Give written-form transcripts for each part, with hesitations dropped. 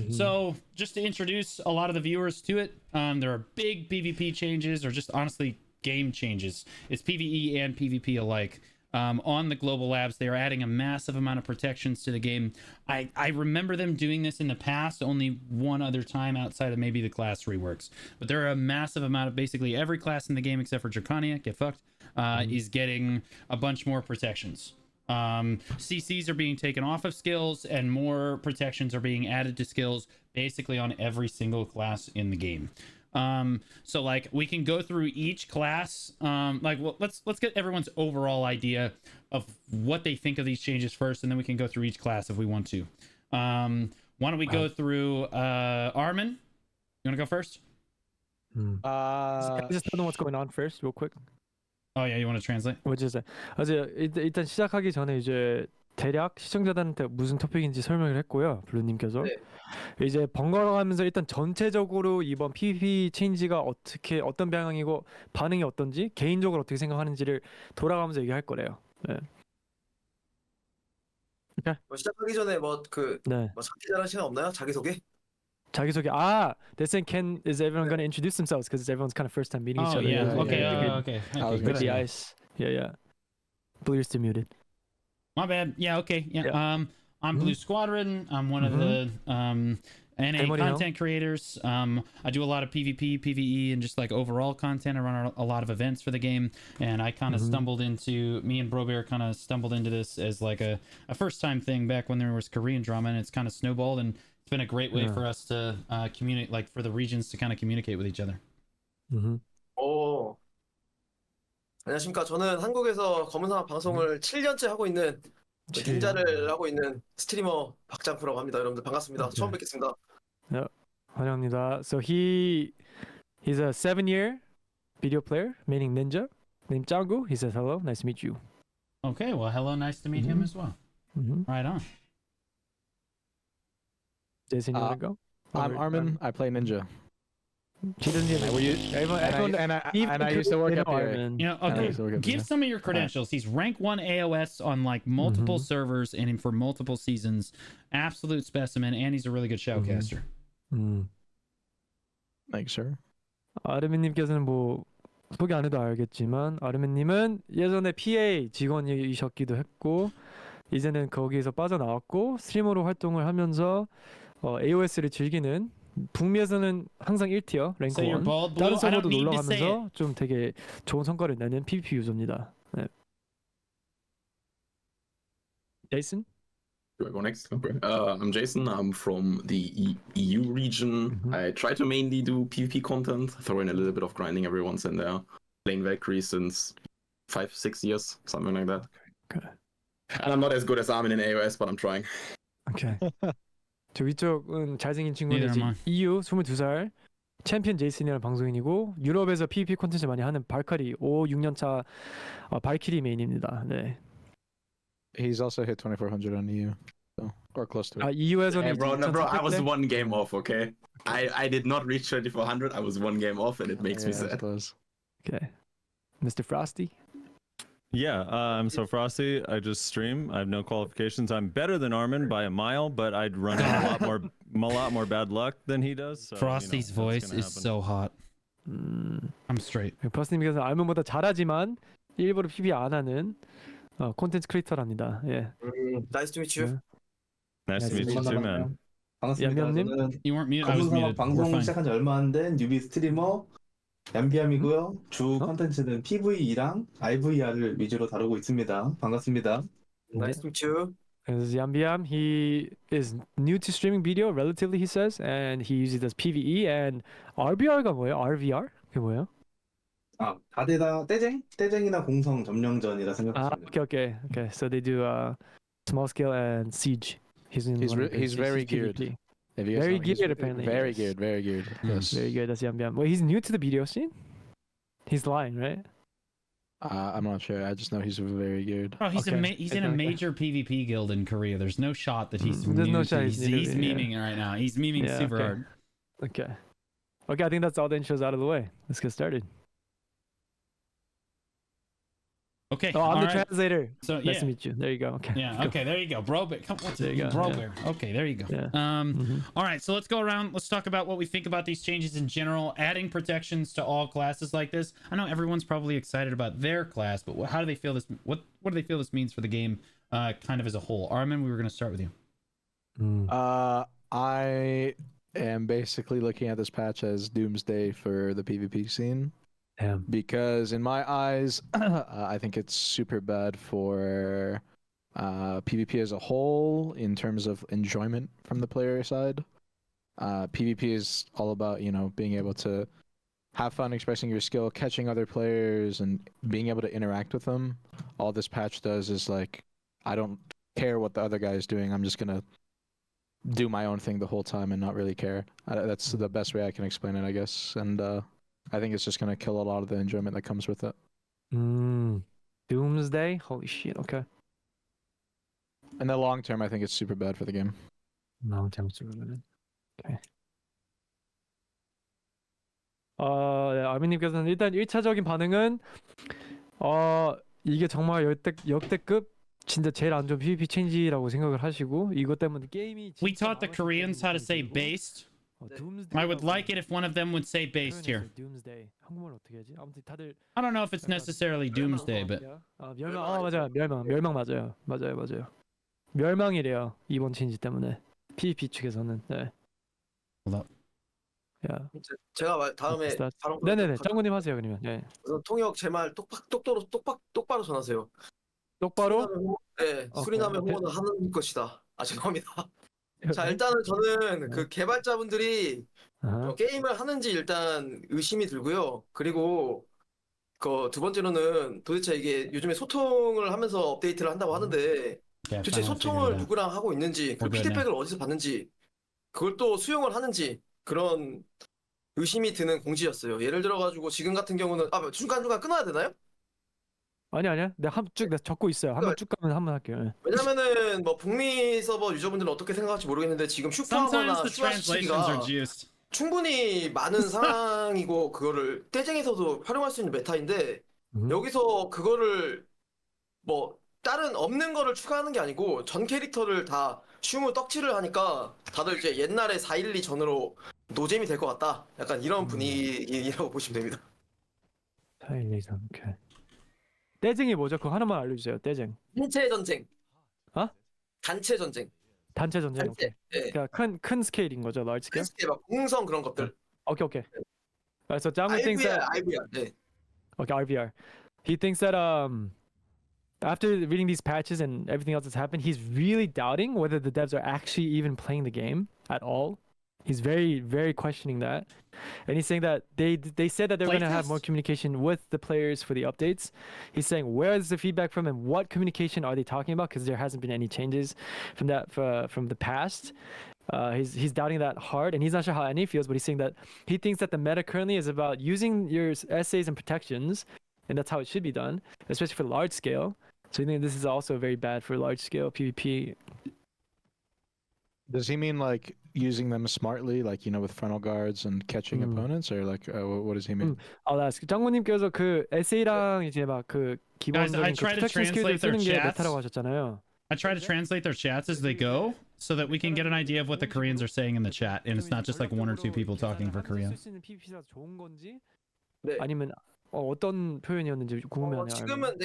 So just to introduce a lot of the viewers to it, there are big PvP changes, or just honestly game changes. It's PvE and PvP alike. On the global labs, they are adding a massive amount of protections to the game. I remember them doing this in the past, only one other time outside of maybe the class reworks. But there are a massive amount of basically every class in the game except for Draconia, get fucked, is getting a bunch more protections. CCs are being taken off of skills, and more protections are being added to skills basically on every single class in the game. So like we can go through each class. Let's get everyone's overall idea of what they think of these changes first, and then we can go through each class if we want to. Why don't we go through Armin? You want to go first? Just tell them what's going on first, real quick. Oh yeah, you want to translate? 일단 시작하기 전에 이제 대략 시청자들한테 무슨 토픽인지 설명을 했고요, 블루님께서. 네. 이제 번갈아가면서 일단 전체적으로 이번 PvP 체인지가 어떤 방향이고 반응이 어떤지, 개인적으로 어떻게 생각하는지를 돌아가면서 얘기할 거래요. 네. 뭐 시작하기 전에 뭐 자기 자랑 시간 없나요? 자기소개? 자기소개. They're saying is everyone going to introduce themselves because everyone's kind of first time meeting each other. Okay. Break the ice. Yeah. Blue, you're still muted. My bad. Yeah, okay. Yeah. I'm Blue Squadron. I'm one of the NA content creators. I do a lot of PvP, PvE, and just like overall content. I run a lot of events for the game, and I kind of me and Brobear kind of stumbled into this as like a first time thing back when there was Korean drama, and it's kind of snowballed, and it's been a great way for us to communicate, like for the regions to kind of communicate with each other. 오. 안녕하십니까. 저는 한국에서 검은사막 방송을 7년째 하고 있는 닌자를 하고 있는 스트리머 박장프라고 합니다. 여러분들 반갑습니다. 처음 뵙겠습니다. 환영합니다. So he's a 7-year video player, meaning ninja, named Changu. He says hello, nice to meet you. Okay, well, hello, nice to meet him as well. Right on. Jason, you want to go? I'm Armin. I play ninja. He doesn't even I used to work at PvP. You know, okay, give some of your credentials. He's rank 1 AOS on like multiple servers and for multiple seasons. Absolute specimen, and he's a really good shoutcaster. Make sure. 아르민님께서는 뭐 소개 안 해도 알겠지만 아르민님은 예전에 PA 직원이셨기도 했고 이제는 거기에서 빠져나왔고 스트리머로 활동을 하면서 AOS를 즐기는, 북미에서는 항상 1티어 랭크 1, 다른 서버도 놀러가면서 좀 되게 좋은 성과를 내는 PvP 유저입니다. 네. Jason? Do I go next? Okay. I'm Jason. I'm from the EU region. I try to mainly do PvP content, throw in a little bit of grinding every once in there. Playing Valkyrie since 5-6 years, something like that. Okay. And I'm not as good as Armin in AOS, but I'm trying. Okay. 저 위쪽은 잘생긴 친구는 EU 22살 챔피언 제이슨이라는 방송인이고 유럽에서 PvP 콘텐츠 많이 하는 발카리 5-6년차 발키리 메인입니다. 네. He's also hit 2400 on EU, so, or close to it. EU에서는 Hey, bro, I was one game off, okay? I did not reach 2400. I was one game off, and it makes me sad. Okay. Mr. Frosty? Yeah, so Frosty, I just stream. I have no qualifications. I'm better than Armin by a mile, but I'd run into a lot more bad luck than he does. So, Frosty's voice is so hot. I'm straight. 프로스님께서 알문보다 잘하지만 일부러 PvP 안 하는 콘텐츠 크리에이터랍니다. 예. Nice to meet you. Nice to meet you too, man. 반갑습니다. 저는 You weren't muted. I was muted. 방송 시작한 지 얼마 안 된 뉴비 스트리머 얌비암이고요. 주 컨텐츠는 PVE랑 IVR을 위주로 다루고 있습니다. 반갑습니다. Nice to meet you. This is Yambiam. He is new to streaming video, relatively, he says, and he usually does PvE and RBR가 뭐예요? RVR? 그게 뭐예요? 다들 다 떼쟁이나 공성 점령전이라 생각하시면 Okay. So they do small scale and siege. He's very geared. Very geared, apparently. Very geared. Yes. Very good. That's Yambiam. Well, he's new to the BDO scene. He's lying, right? I'm not sure. I just know he's very geared. Oh, he's in a major PvP guild in Korea. There's no shot that he's There's no shot he's memeing right now. He's memeing super hard. Okay, I think that's all the intros out of the way. Let's get started. Okay. Oh, I'm all the right. translator. So Nice yeah. to meet you. There you go. Okay. Yeah. Go. Okay. There you go, bro. Come on, There you go, bro. yeah. Bear. Okay. There you go. Yeah. All right. So let's go around. Let's talk about what we think about these changes in general. Adding protections to all classes like this. I know everyone's probably excited about their class, but how do they feel this? What do they feel this means for the game, kind of as a whole? Armin, we were going to start with you. I am basically looking at this patch as doomsday for the PvP scene. Damn. Because in my eyes, I think it's super bad for PvP as a whole in terms of enjoyment from the player side. PvP is all about, being able to have fun expressing your skill, catching other players, and being able to interact with them. All this patch does is I don't care what the other guy is doing. I'm just gonna do my own thing the whole time and not really care. That's the best way I can explain it, I guess. And I think it's just gonna kill a lot of the enjoyment that comes with it. Doomsday? Holy shit. Okay. In the long term, I think it's super bad for the game. Long term. Okay. 아미님께서는 일단 1차적인 반응은 이게 정말 역대급 진짜 제일 안 좋은 PvP 체인지라고 생각을 하시고 이것 때문에 게임이 We taught the Koreans how to say based. I would like it if one of them would say based here. Doomsday. 한국말로 어떻게 하지? 아무튼 다들 I don't know if it's necessarily doomsday, but 멸망. 맞아요. 멸망 맞아요. 멸망이래요. 이번 체인지 때문에 PvP 측에서는. 네. Hold up. 야. 제가 다음에 바로 네네네. 짱구님 하세요 그러면. 네. 우선 통역 제 말 똑바로 전하세요. 똑바로? 네, 수리남의 홍보는 하는 것이다. 죄송합니다. 자, 일단은 저는 그 개발자분들이 게임을 하는지 일단 의심이 들고요. 그리고 그 두 번째로는 도대체 이게 요즘에 소통을 하면서 업데이트를 한다고 하는데 도대체 소통을 누구랑 하고 있는지 그 피드백을 어디서 받는지 그걸 또 수용을 하는지 그런 의심이 드는 공지였어요. 예를 들어가지고 지금 같은 경우는 중간중간 끊어야 되나요? 아니야. 내가 적고 있어요. 한번 쭉 가면 한번 할게요. 네. 왜냐면은 뭐 북미 서버 유저분들은 어떻게 생각할지 모르겠는데 지금 Sometimes 슈퍼하거나 the translations are 슈아시티가 juiced. 충분히 많은 상황이고 그거를 떼쟁에서도 활용할 수 있는 메타인데 여기서 그거를 뭐 다른 없는 거를 추가하는 게 아니고 전 캐릭터를 다 슈무 떡칠을 하니까 다들 이제 옛날에 412 전으로 노잼이 될 것 같다. 약간 이런 분위기라고 보시면 됩니다. 412 오케이. 떼쟁이 뭐죠? 그거 하나만 알려주세요. 떼쟁. 단체 전쟁. 단체 전쟁. 단체 전쟁. 오케이. 네. 그러니까 큰 스케일인 거죠. large scale. 막 공성 그런 것들. 오케이. So Jangwon thinks that IVR. 네. okay, RVR. He thinks that after reading these patches and everything else that's happened, he's really doubting whether the devs are actually even playing the game at all. He's very, very questioning that. And he's saying that they said that they're going to have more communication with the players for the updates. He's saying, where is the feedback from and what communication are they talking about? Because there hasn't been any changes from that from the past. He's doubting that hard, and he's not sure how NA feels, but he's saying that he thinks that the meta currently is about using your essays and protections, and that's how it should be done, especially for large scale. So I think this is also very bad for large scale PvP. Does he mean using them smartly, with frontal guards and catching opponents, or what does he mean? I'll ask. 짱구님께서 그 에세이랑 이제 막 그 기본적인 I try to 프로텍션 스킬들 translate their 쓰는 게 chats. 메타라고 하셨잖아요. I try to translate their chats as they go so that we can get an idea of what the Koreans are saying in the chat, and it's not just like one or two people talking for Korea. 쓸 수 있는 PvP가 좋은 건지 네. 아니면 어떤 표현이었는지 궁금해하네요. 지금은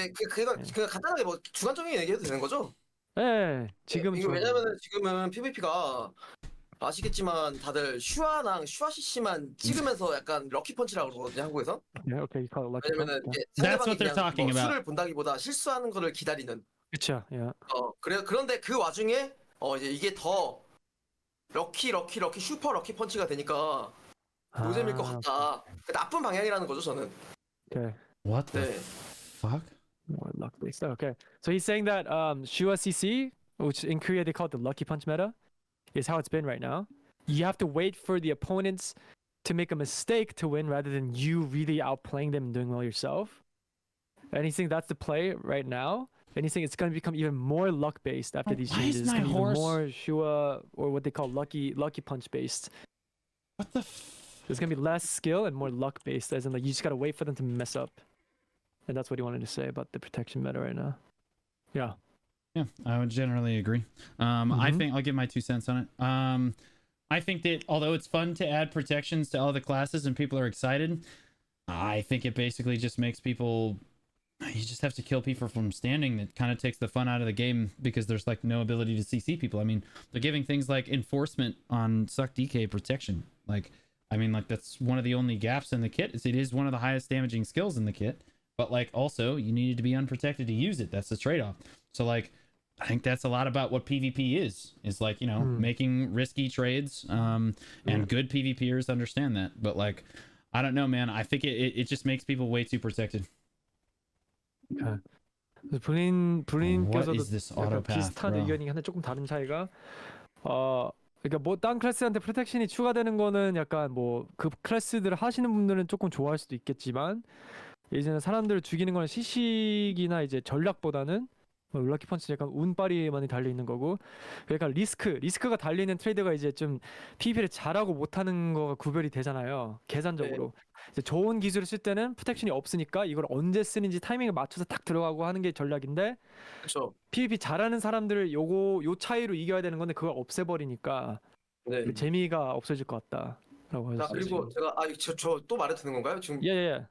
그 간단하게 뭐 주관적인 얘기해도 되는 거죠? 네, 지금 이거 왜냐면은 지금은 PVP가 아시겠지만 다들 슈아랑 슈아시시만 찍으면서 약간 럭키 펀치라고 그러거든요, 한국에서. 네, 오케이, 왜냐면은 이제 That's 상대방이 what they're 그냥 talking 뭐 about. 수를 본다기보다 실수하는 거를 기다리는. 그렇죠. 예. 그런데 그 와중에 이제 이게 더 럭키 슈퍼 럭키 펀치가 되니까 노잼일 것 같다. 나쁜 방향이라는 거죠, 저는. Okay. What the 네. fuck? More luck based. Okay. So he's saying that Shua CC, which in Korea they call it the lucky punch meta, is how it's been right now. You have to wait for the opponents to make a mistake to win rather than you really outplaying them and doing well yourself. And he's saying that's the play right now. And he's saying it's going to become even more luck based after these Why is changes. It's my going to be horse- more Shua or what they call lucky punch based. What the There's going to be less skill and more luck based, as in you just got to wait for them to mess up. and that's what he wanted to say about the protection meta right now. Yeah. Yeah, I would generally agree. I Mhm. think I'll give my 2 cents on it. I think that although it's fun to add protections to all the classes and people are excited, I think it basically just makes people. You just have to kill people from standing. That kind of takes the fun out of the game because there's like no ability to CC people. I mean, they're giving things like enforcement on suck DK protection. Like, I mean, like that's one of the only gaps in the kit. It is one of the highest damaging skills in the kit. But like also you needed to be unprotected to use it. That's the trade-off. So like I think that's a lot about what PvP is like, you know, making risky trades. And good PvPers understand that. But like, I don't know, man. I think it just makes people way too protected. 그래서 What 브린께서도 is this 약간 auto path, 비슷한 bro? 의견이 한데 조금 다른 차이가 그러니까 뭐 딴 클래스한테 프로텍션이 추가되는 거는 약간 뭐 그 클래스들을 하시는 분들은 조금 좋아할 수도 있겠지만 이제는 사람들을 죽이는 거는 시식이나 이제 전략보다는 럭키 펀치는 약간 운빨이 많이 달려 있는 거고 그러니까 리스크가 달려 있는 트레이더가 이제 좀 PVP를 잘하고 못하는 거가 구별이 되잖아요. 계산적으로 이제 좋은 기술을 쓸 때는 프로텍션이 없으니까 이걸 언제 쓰는지 타이밍을 맞춰서 딱 들어가고 하는 게 전략인데 그렇죠. PVP 잘하는 사람들을 요 차이로 이겨야 되는 건데 그걸 없애버리니까 네. 그 재미가 없어질 것 같다라고 자 하셨어요. 그리고 제가 저 또 말해도 되는 건가요? 지금 예예예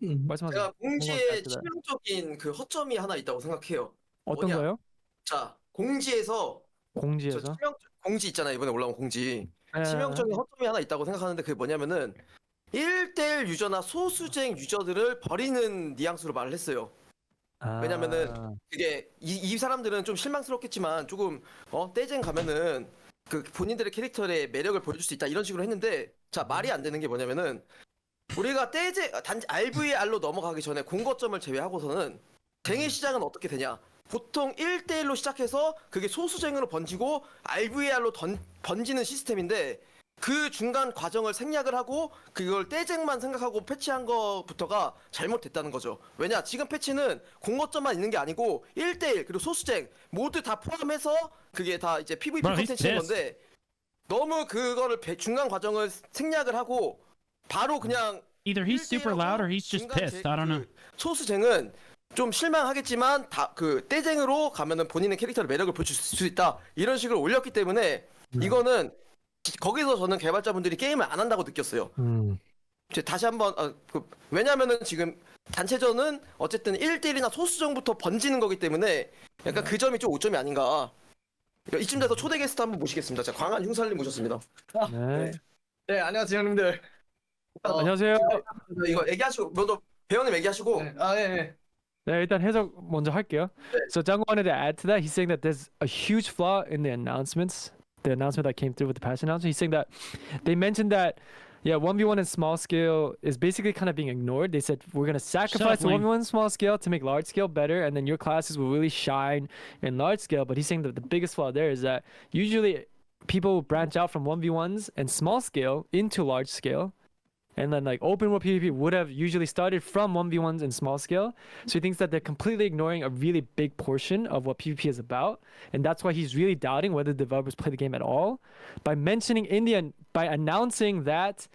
말씀하세요. 제가 공지에 궁금합니다. 치명적인 그 허점이 하나 있다고 생각해요. 어떤 뭐냐? 거요? 자 공지에서 공지에서? 공지 있잖아요. 이번에 올라온 공지. 예. 치명적인 허점이 하나 있다고 생각하는데 그게 뭐냐면은 1대1 유저나 소수쟁 유저들을 버리는 뉘앙스로 말을 했어요. 왜냐면은 그게 이 사람들은 좀 실망스럽겠지만 조금 떼쟁 가면은 그 본인들의 캐릭터의 매력을 보여줄 수 있다 이런 식으로 했는데 자 말이 안 되는 게 뭐냐면은 우리가 떼쟁 단지 RVR로 넘어가기 전에 공거점을 제외하고서는 쟁의 시작은 어떻게 되냐? 보통 1대1로 시작해서 그게 소수쟁으로 번지고 RVR로 번지는 시스템인데 그 중간 과정을 생략을 하고 그걸 떼쟁만 생각하고 패치한 것부터가 잘못됐다는 거죠. 왜냐? 지금 패치는 공거점만 있는 게 아니고 1대1 그리고 소수쟁 모두 다 포함해서 그게 다 이제 PVP 컨텐츠인 건데 너무 그거를 중간 과정을 생략을 하고 바로 그냥 Either he's super loud or he's just pissed. I don't know. 소수쟁은 좀 실망하겠지만 그 떼쟁으로 가면은 본인의 캐릭터의 매력을 보여줄 수 있다 이런 식으로 올렸기 때문에 이거는 거기서 저는 개발자분들이 게임을 안 한다고 느꼈어요. 다시 한번 왜냐면은 지금 단체전은 어쨌든 1대1이나 소수정부터 번지는 거기 때문에 약간 그 점이 좀 오점이 아닌가. 이쯤 돼서 초대 게스트 한번 모시겠습니다. 자, 광한 흉살님 모셨습니다. 네. 네, 안녕하세요 형님들. 안녕하세요. 이거 얘기하시고 먼저 배우님 얘기하시고. 네. 네, 일단 해석 먼저 할게요. So Django wanted to add to that. He's saying that there's a huge flaw in the announcements. The announcement that came through with the patch announcement. He's saying that they mentioned that 1v1 in small scale is basically kind of being ignored. They said we're gonna sacrifice the 1v1 small scale to make large scale better, and then your classes will really shine in large scale. But he's saying that the biggest flaw there is that usually people branch out from 1v1s and small scale into large scale. And then like open world PvP would have usually started from 1v1s and small scale. So he thinks that they're completely ignoring a really big portion of what PvP is about. And that's why he's really doubting whether developers play the game at all. By announcing that,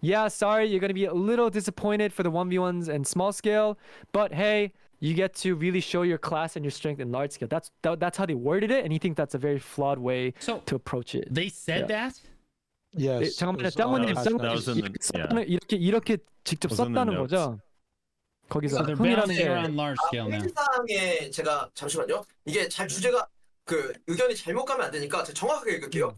yeah, sorry, you're going to be a little disappointed for the 1v1s and small scale. But hey, you get to really show your class and your strength in large scale. That's how they worded it. And he thinks that's a very flawed way to approach it. They said that? Yes. 잠깐만요. it's 짱구님, on- that was in the- 이렇게 직접 was in the 썼다는 notes. 거죠? 거기서 So they're 흥이라는 bouncing 게 around large scale now. 회의사항에 제가 잠시만요. 이게 잘 주제가 그 의견이 잘못 가면 안 되니까 제가 정확하게 읽을게요.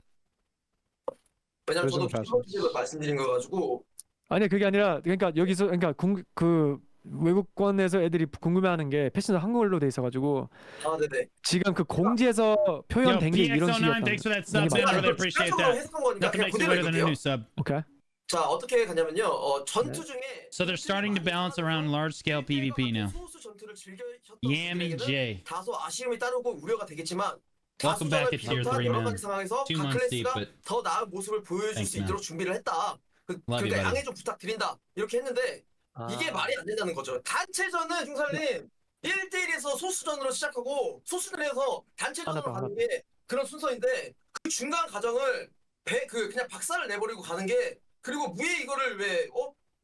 왜냐면 저도 기본 주제로 말씀드린 거 가지고. 아니 그게 아니라 그러니까 여기서 그러니까 그 외국권에서 애들이 궁금해하는 게 패션도 한국어로 돼 있어가지고 네네. 지금 그 공지에서 표현된 게 이런 PX09, thanks for that sub, man. I really appreciate that. 해석한 거니까 Nothing 그냥 makes you 그대로 better than a 읽을게요. new sub. 오케이. 자 어떻게 가냐면요. 전투 중에 So they're starting to bounce around large scale PvP now. 소수 전투를 즐겨셨던 Yammy 분들에게는 J. 다소 아쉬움이 따르고 우려가 되겠지만 Welcome back at Tier 3, 여러 man. 가지 상황에서 2 각 months deep, 클래스가 but 더 나은 모습을 보여줄 Thanks, 수 있도록 준비를 했다. Love you, 그러니까 buddy. 양해 좀 부탁드린다. 이렇게 했는데 이게 말이 안 된다는 거죠. 단체전은 흉살님 1대1에서 소수전으로 시작하고 소수전에서 단체전으로 가는 게 그런 순서인데 그 중간 과정을 그냥 박살을 내버리고 가는 게 그리고 무에 이거를 왜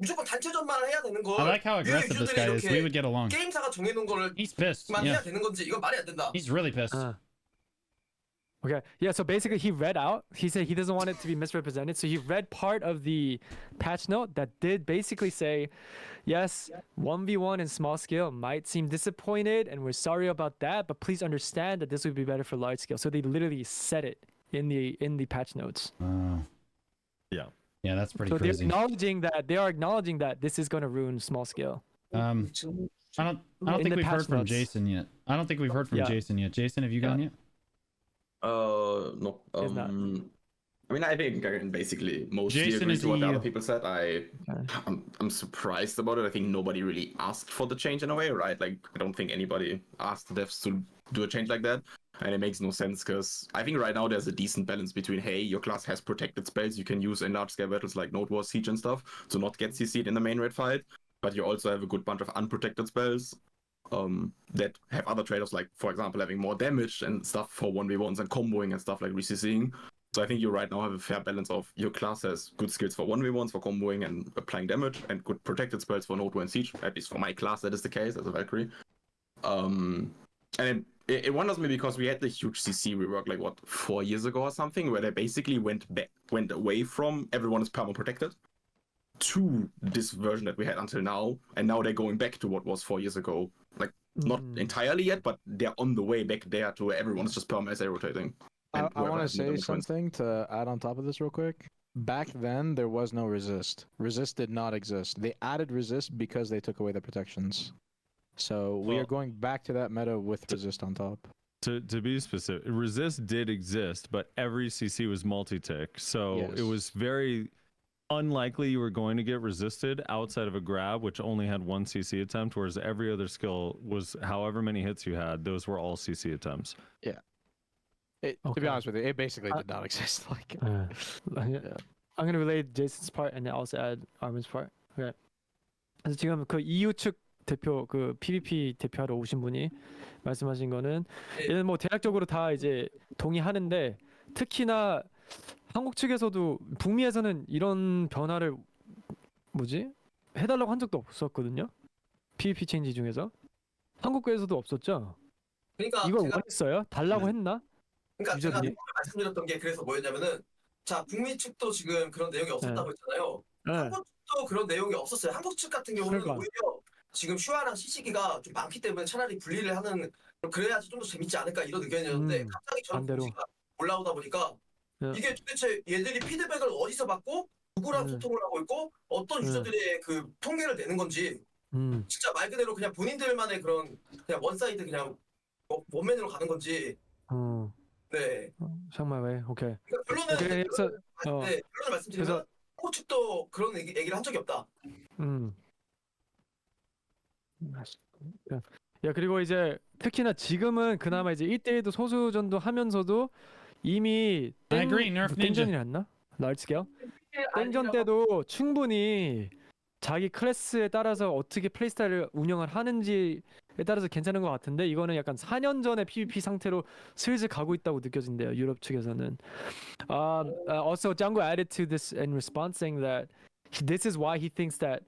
무조건 단체전만 해야 되는 걸 I like how aggressive this guy is. We would get along. 게임사가 정해놓은 거를 He's pissed. 만 Yeah. 해야 되는 건지 이건 말이 안 된다. He's really pissed. Okay. Yeah. So basically, he read out. He said he doesn't want it to be misrepresented. So he read part of the patch note that did basically say, yes, 1v1 in small scale might seem disappointed, and we're sorry about that. But please understand that this would be better for large scale. So they literally said it in the patch notes. Yeah. Yeah, that's pretty So crazy. they are acknowledging that this is going to ruin small scale. I don't think the we've heard patch from notes. Jason yet. I don't think we've heard from Yeah. Jason yet. Jason, have you gone yet? No. Is not. I mean, I think I can basically mostly Jason agree is to what the EU. other people said. I'm surprised about it. I think nobody really asked for the change in a way, right? Like, I don't think anybody asked the devs to do a change like that. And it makes no sense because I think right now there's a decent balance between, hey, your class has protected spells you can use in large-scale battles like Node War, Siege and stuff to not get CC'd in the main raid fight. But you also have a good bunch of unprotected spells that have other trade-offs, like, for example, having more damage and stuff for 1v1s and comboing and stuff like re-CCing. So I think you right now have a fair balance of your class has good skills for 1v1s, for comboing and applying damage, and good protected spells for Node War and Siege. At least for my class, that is the case as a Valkyrie. And it wonders me because we had the huge CC rework, like, what, 4 years ago or something, where they basically went away from everyone is perma protected to this version that we had until now, and now they're going back to what was 4 years ago. Like, not entirely yet, but they're on the way back there to where everyone's just perma SA rotating. I And want whoever to has more say damage wins. something to add on top of this real quick. Back then, there was no resist. Resist did not exist. They added resist because they took away the protections. So we are Well- going back to that meta with resist on top. To be specific, resist did exist, but every CC was multi-tick, so Yes. it was very unlikely you were going to get resisted outside of a grab, which only had one CC attempt, whereas every other skill was however many hits you had, those were all CC attempts. To Okay. be honest with you, it basically did not exist. Like, I'm gonna relay Jason's part and then also add Armin's part. Okay. 그래서 지금 그 EU 측 대표 그 PvP 대표하러 오신 분이 말씀하신 거는 얘는 뭐 대략적으로 다 이제 동의하는데 특히나 한국 측에서도 북미에서는 이런 변화를 해달라고 한 적도 없었거든요. PvP 체인지 중에서 한국에서도 없었죠. 그러니까 이걸 제가 원했어요? 달라고 했나? 그러니까 제가 유저들이? 말씀드렸던 게 그래서 뭐였냐면은 자 북미 측도 지금 그런 내용이 없었다고 했잖아요. 네. 한국 측도 그런 내용이 없었어요. 한국 측 같은 경우는 그러니까. 오히려 지금 슈아랑 시시기가 좀 많기 때문에 차라리 분리를 하는 그래야지 좀 더 재밌지 않을까 이런 의견이었는데 갑자기 저런 반대로. 공지가 올라오다 보니까 네. 이게 도대체 얘들이 피드백을 어디서 받고 누구랑 소통을 하고 있고 어떤 유저들의 그 통계를 내는 건지 진짜 말 그대로 그냥 본인들만의 그런 그냥 원사이드 그냥 원맨으로 가는 건지 네. 정말 왜? 오케이. 그러니까 결론은 그래서 네, 결론을 말씀드리면 한국 측도 그런 얘기를 한 적이 없다. 야 그리고 이제 특히나 지금은 그나마 이제 1대1도 소수전도 하면서도 이미 I agree, Nerf Ninja. 땡전이었나? large scale? 땡전 때도 충분히 자기 클래스에 따라서 어떻게 플레이 스타일을 운영을 하는지에 따라서 괜찮은 것 같은데 이거는 약간 4년 전의 PvP 상태로 슬슬 가고 있다고 느껴진대요. 유럽 측에서는. Also, Django added to this in response saying that this is why he thinks that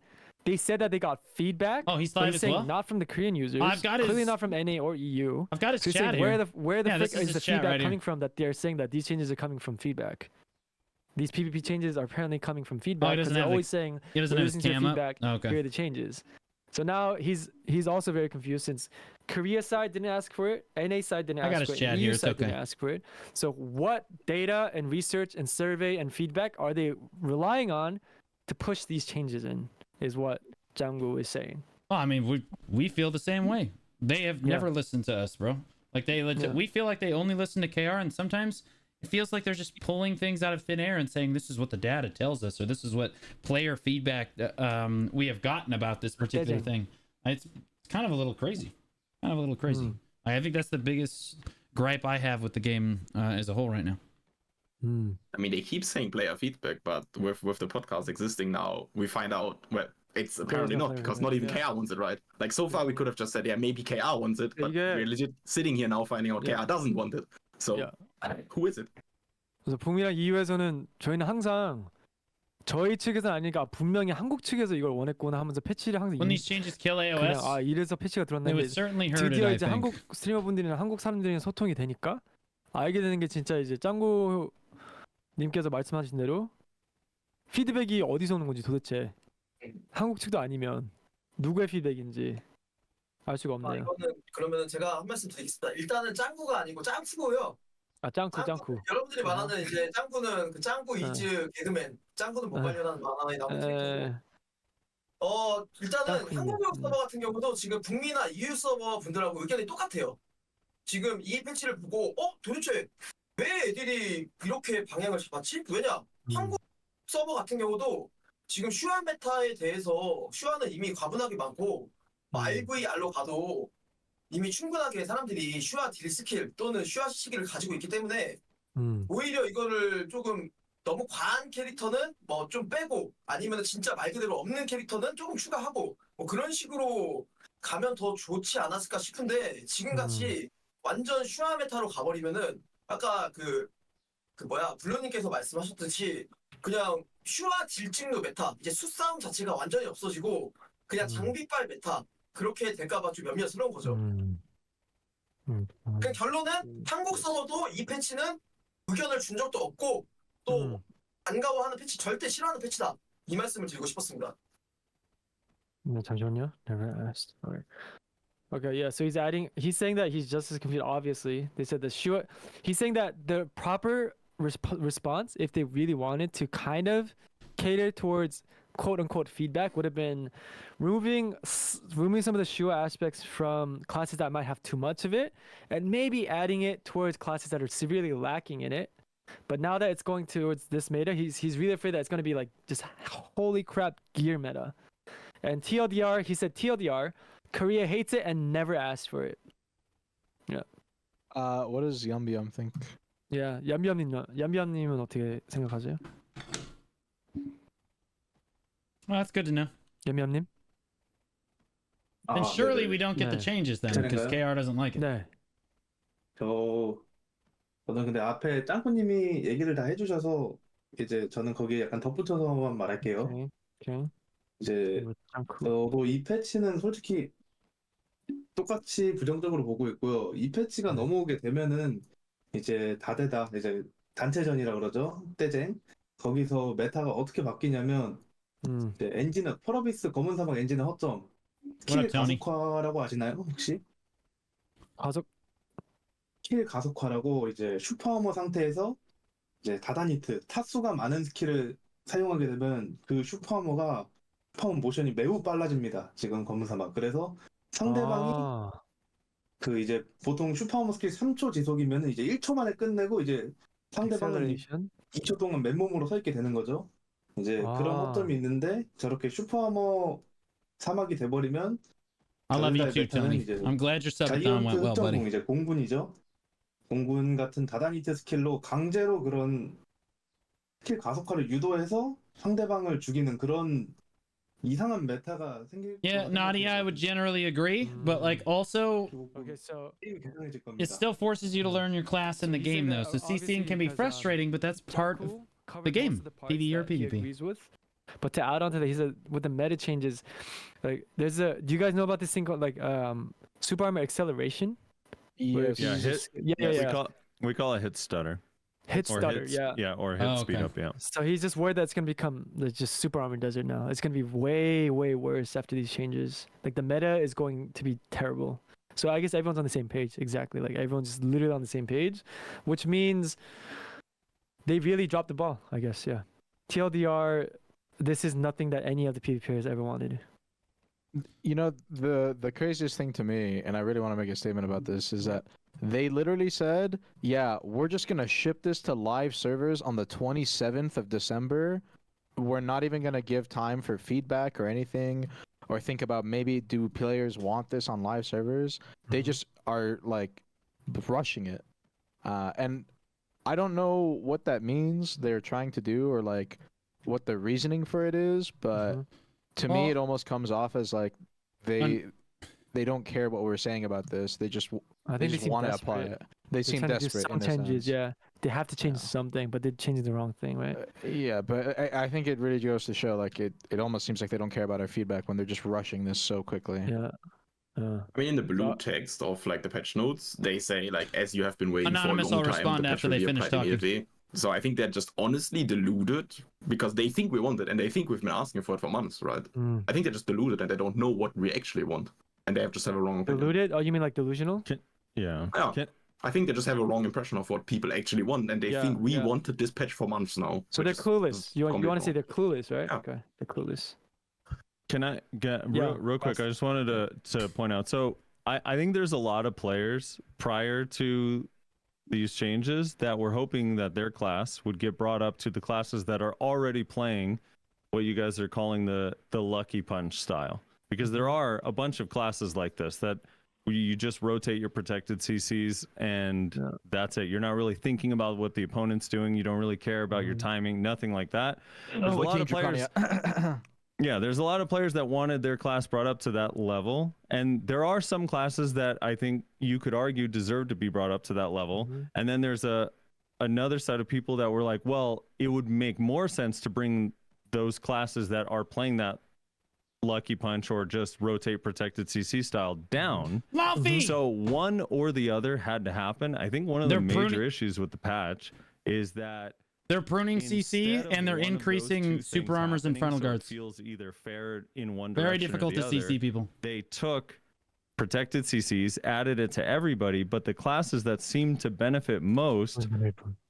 they said that they got feedback. Oh, he's but live he's as saying well? not from the Korean users. I've got his- clearly not from NA or EU. I've got his So he's chat saying here. where the Yeah, frick this is is the his chat feedback right here. coming from that they're saying that these changes are coming from feedback. These PvP changes are apparently coming from feedback doesn't because they're have the- always saying He doesn't we're have his listening to your cam up. feedback. Oh, okay. Here are the changes. So now he's also very confused since Korea side didn't ask for it, NA side didn't I got ask his for it, chat EU here, it's side didn't okay. ask for it. So what data and research and survey and feedback are they relying on to push these changes in? Is what Django is saying. Well, I mean, we feel the same way. They have never listened to us, bro. Like we feel like they only listen to KR, and sometimes it feels like they're just pulling things out of thin air and saying this is what the data tells us, or this is what player feedback we have gotten about this particular thing. It's kind of a little crazy. I think that's the biggest gripe I have with the game as a whole right now. I mean, they keep saying player feedback, but with the podcast existing now, we find out, well, it's apparently no not, player because not even feedback, KR wants it, right? Like, so far we could have just said, yeah, maybe KR wants it, but Yeah. we're legit sitting here now finding out KR doesn't want it. So, Yeah. who is it? 그래서 북미랑 EU에서는 저희는 항상 저희 측에서는 아니니까 분명히 한국 측에서 이걸 원했구나 하면서 패치를 항상 When these changes kill 그냥 AOS, 이래서 패치가 they 들었는데 would certainly hurt it, 드디어 I 이제 think. 한국 스트리머분들이랑 한국 사람들이랑 소통이 되니까 알게 되는 게 진짜 이제 짱구 님께서 말씀하신 대로 피드백이 어디서 오는 건지 도대체 한국 측도 아니면 누구의 피드백인지 알 수가 없네요. 이거는 그러면은 제가 한 말씀 드리겠습니다. 일단은 짱구가 아니고 짱쿠고요. 아 짱쿠. 여러분들이 말하는 이제 짱구는 그 짱구 이즈 개그맨. 짱구는 못 관련한 만화에 나오는 캐릭터고. 일단은 짱쿠님. 한국 서버 같은 경우도 지금 북미나 EU 서버 분들하고 의견이 똑같아요. 지금 이 패치를 보고 도대체 왜 애들이 이렇게 방향을 잡았지? 왜냐? 한국 서버 같은 경우도 지금 슈아 메타에 대해서 슈아는 이미 과분하게 많고 RVR로 가도 이미 충분하게 사람들이 슈아 딜 스킬 또는 슈아 시기를 가지고 있기 때문에 오히려 이거를 조금 너무 과한 캐릭터는 뭐 좀 빼고 아니면 진짜 말 그대로 없는 캐릭터는 조금 추가하고 뭐 그런 식으로 가면 더 좋지 않았을까 싶은데 지금같이 완전 슈아 메타로 가버리면은 아까 블루님께서 말씀하셨듯이 그냥 슈아 딜찍로 메타 이제 수싸움 자체가 완전히 없어지고 그냥 장비빨 메타 그렇게 될까봐 좀 염려스러운 거죠. 그냥 결론은 한국 서버도 이 패치는 의견을 준 적도 없고 또 반가워하는 패치 절대 싫어하는 패치다 이 말씀을 드리고 싶었습니다. 네, 잠시만요. Never asked. Okay, yeah. So he's saying that he's just as confused. Obviously, they said he's saying that the proper response, if they really wanted to kind of cater towards quote unquote feedback, would have been removing some of the Shua aspects from classes that might have too much of it, and maybe adding it towards classes that are severely lacking in it. But now that it's going towards this meta, he's really afraid that it's going to be like just holy crap gear meta. And TLDR, he said TLDR, Korea hates it and never asked for it. Yeah. What does Yum think? Yeah, 얌얌님은 어떻게 생각하세요? Well, that's good to know. 얌얌님? And surely 네네. we don't get the 네. changes then, because KR doesn't like it. 네. 저는 근데 앞에 짱구님이 얘기를 다 해주셔서 이제 저는 거기에 약간 덧붙여서만 말할게요. 오케이. 이제 저도 이 패치는 솔직히 똑같이 부정적으로 보고 있고요. 이 패치가 넘어오게 되면은 이제 다대다 이제 단체전이라 그러죠. 떼쟁. 거기서 메타가 어떻게 바뀌냐면 이제 엔진은 펄어비스 검은 사막 엔진의 허점 킬 가속화라고 아시나요 혹시? 킬 가속화라고 이제 슈퍼어머 상태에서 이제 다다니트 타수가 많은 스킬을 사용하게 되면 그 슈퍼어머 모션이 매우 빨라집니다. 지금 검은 사막. 그래서 상대방이 그 이제 보통 슈퍼어머 스킬 3초 지속이면 이제 1초 만에 끝내고 이제 상대방은 2초 동안 맨몸으로 서 있게 되는 거죠. 이제 그런 허점이 있는데 저렇게 슈퍼어머 사막이 돼버리면 I love you too, Tony. I'm glad your subathon went well, buddy. 이제 공군이죠. 공군 같은 다다니트 스킬로 강제로 그런 스킬 가속화를 유도해서 상대방을 죽이는 그런 이상한 메타가 생길 Yeah, Nadia, I would generally agree, but like also Okay, so it still forces you to learn your class in the game though. So CCing can be frustrating, but that's part of the game, PvE or PvP. But to add on to that, he said with the meta changes, like do you guys know about this thing called like super armor acceleration? Yes. We call it hit stutter. Hit stutter, or hit speed up, yeah. So he's just worried that it's gonna become just super armor desert now. It's gonna be way, way worse after these changes. Like the meta is going to be terrible. So I guess everyone's on the same page, exactly. Like everyone's just literally on the same page, which means they really dropped the ball, I guess, yeah. TLDR, this is nothing that any of the PvP players ever wanted. You know, the craziest thing to me, and I really want to make a statement about this, is that they literally said, yeah, we're just going to ship this to live servers on the 27th of December. We're not even going to give time for feedback or anything, or think about maybe do players want this on live servers. They just are like rushing it. And I don't know what that means they're trying to do or like what the reasoning for it is, but to me it almost comes off as like they don't care what we're saying about this. They just want to apply it. They seem desperate in a sense. Yeah. they have to change something, but they're changing the wrong thing, right? Yeah, but I think it really goes to show like it almost seems like they don't care about our feedback when they're just rushing this so quickly. Yeah. I mean, in the blue text of like the patch notes, they say like, as you have been waiting Anonymous for a will long time, respond the patch after will they be finish applied talking. immediately. So I think they're just honestly deluded because they think we want it and they think we've been asking for it for months, right? I think they're just deluded and they don't know what we actually want, and they have just have a wrong opinion. Deluded? Oh, you mean like delusional? Yeah. Yeah. I think they just have a wrong impression of what people actually want, and they think we yeah. wanted this patch for months now. So they're which is clueless. You want to say completely they're clueless, right? Yeah. Okay, they're clueless. Can I get Yeah, real quick? I just wanted to point out. So I think there's a lot of players prior to these changes that were hoping that their class would get brought up to the classes that are already playing what you guys are calling the lucky punch style, because there are a bunch of classes like this that you just rotate your protected CCs and that's it. You're not really thinking about what the opponent's doing. You don't really care about your timing, nothing like that. There's a lot of players. Yeah, there's a lot of players that wanted their class brought up to that level, and there are some classes that I think you could argue deserve to be brought up to that level. And then there's another side of people that were like, well, it would make more sense to bring those classes that are playing that lucky punch or just rotate protected CC style down. So one or the other had to happen. I think one of the major issues with the patch is that they're pruning CC instead and they're of one of those increasing two super things armors and happening, frontal so it guards. feels either fair in one Very direction or difficult the to other. CC people. They took protected CCs, added it to everybody, but the classes that seem to benefit most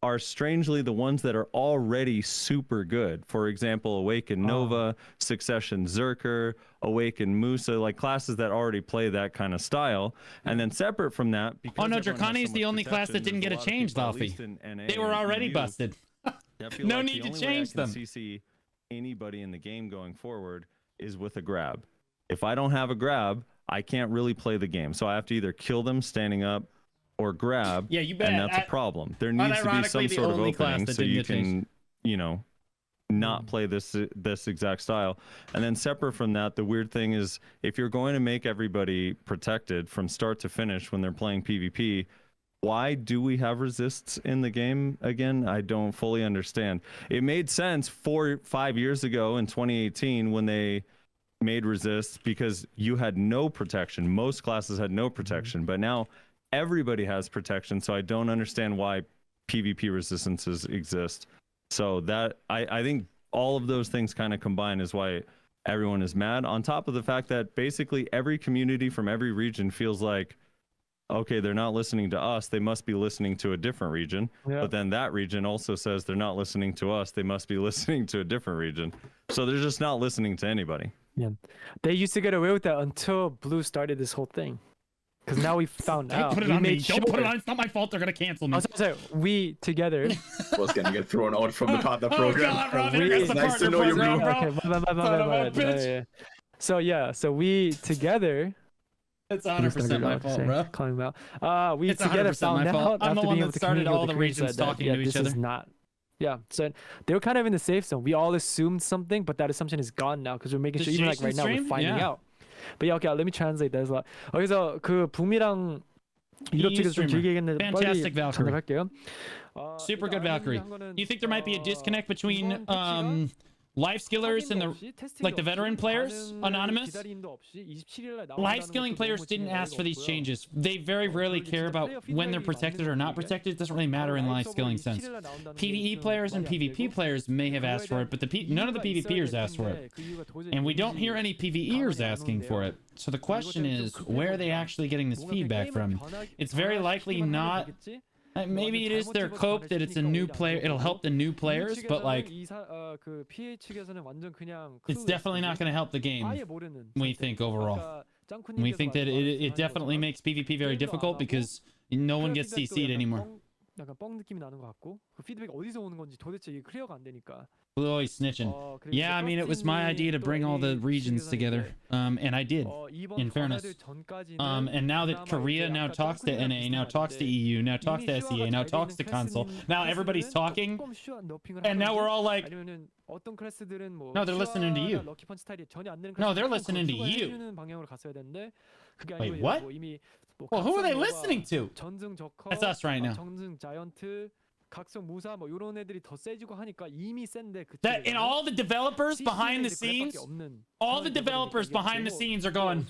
are strangely the ones that are already super good. For example, Awaken Nova, Succession Zerker, Awaken Musa, like classes that already play that kind of style. And then separate from that, because Oh no, everyone has Draconi's so the much only class protection, that didn't get a there's lot of change, people, at Valfi. least in NA They were and already EU, busted. that feel No like need the to only way I change can them. CC anybody in the game going forward is with a grab. If I don't have a grab, I can't really play the game. So I have to either kill them standing up or grab. Yeah, you bet. And that's a problem. There needs to be some unironically, the sort of only class opening that so didn't you get changed. can, not play this exact style. And then separate from that, the weird thing is if you're going to make everybody protected from start to finish when they're playing PvP, why do we have resists in the game again? I don't fully understand. It made sense 4 or 5 years ago in 2018 when they made resists because you had no protection. Most classes had no protection, but now everybody has protection. So I don't understand why PvP resistances exist. So that I think all of those things kind of combine is why everyone is mad. On top of the fact that basically every community from every region feels like, okay, they're not listening to us, they must be listening to a different region. But then that region also says they're not listening to us, they must be listening to a different region. So they're just not listening to anybody. Yeah, they used to get away with that until Blue started this whole thing. Because now we found Don't out. put it we on me. made Don't put it sure- on. It's not my fault. They're gonna cancel me. Oh, sorry, we together. was gonna get thrown out from the partner Oh program. God, Rob, We- here goes the Nice to partner know you, program, Blue. bro. Okay, Son of a bitch. yeah. So we together. It's 100% my fault, bro. Calling him out. We It's together 100% my found fault. out I'm the after one being that with the started community, all the the community regions said that, talking to each this other. is not. Yeah, so they were kind of in the safe zone. We all assumed something, but that assumption is gone now because we're making Does sure. Even like Jason right now, we're stream? finding Yeah. out. But yeah, okay, let me translate that as well. 그래서 그 붐이랑 유럽 EU 측에서 좀 streamer. 길게 얘기했는데 Fantastic 빨리 Valkyrie. 전달할게요. Super good Valkyrie. Do you think there might be a disconnect between life skillers and the veteran players? Anonymous? Life skilling players didn't ask for these changes. They very rarely care about when they're protected or not protected. It doesn't really matter in life skilling sense. PvE players and PvP players may have asked for it, but none of the PvPers asked for it. And we don't hear any PvEers asking for it. So the question is, where are they actually getting this feedback from? It's very likely not... Maybe it is their cope that it's a new player, it'll help the new players, but like, it's definitely not going to help the game, we think, overall. We think that it definitely makes PvP very difficult because no one gets CC'd anymore. 약간 뻥 느낌이 나는 것 같고 그 피드백이 어디서 오는 건지 도대체 이게 클리어가 안 되니까. Blue always snitching. Yeah, I mean, it was my idea to bring all the regions together, and I did, in fairness. And now that Korea now talks to NA, now talks to EU, now talks to SEA, now talks to console, now everybody's talking, and now we're all like, no, they're listening to you. No, they're listening to you. Wait, what? Well, who are they listening to? That's us right now. 각성 무사 뭐 이런 애들이 더 세지고 하니까 이미 센데 그 That and all the developers behind the scenes, all the developers behind the scenes are going,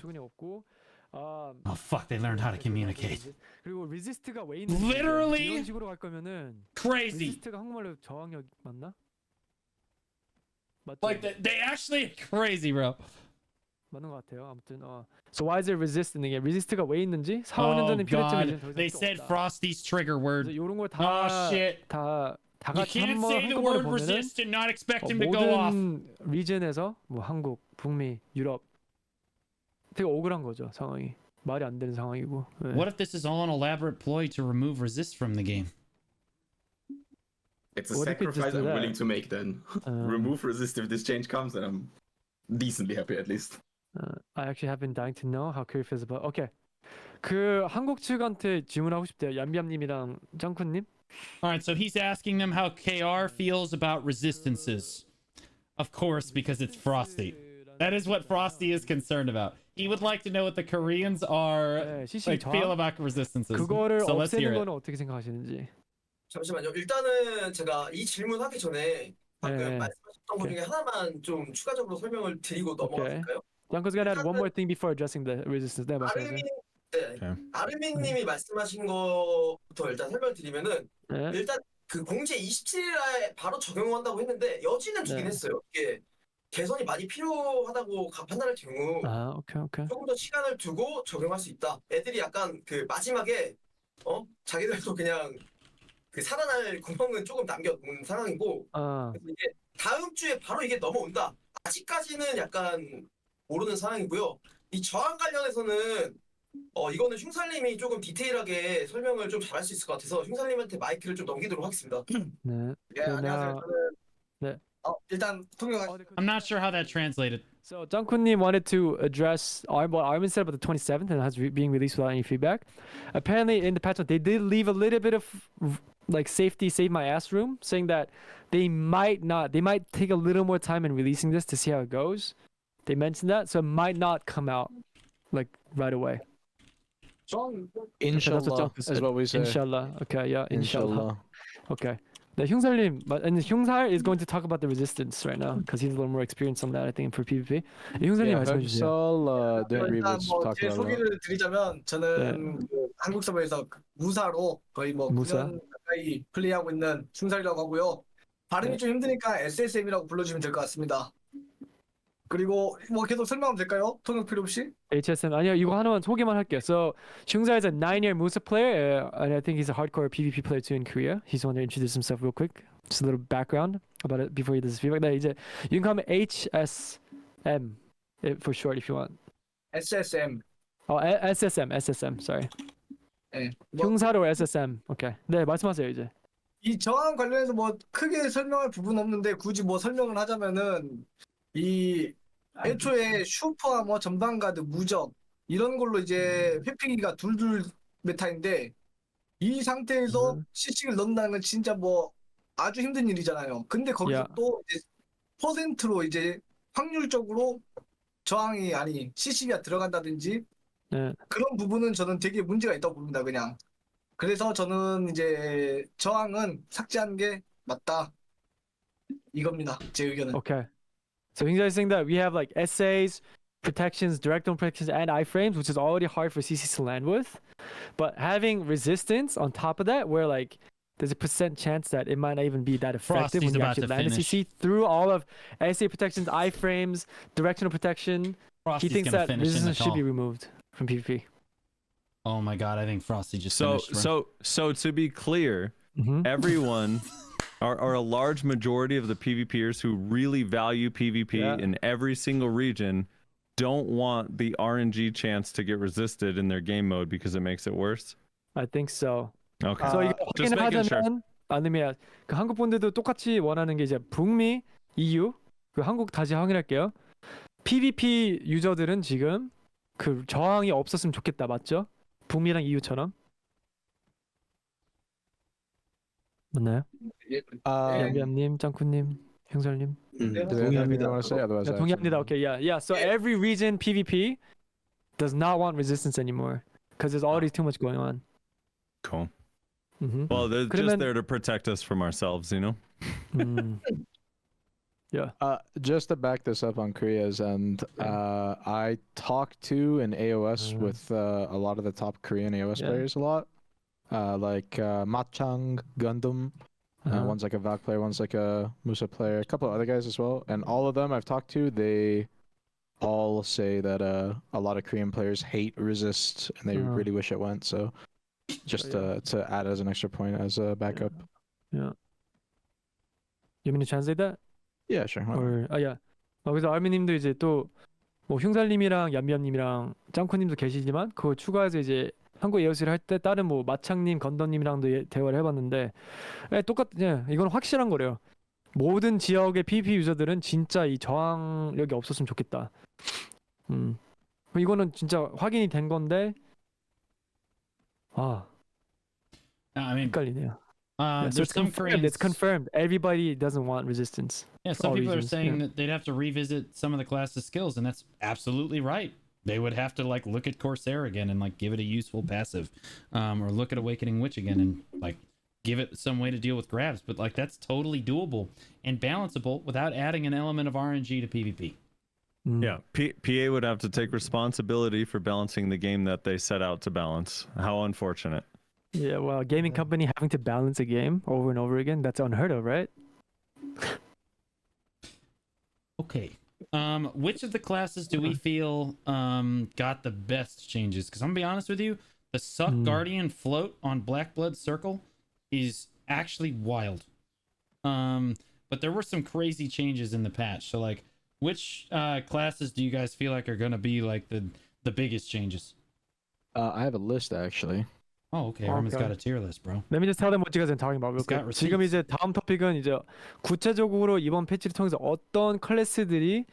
oh fuck, they learned how to communicate. 그리고 resist가 왜 있는지 Literally 이런 식으로 갈 거면은 crazy. resist가 한국말로 저항력 맞나? 맞죠? Like they actually crazy, bro. 맞는 것 같아요. 아무튼 So why is it resist in the game? resist가 왜 있는지 4, 5년 Oh 전에 필요했지만 이제 god, 더 이상 they 필요 said 없다. Frosty's trigger word. 그래서 이런 Oh 거다 shit. 다 You 같이 can't 한번 say the 한꺼번에 word 보면은 resist and not expect him to go off. 모든 리전에서 뭐 한국, 북미, 유럽 되게 억울한 거죠 상황이. 말이 안 되는 상황이고. 네. What if this is all an elaborate ploy to remove resist from the game? It's a What if it just sacrifice do I'm that? willing to make then. Remove resist if this change comes, and I'm decently happy at least. I actually have been dying to know how Curry feels about. Okay. 그 한국 측한테 질문하고 싶대요. 얌얌님이랑 짱쿤님. All right, so he's asking them how KR feels about resistances. Of course, because it's Frosty. That is what Frosty is concerned about. He would like to know what the Koreans are 네, CC like feel about resistances. 그거를 So let's hear 없애는 it. 거는 어떻게 생각하시는지. 잠시만요. 일단은 제가 이 질문하기 전에 방금 네. 말씀하셨던 것 중에 하나만 좀 추가적으로 설명을 드리고 넘어갈까요? Janko's gonna add one more thing before addressing the resistance. 네, 말씀하세요. 아르민님이 말씀하신 거부터 일단 설명드리면은 네. 일단 그 공지 27일에 바로 적용한다고 했는데 여지는 두긴 네. 했어요. 이게 개선이 많이 필요하다고 판단할 경우 오케이. 조금 더 시간을 두고 적용할 수 있다. 애들이 약간 그 마지막에 자기들도 그냥 그 살아날 구멍은 조금 남겨놓은 상황이고 그래서 이게 다음 주에 바로 이게 넘어온다. 아직까지는 약간 모르는 상황이고요. 이 저항 관련해서는 이거는 흉살님이 조금 디테일하게 설명을 좀 잘할 수 있을 것 같아서 흉살님한테 마이크를 좀 넘기도록 하겠습니다. 네. 예, 안녕하세요. 저는 일단 통역할 I'm not sure how that translated. So Jungkook wanted to address what Armin said about the 27th and has being released without any feedback. Apparently, in the patch note, they did leave a little bit of like safety, save my ass room, saying that they might take a little more time in releasing this to see how it goes. They mentioned that, so it might not come out like right away. Inshallah is what we say. Inshallah. Okay, yeah, inshallah. Inshallah. Okay. 네, 흉살님, and 흉살 is going to talk about the resistance right now because he's a little more experienced on that, I think, for PvP. 흉살님 말씀해 주세요. Don't read 일단 what's 뭐 talked 제 about. 소개를 드리자면 저는 그 한국 서버에서 무사로 거의 뭐 무사. 9년 가까이 플레이하고 있는 흉살이라고 하고요. 발음이 좀 힘드니까 SSM이라고 불러주면 될 것 같습니다. 그리고 뭐 계속 설명하면 될까요? 통역 필요 없이? HSM 아니요 이거 하나만 소개만 할게요. So 흉살 is a 9-year Musa player, and I think he's a hardcore PvP player too in Korea. He's wanted to introduce himself real quick. Just a little background about it before he does his feedback. 네, 이제 you can call me HSM for short if you want. SSM. SSM. Sorry. 네. 흉살 or SSM. Okay. 네, 말씀하세요 이제. 이 저항 관련해서 뭐 크게 설명할 부분 없는데 굳이 뭐 설명을 하자면은 이 애초에 슈퍼아머 전방가드 무적 이런 걸로 이제 회피기가 둘둘 메타인데 이 상태에서 CC를 넣는다는 건 진짜 뭐 아주 힘든 일이잖아요. 근데 거기서 또 이제 퍼센트로 이제 확률적으로 저항이 아니 CC가 들어간다든지 그런 부분은 저는 되게 문제가 있다고 봅니다. 그냥 그래서 저는 이제 저항은 삭제하는 게 맞다 이겁니다. 제 의견은. Okay. So he's saying that we have like essays, protections, directional protections, and iframes, which is already hard for CCs to land with. But having resistance on top of that, where like there's a % chance that it might not even be that effective Frosty's when you about actually to land a finish. CC through all of essay protections, iframes, directional protection. Frosty's He thinks gonna that finish in the resistance should be call. removed from PvP. Oh my god, I think Frosty just So finished. bro. so to be clear, everyone are a large majority of the PvPers who really value PvP in every single region don't want the RNG chance to get resisted in their game mode because it makes it worse. I think so. Okay. So 이거 Just making sure. 확인하자면 아니면 그 한국 분들도 똑같이 원하는 게 이제 북미, EU, 그 한국 다시 확인할게요. PvP 유저들은 지금 그 저항이 없었으면 좋겠다, 맞죠? 북미랑 EU처럼. 맞나요? 얌얌님, 짱쿠님, 형설님. 동의합니다. 동의합니다. Okay, yeah. So every region PvP does not want resistance anymore because there's already too much going on. Cool. Well, they're just 그러면 there to protect us from ourselves, you know. Yeah. Just to back this up on Korea's end, I talked to an AOS with a lot of the top Korean AOS Yeah. players a lot. Like Machang, Gundam. One's like a Valk player, one's like a Musa player, a couple of other guys as well. And all of them I've talked to, they all say that a lot of Korean players hate resist and they really wish it went. So just to add as an extra point as a backup. Yeah. You mean to translate that? Yeah, sure. Or yeah. 그래서 알미님도 이제 또 뭐 흉살님이랑 얌얌님이랑 짱코님도 계시지만 그거 추가해서 이제 한국 예우스를 할 때 다른 뭐 마창님, 건더님이랑도 대화를 해봤는데 이건 확실한 거래요. 모든 지역의 PvP 유저들은 진짜 이 저항력이 없었으면 좋겠다. 이거는 진짜 확인이 된 건데 I mean, 헷갈리네요. there's So it's some confirmed. Koreans. It's confirmed. Everybody doesn't want resistance. Yeah, some all people are regions, saying that they'd have to revisit some of the class's skills, and that's absolutely right. They would have to like look at Corsair again and like give it a useful passive, or look at Awakening Witch again and like give it some way to deal with grabs. But like that's totally doable and balanceable without adding an element of RNG to PvP. Yeah, PA would have to take responsibility for balancing the game that they set out to balance. How unfortunate. Yeah, well, a gaming company having to balance a game over and over again, that's unheard of, right? Okay. Which of the classes do we feel got the best changes? Because I'm gonna be honest with you, the Suck Guardian float on Black Blood Circle is actually wild. But there were some crazy changes in the patch. So like, which classes do you guys feel like are gonna be like the biggest changes? I have a list actually. Oh, okay. Armin's got a tier list, bro. Let me just tell them what you guys are talking about real It's got quick. 지금 이제 다음 토픽은 이제 구체적으로 이번 패치를 통해서 어떤 클래스들이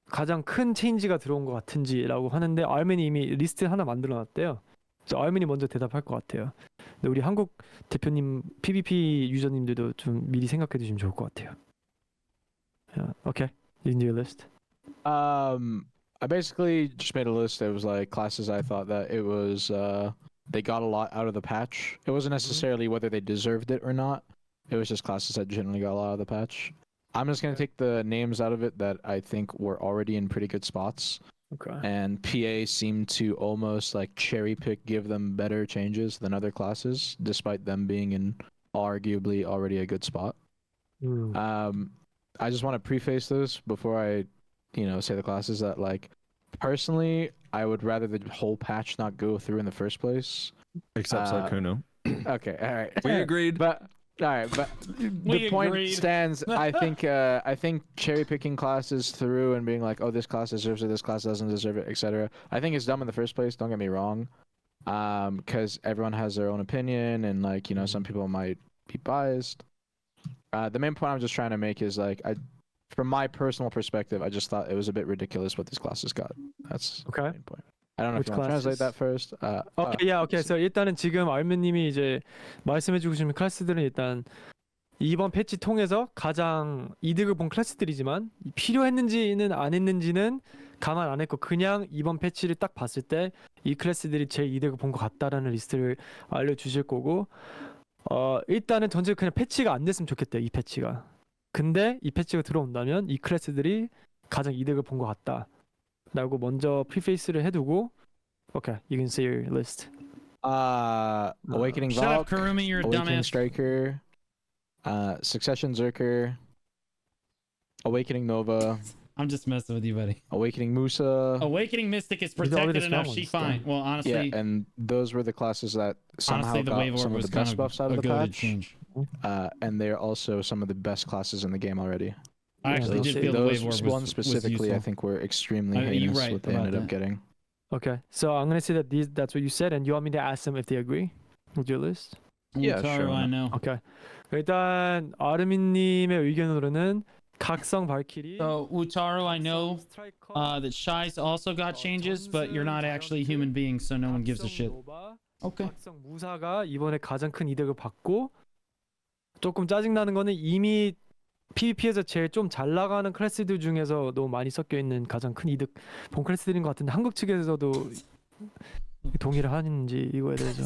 가장 큰 체인지가 들어온 것 같은지라고 하는데 알맨이 이미 리스트 하나 만들어놨대요. 그래서 알맨이 먼저 대답할 것 같아요. 근데 우리 한국 대표님 PvP 유저님들도 좀 미리 생각해 두시면 좋을 것 같아요. Yeah. Okay. You can do your list. I basically just made a list that was like classes I thought that it was they got a lot out of the patch. It wasn't necessarily whether they deserved it or not. It was just classes that generally got a lot out of the patch. I'm just gonna take the names out of it that I think were already in pretty good spots. Okay. And PA seemed to almost like cherry pick, give them better changes than other classes, despite them being in arguably already a good spot. I just want to preface this before I say the classes that like personally I would rather the whole patch not go through in the first place. Except Sarkuno. Okay, all right. We agreed. But all right, but the point stands. I think cherry picking classes through and being like, oh, this class deserves it, this class doesn't deserve it, etc. I think it's dumb in the first place. Don't get me wrong, because everyone has their own opinion and like some people might be biased. The main point I'm just trying to make is like from my personal perspective, I just thought it was a bit ridiculous what these classes got. That's the main point. I don't know if you want to translate that first. Okay, yeah, okay. So 일단은 지금 알맨님이 이제 말씀해주고 싶은 클래스들은 일단 이번 패치 통해서 가장 이득을 본 클래스들이지만 필요했는지는 안 했는지는 감안 안 했고 그냥 이번 패치를 딱 봤을 때 이 클래스들이 제일 이득을 본 것 같다라는 리스트를 알려주실 거고 일단은 전체 그냥 패치가 안 됐으면 좋겠대요. 이 패치가. 근데 이 패치가 들어온다면 이 클래스들이 가장 이득을 본 것 같다 라고 먼저 프리페이스를 해두고 Okay, you can say your list. Awakening Shut up, Valk, Kurumi, you're a Awakening dumbass. Striker, Succession Zerker, Awakening Nova, I'm just messing with you, buddy. Awakening Musa. Awakening Mystic is These are all the protected strong enough. She ones, fine. Well, honestly, Yeah, and those were the classes that somehow honestly, the got Wave some Orb of was the kind best of buffs out a of the goated patch. change. And they're also some of the best classes in the game already. I actually those- did feel the Those Wave Orb ones was specifically, I useful. think, were extremely You're heinous right what they about ended up that. getting. Okay, so I'm gonna say that that's what you said, and you want me to ask them if they agree with your list? Yeah, Utaru, sure. I know. Okay. 일단 아르민님의 의견으로는 각성 발키리. So Utaru, I know 스트라이커, that Shy's also got changes, but you're not actually human beings, so no one gives a shit. 각성 노바, Okay. 각성 무사가 이번에 가장 큰 이득을 받고 조금 짜증나는 거는 이미 PvP에서 제일 좀 잘 나가는 클래스들 중에서 너무 많이 섞여 있는 가장 큰 이득 본 클래스들인 것 같은데 한국 측에서도 동의를 하는지 이거에 대해서.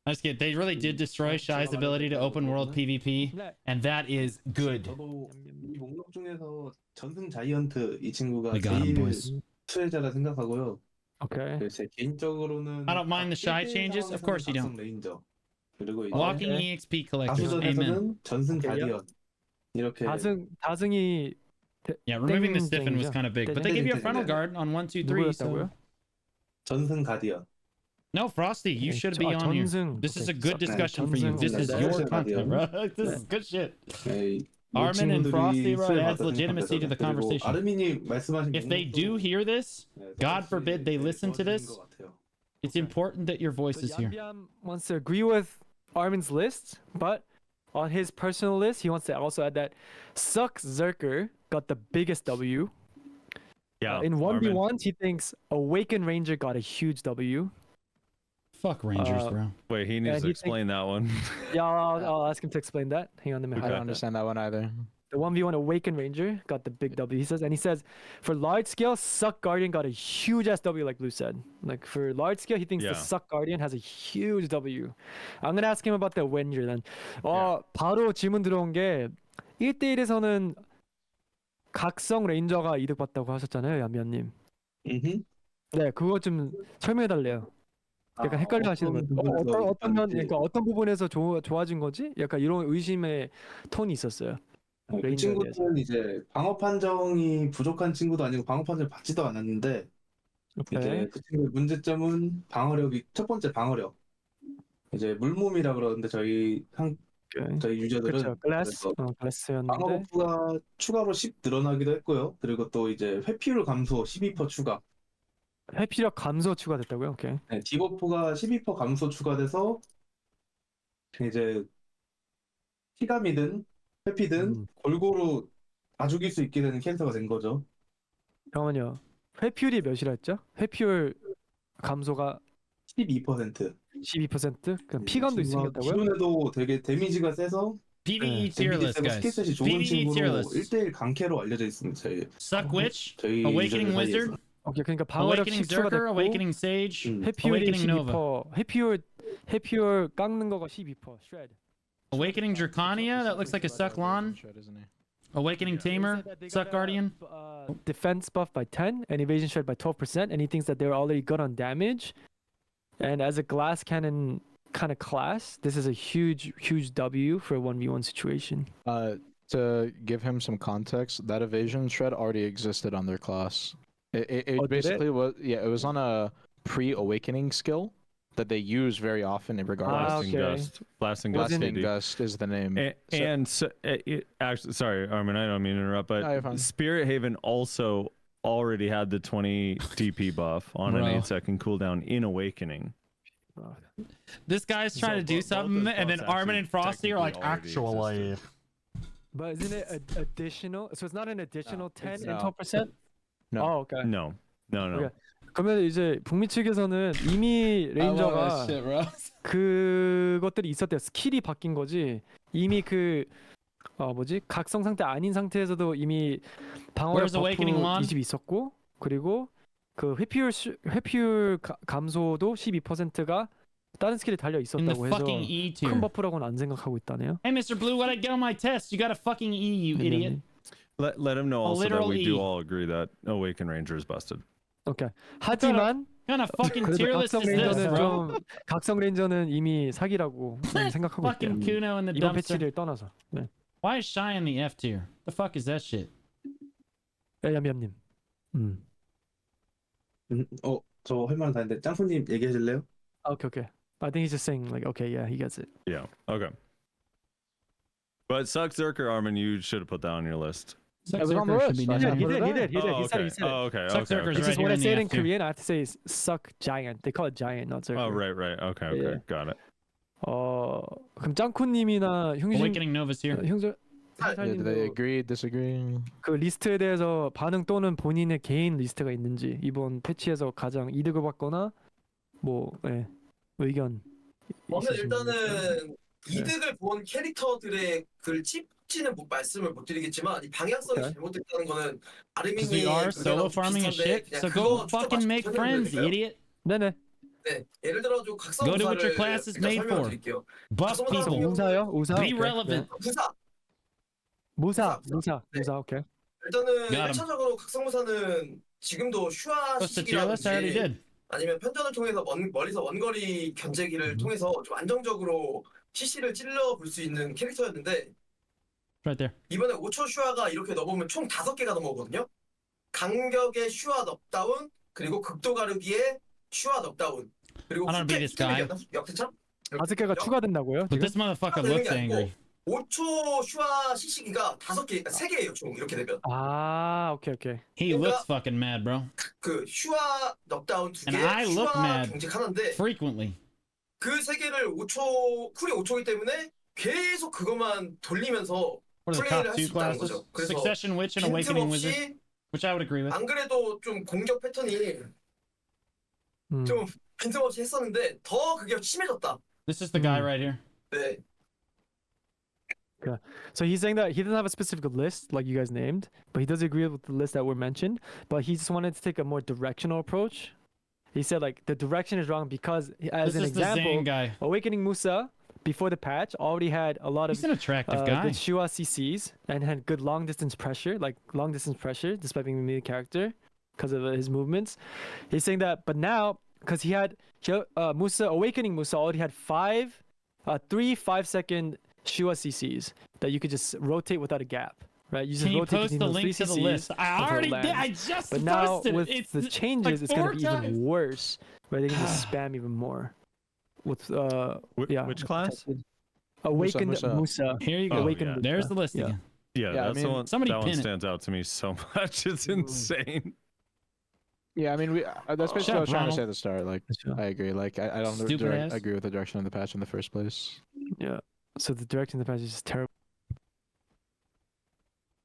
I just get they really did destroy Shy's ability to open world PvP, 네. and that is good. 저도 이 목록 중에서 전승 자이언트 이 친구가 We got him, 제일 boys. 수혜자라 생각하고요. 오케이. 그 제 개인적으로는 I don't mind the shy 1대1 changes. Of course you 상황에서는 don't. 각성 레인저. 그리고 이제 Walking Okay. EXP collectors. Amen. 다수전에서는 전승 오케이요. 가디언 이렇게 다승이 Yeah, removing the 땡 stiffen was 땡이죠. kind of big, but they 땡 give you a 땡 frontal 땡. guard on 1, 2, 3. 누구였다고요? So... 전승 가디언. No, Frosty, you should be on here. 전승. This is a 오케이. good discussion for you. 전승. This is 네, your 네, content, bro. 네. This is good shit. 네, 이 Armin and 친구들이 Frosty, bro, it 수혜받았다 adds legitimacy to the 생각해서. 그리고 conversation. 아르민이 말씀하신 If they do hear this, God forbid they listen to this, it's important that your voice So is here. Yambiam wants to agree with Armin's list, but on his personal list, he wants to also add that Suck Zerker got the biggest W. Yeah. In Armin. 1v1s, he thinks Awaken Ranger got a huge W. Fuck Rangers, bro. Wait, he needs and to he explain that one. Yeah, I'll ask him to explain that. Hang on, let me I highlight don't that. understand that one either. The 1v1 Awaken Ranger got the big W, he says. And he says, for large scale, Suck Guardian got a huge ass W, like Blue said. Like, for large scale, he thinks the Yeah. Suck Guardian has a huge W. I'm going to ask him about the Ranger then. 바로 질문 들어온 게 1대1에서는 각성 레인저가 이득 봤다고 하셨잖아요, 얌미안님. 네, 그거 좀 설명해 달래요. 약간 헷갈려 하시는 거예요. 어떤 부분에서 좋아진 거지? 약간 이런 의심의 톤이 있었어요. 그 레인저에 대해서. 친구는 이제 방어 판정이 부족한 친구도 아니고 방어 판정을 받지도 않았는데 오케이. 이제 그 친구의 문제점은 방어력이 첫 번째 방어력. 이제 물몸이라 그러는데 저희 유저들은 그렇죠. 그래서 방어 클래스였는데 버프가 추가로 10 늘어나기도 했고요. 그리고 또 이제 회피율 감소 12% 추가. 회피력 감소 추가됐다고요? 오케이. 네, 디버프가 12% 감소 추가돼서 이제 피감이든 회피든 골고루 다 죽일 수 있게 되는 캐릭터가 된 거죠. 잠깐만요. 회피율이 몇이라 했죠? 회피율 감소가 12%. 12%? 그럼 피감도 있으셨다고요? 기존에도 되게 데미지가 세서 PvE tier 데미지 list, 세고 guys. 스킬셋이 좋은 PvE tier 친구로 list. 1대1 강캐로 알려져 있습니다. Suck Witch, 저희 Awakening 유저들 Wizard, 사이에서. 오케이. 그러니까 방어력 Awakening 10 Zerker, 추가됐고 Awakening Sage, 회피율이 Awakening Nova. 12%. 회피율 깎는 거가 12%. Shred. Awakening Dracania, that looks like a Suck Lon. Awakening Tamer, Suck Guardian. Defense buff by 10 and evasion shred by 12%, and he thinks that they're already good on damage. And as a glass cannon kind of class, this is a huge W for a 1v1 situation. To give him some context, that evasion shred already existed on their class. It Oh, did basically was it was on a pre-awakening skill that they use very often in regard to Blasting okay. Gust. Blasting Gust. Blasting AD. Gust is the name. Actually, sorry, Armin, I don't mean to interrupt, No, you're but fine. Spirit Haven also already had the 20 DP buff on an Bro. 8-second cooldown in Awakening. This guy's trying to do both something, those and then buffs Armin and Frosty are like, technically already actually. But isn't it additional? So it's not an additional 10 and no. 12%? No. Oh, okay. No. Okay. 그러면 이제 북미 측에서는 이미 레인저가 그것들이 있었대요. 스킬이 바뀐 거지. 이미 그 뭐지? 각성 상태 아닌 상태에서도 이미 방어력 Where's Awakening 버프 Lon? 20 있었고, 그리고 그 회피율 감소도 12%가 다른 스킬에 달려 In the 있었다고 해서 fucking E tier. 큰 버프라고는 안 생각하고 있다네요. Hey, Mr. Blue, what I get on my test? You got a fucking E, you idiot. Let him know A also that literal we do E. all agree that Awaken Ranger is busted. 오케이. 하지만 What kind of fucking 그래도 tier list is this, bro? 각성 레인저는 이미 사기라고 좀 생각하고 있대요. Fucking Kuno in the 이번 dumpster. 패치를 떠나서. 네. Why is Shy in the F tier? The fuck is that shit? 얌얌님. 저 할 말은 다 했는데 짱구님 얘기하실래요? Okay. I think he's just saying like, okay, yeah, he gets it. Yeah. Okay. But Suck Zerker, Armin, you should have put that on your list. It was on the list. He I did. put it on. He said okay. it. Oh, okay. Suck Okay. Zerker's It's right just here when I in say the it in F tier. Korean, I have to say suck giant. They call it giant, not zerker. Oh, right. Okay. Yeah. Got it. 그럼 짱쿠님이나 형님 Awakening Nova's here. 형들 Yeah, do they 형사님도 agree? Disagree? 그 리스트에 대해서 반응 또는 본인의 개인 리스트가 있는지 이번 패치에서 가장 이득을 받거나 뭐 의견 저는 있으신 일단은 이득을 본 캐릭터들의 글 찝지는 말씀을 못 드리겠지만 이 방향성이 오케이. 잘못됐다는 거는 Because 아르민이 we are solo farming as shit. So go fucking make friends, idiot. 네네. 네, 예를 들어 좀 Go to what your 각성무사를 class is 일단 made 설명을 for. 드릴게요. Buff 각성무사 같은 people. 경우는 우사요? 우사? Be 오케이. relevant. 무사. 무사, 무사. 무사, 네. 무사, 오케이. 일단은 Got him. 1차적으로 각성무사는 지금도 슈아 What's the tier list? I already 시식이라든지 did. 아니면 편전을 통해서 멀리서 원거리 견제기를 통해서 좀 안정적으로 CC를 찔러 볼 수 있는 캐릭터였는데 Right there. 이번에 5초 슈아가 이렇게 넣어보면 총 5개가 넘어오거든요. 강격의 슈아 넉다운 그리고 극도 가르기의 슈아 넉다운 그리고 I don't be 후퇴 this guy. 역대참 5개가 추가된다고요? But 지금? this motherfucker 되는 looks 게 아니고 angry. 5초 슈아 시시기가 3개예요 총 이렇게 되면 아, 오케이, 오케이. He 그러니까- looks fucking mad, bro. 그 슈아 넉다운 And I 2개, look 슈아 mad. 경직 하나인데 Frequently. 그 3개를 5초 쿨이 5초이기 때문에 계속 그것만 돌리면서 What are the 플레이를 top 할 two 수 있다는 classes? 거죠. 그래서 Succession Witch and Awakening Wizard, 빈틈없이 which I would agree with. 안 그래도 좀 공격 패턴이 음. 좀 빈틈없이 했었는데 더 그게 심해졌다. This is the guy right here. 네. So he's saying that he doesn't have a specific list like you guys named, but he does agree with the list that were mentioned. But he just wanted to take a more directional approach. He said like the direction is wrong because, as This an is the Zane example, guy. Awakening Musa before the patch already had a lot of He's an attractive guy. good Shua CCs and had good long distance pressure, despite being a melee character because of his movements. He's saying that, but now because he had Musa Awakening Musa already had 3 5-second Shua CCs that you could just rotate without a gap, right? You just Can you rotate post between the those link three to the CCs list? I until it already did. I lands. just But now posted with it. It's the changes, like it's gonna 4 be times. even worse, where they can just spam even more. With yeah, Which class? Awakened Musa. Musa. Here you go. Awakened yeah. Musa. There's the list Yeah. again. Yeah, Yeah, I that's the mean- one. Somebody that one pin it. stands out to me so much. It's insane. Yeah, I mean, that's basically Shut what I up, was trying to Ronald. say at the start. Like, Sure. I agree. Like, I don't Stupid ass. agree with the direction of the patch in the first place. Yeah. So the direction of the patch is just terrible.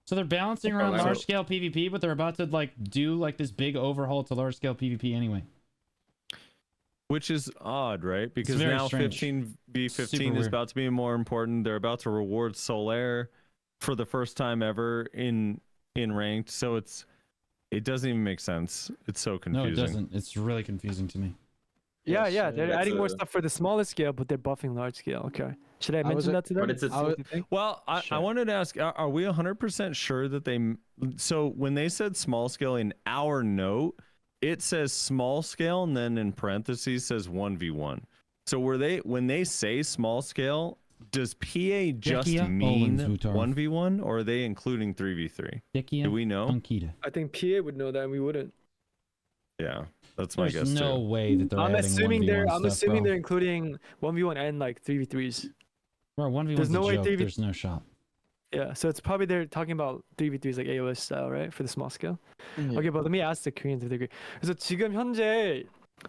So they're balancing around so- large scale PvP, but they're about to like do like this big overhaul to large scale PvP anyway. Which is odd, right? Because very now strange. 15v15 Super is weird. about to be more important. They're about to reward Solaire for the first time ever in ranked. So it doesn't even make sense. It's so No, confusing. it doesn't. It's really confusing to me. Yeah, Yes, yeah. They're that's adding more a- stuff for the smaller scale, but they're buffing large scale. Okay. Should I I was mention a- that to them? But it's a- See what they think? Well, I Sure. wanted to ask, are we 100% sure that they... So when they said small scale in our note, it says small scale and then in parentheses says 1v1. So when they say small scale, does PA just Jekia mean Olin Zutar. 1v1 or are they including 3v3? Do we know? Ankita. I think PA would know that and we wouldn't. Yeah, that's my There's guess no too. way that they're I'm adding assuming 1v1 I'm stuff, assuming bro. they're including 1v1 and like 3v3s. Bro, 1v1's there's no a way joke. 3v There's no shot. Yeah, so it's probably they're talking about 3v3s like AOS style, right? For the small scale. Yeah. Okay, but let me ask the Koreans if they agree. 그래서 지금 현재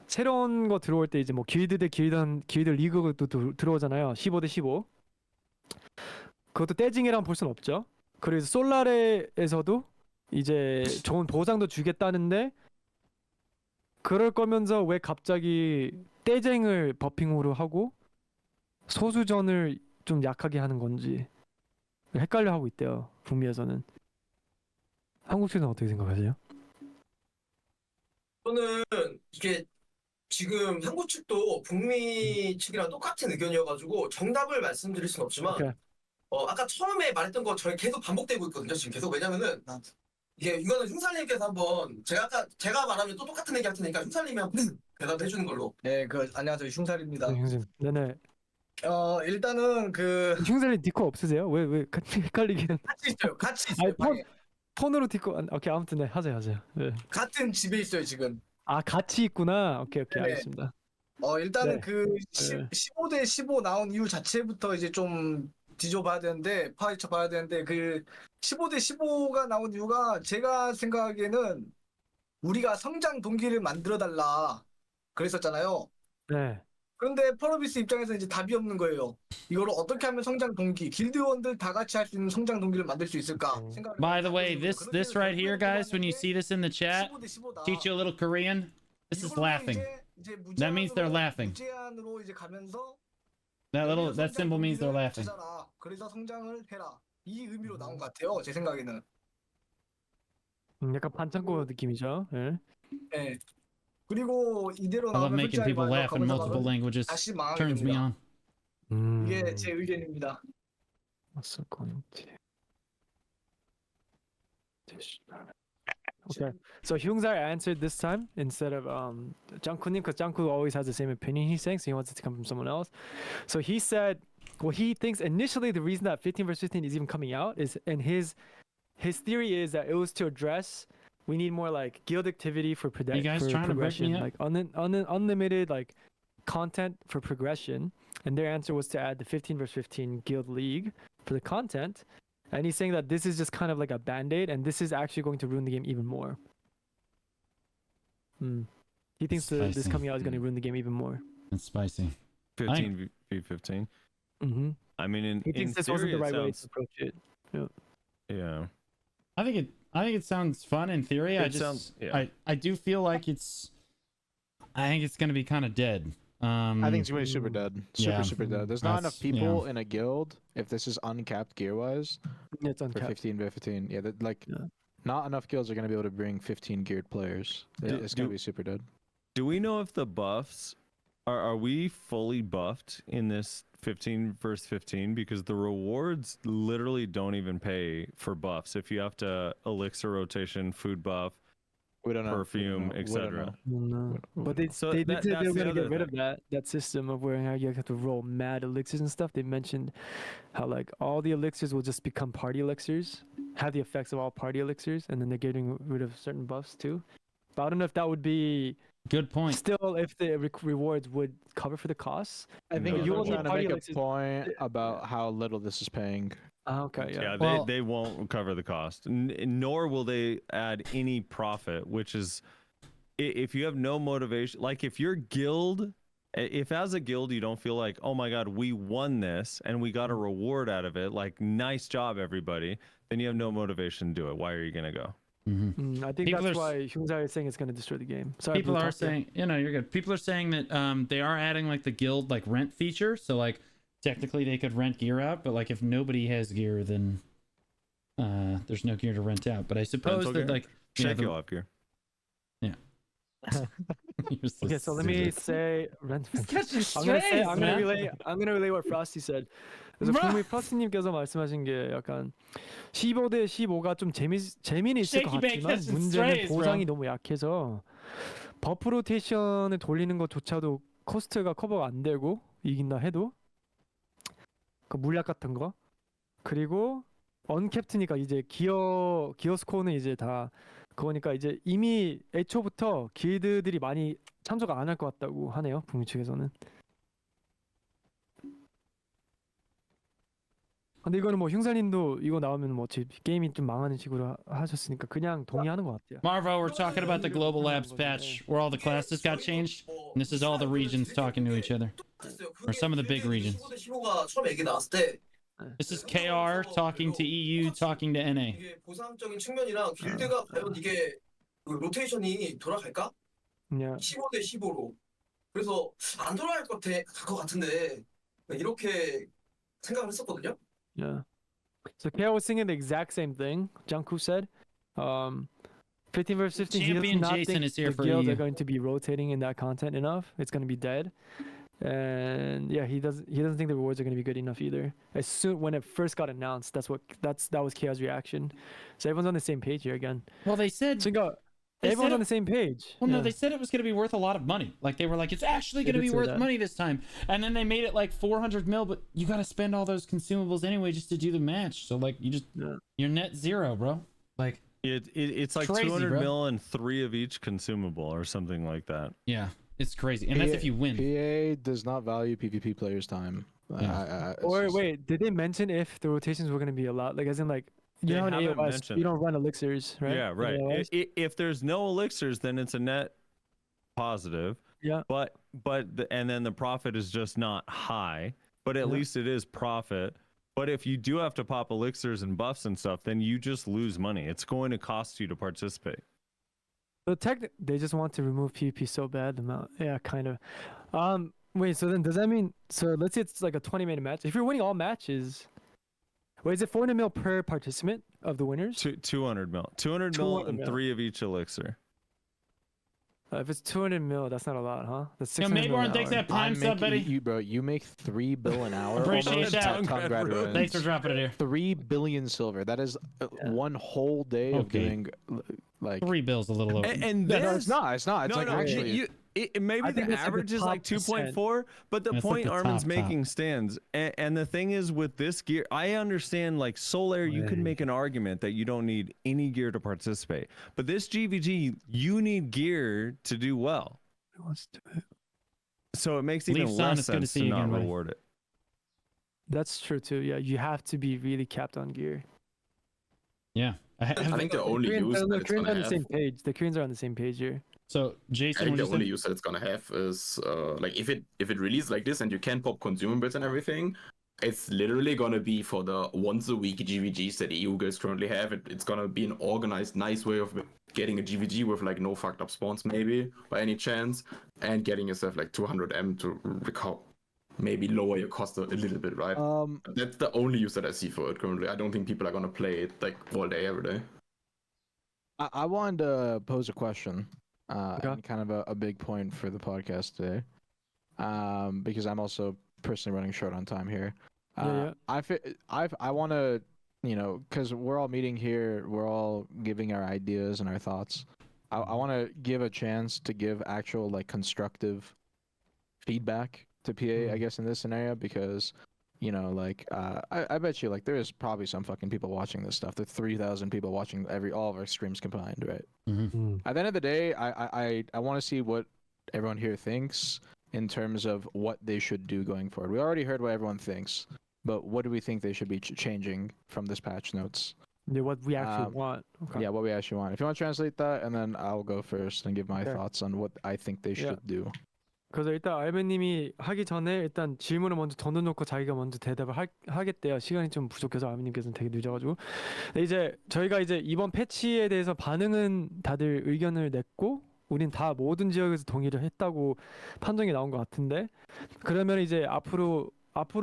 새로운 거 들어올 때 이제 뭐 길드 대 길드 리그도 들어오잖아요. 15 대 15. 그것도 떼징이랑 볼 수는 없죠. 그래서 솔라레에서도 이제 좋은 보상도 주겠다는데 그럴 거면서 왜 갑자기 떼쟁을 버핑으로 하고 소수전을 좀 약하게 하는 건지 헷갈려 하고 있대요. 북미에서는. 한국 측은 어떻게 생각하세요? 저는 이게 지금 한국 측도 북미 측이랑 똑같은 의견이어가지고 정답을 말씀드릴 수는 없지만 오케이. 아까 처음에 말했던 거 저희 계속 반복되고 있거든요. 지금 계속 왜냐면은 이거는 흉살님께서 한번 제가 말하면 또 똑같은 얘기 할 테니까 흉살님이 한번 대답해 주는 걸로. 네, 안녕하세요. 흉살입니다. 형님. 네네. 일단은 흉살님 디코 없으세요? 왜 헷갈리기는? 같이 있어요. 같이 있어요. 아니, 방에. 폰으로 디코. 오케이 아무튼 네 하세요. 네. 같은 집에 있어요, 지금. 아 같이 있구나. 오케이 네. 알겠습니다. 일단은 네. 15대 15 나온 이유 자체부터 이제 좀 뒤져봐야 되는데 파헤쳐 봐야 되는데 15대 15가 나온 이유가 제가 생각하기에는 우리가 성장 동기를 만들어 달라 그랬었잖아요. 네. 그런데 펄어비스 입장에서 이제 답이 없는 거예요. 이거를 어떻게 하면 성장 동기, 길드원들 다 같이 할 수 있는 성장 동기를 만들 수 있을까? 생각을 By the way, 하고 있는 거예요. this right here, guys, when you see this in the chat, 15대 15다. teach you a little Korean. This is 이걸로 laughing. 이제 That means they're laughing. 무제한으로 이제 가면서 That symbol means they're laughing. 주잖아. 그래서 성장을 해라. 이 의미로 나온 것 같아요. 제 생각에는. 약간 반창고 느낌이죠. 네. 네. 그리고 이대로 I love 나오면 making 솔직하게 people 말해서 laugh in multiple 검은사막은 languages. 다시 망하게 Turns me 됩니다. on. 이게 제 의견입니다. What's going to? Okay, so Hyungzar answered this time instead of Jangkunim, because Jangku always has the same opinion. He's saying, so he wants it to come from someone else. So he said, well, he thinks initially the reason that 15 versus 15 is even coming out is, and his theory is that it was to address we need more like guild activity for, You guys for trying to break progression, me up? like unlimited like content for progression. And their answer was to add the 15 versus 15 guild league for the content. And he's saying that this is just kind of like a band-aid, and this is actually going to ruin the game even more. He thinks this Spicy. coming out is going to ruin the game even more. It's spicy. 15 v 15. Mm-hmm. I mean, in He thinks in this theory, wasn't the it right way to sounds, approach it. yeah. I think it sounds fun in theory. I do feel like I think it's gonna be kind of dead. I think it's going to be super dead. Yeah. Super dead. There's not enough That's- people in a guild if this is uncapped gear-wise It's for uncapped. 15 by 15. Yeah, Yeah. not enough guilds are going to be able to bring 15 geared players. It's going to be super dead. Do we know if the buffs are we fully buffed in this 15 versus 15? Because the rewards literally don't even pay for buffs. If you have to elixir rotation, food buff, We don't know. perfume, etc. No. But they So they did that- say they that's were the gonna get other rid of that system of where you have to roll mad elixirs and stuff. They mentioned how like all the elixirs will just become party elixirs, have the effects of all party elixirs, and then they're getting rid of certain buffs too. But I don't know if that would be Good point. still if the rewards would cover for the costs. I think No, you're only trying to party make a elixirs- point about how little this is paying. Okay, yeah. Yeah, Well- they won't cover the cost, nor will they add any profit, which is if you have no motivation, like if your guild, if as a guild you don't feel like, oh my god, we won this and we got a reward out of it, like nice job everybody, then you have no motivation to do it. Why are you gonna go? I think People that's are why Hyungzae is saying it's gonna destroy the game. Sorry, People Blue are Talk, yeah. saying, you're good. People are saying that they are adding like the guild like rent feature. So like technically they could rent gear out, but like if nobody has gear, then there's no gear to rent out. But I suppose Rental that gear? like Shake you off gear. You're so Okay, so let me stupid. say rent. Catch your I'm gonna strays, man. relay what Frosty said. 그래서 Bruh. 분명히 프로스님께서 말씀하신 게 약간 15대 15가 좀 재미는 있을 것 Shaky bake 같지만 catching 문제는 strays, 보상이 bro. 너무 약해서 버프 로테이션을 돌리는 것조차도 코스트가 커버가 안 되고 이긴다 해도 그 물약 같은 거 그리고 언캡트니까 이제 기어 스코어는 이제 다 그거니까 이제 이미 애초부터 길드들이 많이 참석 안 할 것 같다고 하네요 북미 측에서는. 근데 이거는 뭐 흉사님도 이거 나오면 뭐 게임이 좀 망하는 식으로 하셨으니까 그냥 동의하는 것 같아요. Marvo, we're talking about the global labs patch where all the classes got changed. And this is all the regions talking to each other. Or some of the big regions. 15대 15가 처음에 얘기 나왔을 때 This is KR talking to EU, talking to NA. 이게 보상적인 측면이랑 길드가 과연 이게 그 로테이션이 돌아갈까? 그냥 15대 15로. 그래서 안 돌아갈 것 같은데 이렇게 생각을 했었거든요. yeah. So KO was singing the exact same thing. Jungkook said, 15 versus 15. He does Champion not Jason think is here the for guilds EU. are going to be rotating in that content enough. It's going to be dead. And yeah, he doesn't think the rewards are going to be good enough either. As soon when it first got announced, that was KO's reaction. So everyone's on the same page here again. Well, they said. So They everyone's said on the same page. Well, no, Yeah. they said it was going to be worth a lot of money. Like they were like, it's actually They going to did be say worth that. money this time. And then they made it like 400 mil, but you got to spend all those consumables anyway just to do the match. So like you're net zero, bro. Like It's like Crazy, 200 bro. mil and 3 of each consumable or something like that. yeah, it's crazy, and that's if you win. PA does not value PvP players' time. Or wait, did they mention if the rotations were going to be allowed? Like as in like you They know in haven't AOS mentioned you don't run elixirs, right? Yeah, In right. AOS? If there's no elixirs, then it's a net positive. Yeah. And then the profit is just not high, but at Yeah. least it is profit. But if you do have to pop elixirs and buffs and stuff, then you just lose money. It's going to cost you to participate. So they just want to remove PvP so bad. Yeah, kind of. Wait, so then does that mean let's say it's like a 20-minute match. If you're winning all matches, wait, is it 400 mil per participant of the winners? 200 mil. 200 mil 200 and mil. 3 of each elixir. If it's 200 mil, that's not a lot, huh? That's Yeah, 600 mil Mayborn, an thanks for hour. that Prime sub, buddy. You make 3 bill an hour. Appreciate almost that. at Tongue Grad Ruins. Thanks for dropping it here. 3 billion silver. That is one whole day of Okay. doing like. 3 bills a little over. And No, this, no, it's not. It's not. It's no, like no, actually. maybe I think the that's like the average is like top 2.4, but the That's like point the Armin's top. making stands. And the thing is with this gear, I understand like Solaire, you can make an argument that you don't need any gear to participate. But this GVG, you need gear to do well. So it makes even Leaf Son, less it's good to sense see to you not again, buddy. reward it. That's true too. Yeah, you have to be really capped on gear. Yeah. I think the only use that it's Koreans are gonna on the have. same page. The Koreans are on the same page here. So, I Jason, think what the you only say? use that it's gonna have is like if it releases like this and you can pop consumables and everything, it's literally gonna be for the once a week GVGs that EU guys currently have. It's gonna be an organized, nice way of getting a GVG with like no fucked up spawns maybe by any chance, and getting yourself like 200M to recover. Maybe lower your cost a little bit, right? That's the only use that I see for it currently. I don't think people are gonna play it like all day, every day. I wanted to pose a question, Okay. and kind of a big point for the podcast today, because I'm also personally running short on time here. Yeah. I want to, because we're all meeting here, we're all giving our ideas and our thoughts. I want to give a chance to give actual like constructive feedback to PA, I guess, in this scenario, because I bet you like there is probably some fucking people watching this stuff. There's 3,000 people watching all of our streams combined, right? At the end of the day, I want to see what everyone here thinks in terms of what they should do going forward. We already heard what everyone thinks, but what do we think they should be changing from this patch notes? Yeah, what we actually want. Okay. Yeah, what we actually want. If you want to translate that, and then I'll go first and give my Okay. thoughts on what I think they should do. 그래서 일단 알베님이 하기 전에 일단 질문을 먼저 던져놓고 자기가 먼저 대답을 하겠대요. 시간이 좀 부족해서 알베님께서는 되게 늦어가지고. 근데 이제 저희가 이제 이번 패치에 대해서 반응은 다들 의견을 냈고, 우린 다 모든 지역에서 동의를 했다고 판정이 나온 것 같은데, 그러면 이제 앞으로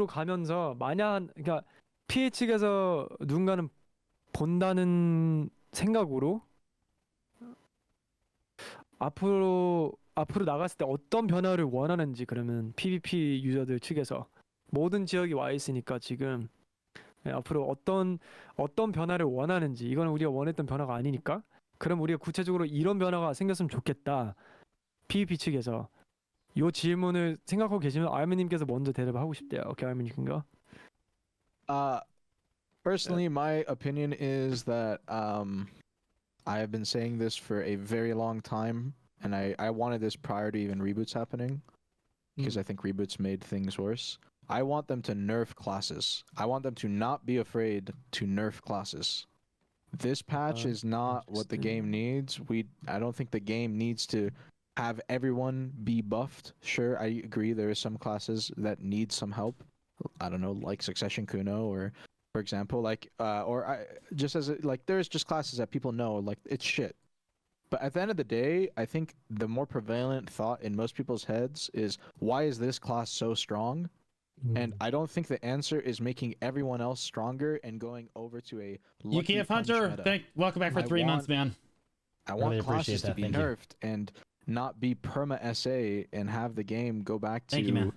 가면서 그러니까 PA 측에서 누군가는 본다는 생각으로 앞으로 나갔을 때 어떤 변화를 원하는지, 그러면 PvP 유저들 측에서 모든 지역이 와 있으니까 지금 앞으로 어떤 변화를 원하는지, 이거는 우리가 원했던 변화가 아니니까, 그럼 우리가 구체적으로 이런 변화가 생겼으면 좋겠다, PvP 측에서 이 질문을 생각하고 계시면 알미님께서 먼저 대답을 하고 싶대요. 오케이, 알미님인가? Personally, my opinion is that I have been saying this for a very long time, and I wanted this prior to even reboots happening, because I think reboots made things worse. I want them to nerf classes. I want them to not be afraid to nerf classes. This patch is not what the game needs. I don't think the game needs to have everyone be buffed. Sure, I agree there are some classes that need some help. I don't know, like Succession Kuno, or for example, like there's just classes that people know like it's shit. But at the end of the day, I think the more prevalent thought in most people's heads is, why is this class so strong? And I don't think the answer is making everyone else stronger and going over to a lucky UKF punch Hunter, meta. welcome back for 3 months, man. I want Really classes appreciate to that. be Thank you. nerfed and not be perma SA, and have the game go back to Thank you, man.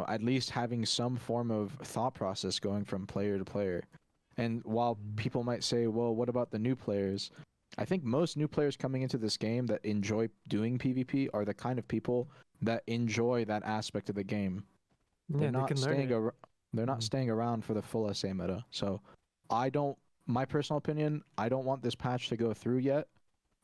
at least having some form of thought process going from player to player. And while people might say, well, what about the new players? I think most new players coming into this game that enjoy doing PvP are the kind of people that enjoy that aspect of the game. They're not staying around for the full SA meta. So my personal opinion, I don't want this patch to go through yet.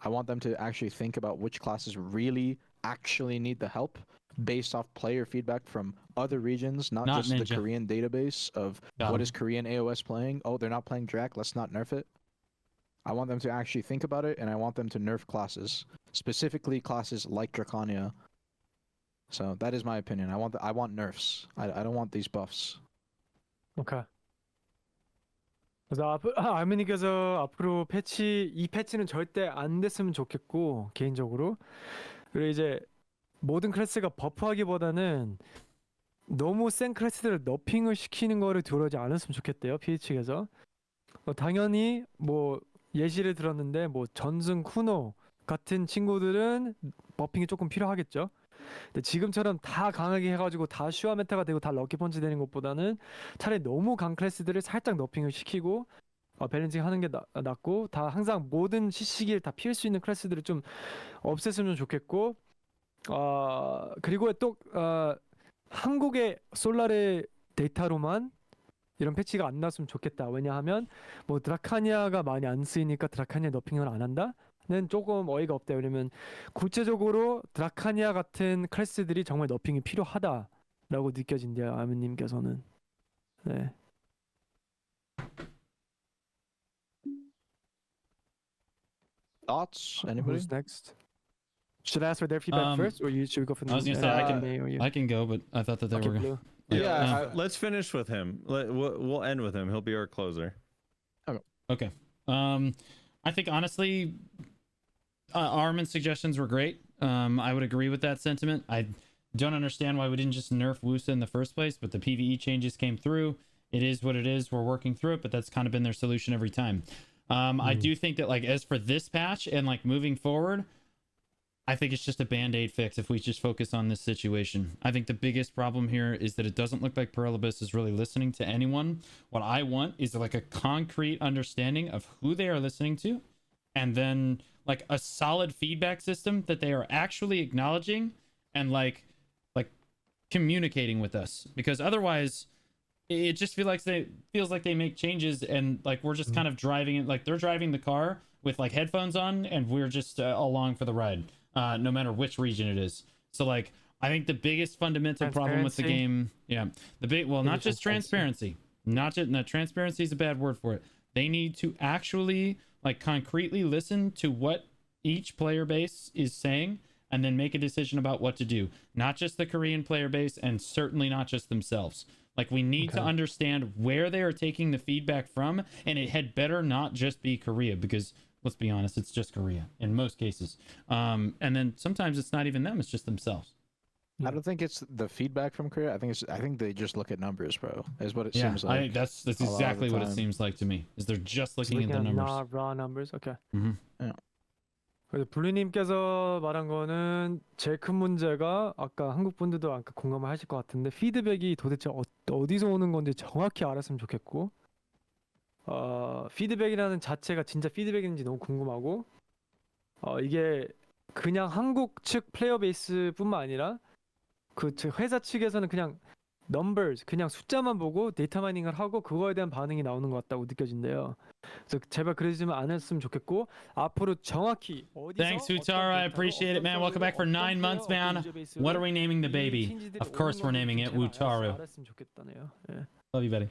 I want them to actually think about which classes really actually need the help, based off player feedback from other regions, not just Ninja. the Korean database of Got what him. is Korean AOS playing. Oh, they're not playing Drac, let's not nerf it. I want them to actually think about it, and I want them to nerf classes, specifically classes like Draconia. So that is my opinion. I want nerfs. I don't want these buffs. 오케이. 그래서 알미님께서 앞으로 이 패치는 절대 안 됐으면 좋겠고, 개인적으로. 그리고 이제 모든 클래스가 버프하기보다는 너무 센 클래스들을 너핑을 시키는 거를 들어오지 않았으면 좋겠대요, PA 측에서. 당연히 뭐 예시를 들었는데 뭐 전승 쿠노, 같은 친구들은 버핑이 조금 필요하겠죠. 근데 지금처럼 다 강하게 해가지고 다 슈아 메타가 되고 다 럭키 펀치 되는 것보다는 차라리 너무 강 클래스들을 살짝 너핑을 시키고 밸런싱 하는 게 낫고, 다 항상 모든 시기를 다 피할 수 있는 클래스들을 좀 없앴으면 좋겠고, 그리고 또 한국의 솔라르 데이터로만 이런 패치가 안 나왔으면 좋겠다. 왜냐하면 뭐 드라카니아가 많이 안 쓰이니까 드라카니아 너핑을 안 한다는 조금 어이가 없다. 왜냐면 구체적으로 드라카니아 같은 클래스들이 정말 너핑이 필요하다라고 느껴진대요, 아미님께서는. 네. Thoughts? Anybody? Who's next? Should I ask for their feedback first, or should we go for? I was gonna say I can go, but I thought that they Okay, were. Blue. Yeah, let's finish with him. We'll end with him. He'll be our closer. Okay. I think honestly, Armin's suggestions were great. I would agree with that sentiment. I don't understand why we didn't just nerf Wusa in the first place, but the PvE changes came through. It is what it is. We're working through it, but that's kind of been their solution every time. I do think that, like, as for this patch and like moving forward, I think it's just a band-aid fix if we just focus on this situation. I think the biggest problem here is that it doesn't look like Pearl Abyss is really listening to anyone. What I want is like a concrete understanding of who they are listening to, and then like a solid feedback system that they are actually acknowledging and like communicating with us. Because otherwise, it just feels like they make changes and like we're just kind of driving it, like they're driving the car with like headphones on and we're just along for the ride. No matter which region it is. So like I think the biggest fundamental problem with the game, not just transparency. Transparency is a bad word for it. They need to actually like concretely listen to what each player base is saying and then make a decision about what to do. Not just the Korean player base and certainly not just themselves. Like we need to understand where they are taking the feedback from, and it had better not just be Korea, because let's be honest, it's just Korea in most cases. And then sometimes it's not even them, it's just themselves. I don't think it's the feedback from Korea. I think they just look at numbers, bro. Is what it seems I like. that's exactly what it seems like to me. Is they're just looking at the numbers. raw numbers. Okay. Yeah. 그래서 블루님께서 말한 거는 제일 큰 문제가, 아까 한국 분들도 아까 공감을 하실 것 같은데, 피드백이 도대체 어디서 오는 건지 정확히 알았으면 좋겠고, 피드백이라는 자체가 진짜 피드백인지 너무 궁금하고, 이게 그냥 한국 측 플레이어 베이스뿐만 아니라 그 회사 측에서는 그냥 numbers, 그냥 숫자만 보고 데이터 마이닝을 하고 그거에 대한 반응이 나오는 것 같다고 느껴진대요. 그래서 제발 그러지만 않았으면 좋겠고, 앞으로 정확히 어디서 Thanks, Utara. I appreciate it, man. Welcome back for 9 months, man. What are we naming the baby? Of course we're naming it Wutaru. 알았으면 좋겠다네요. 예. Love you, buddy.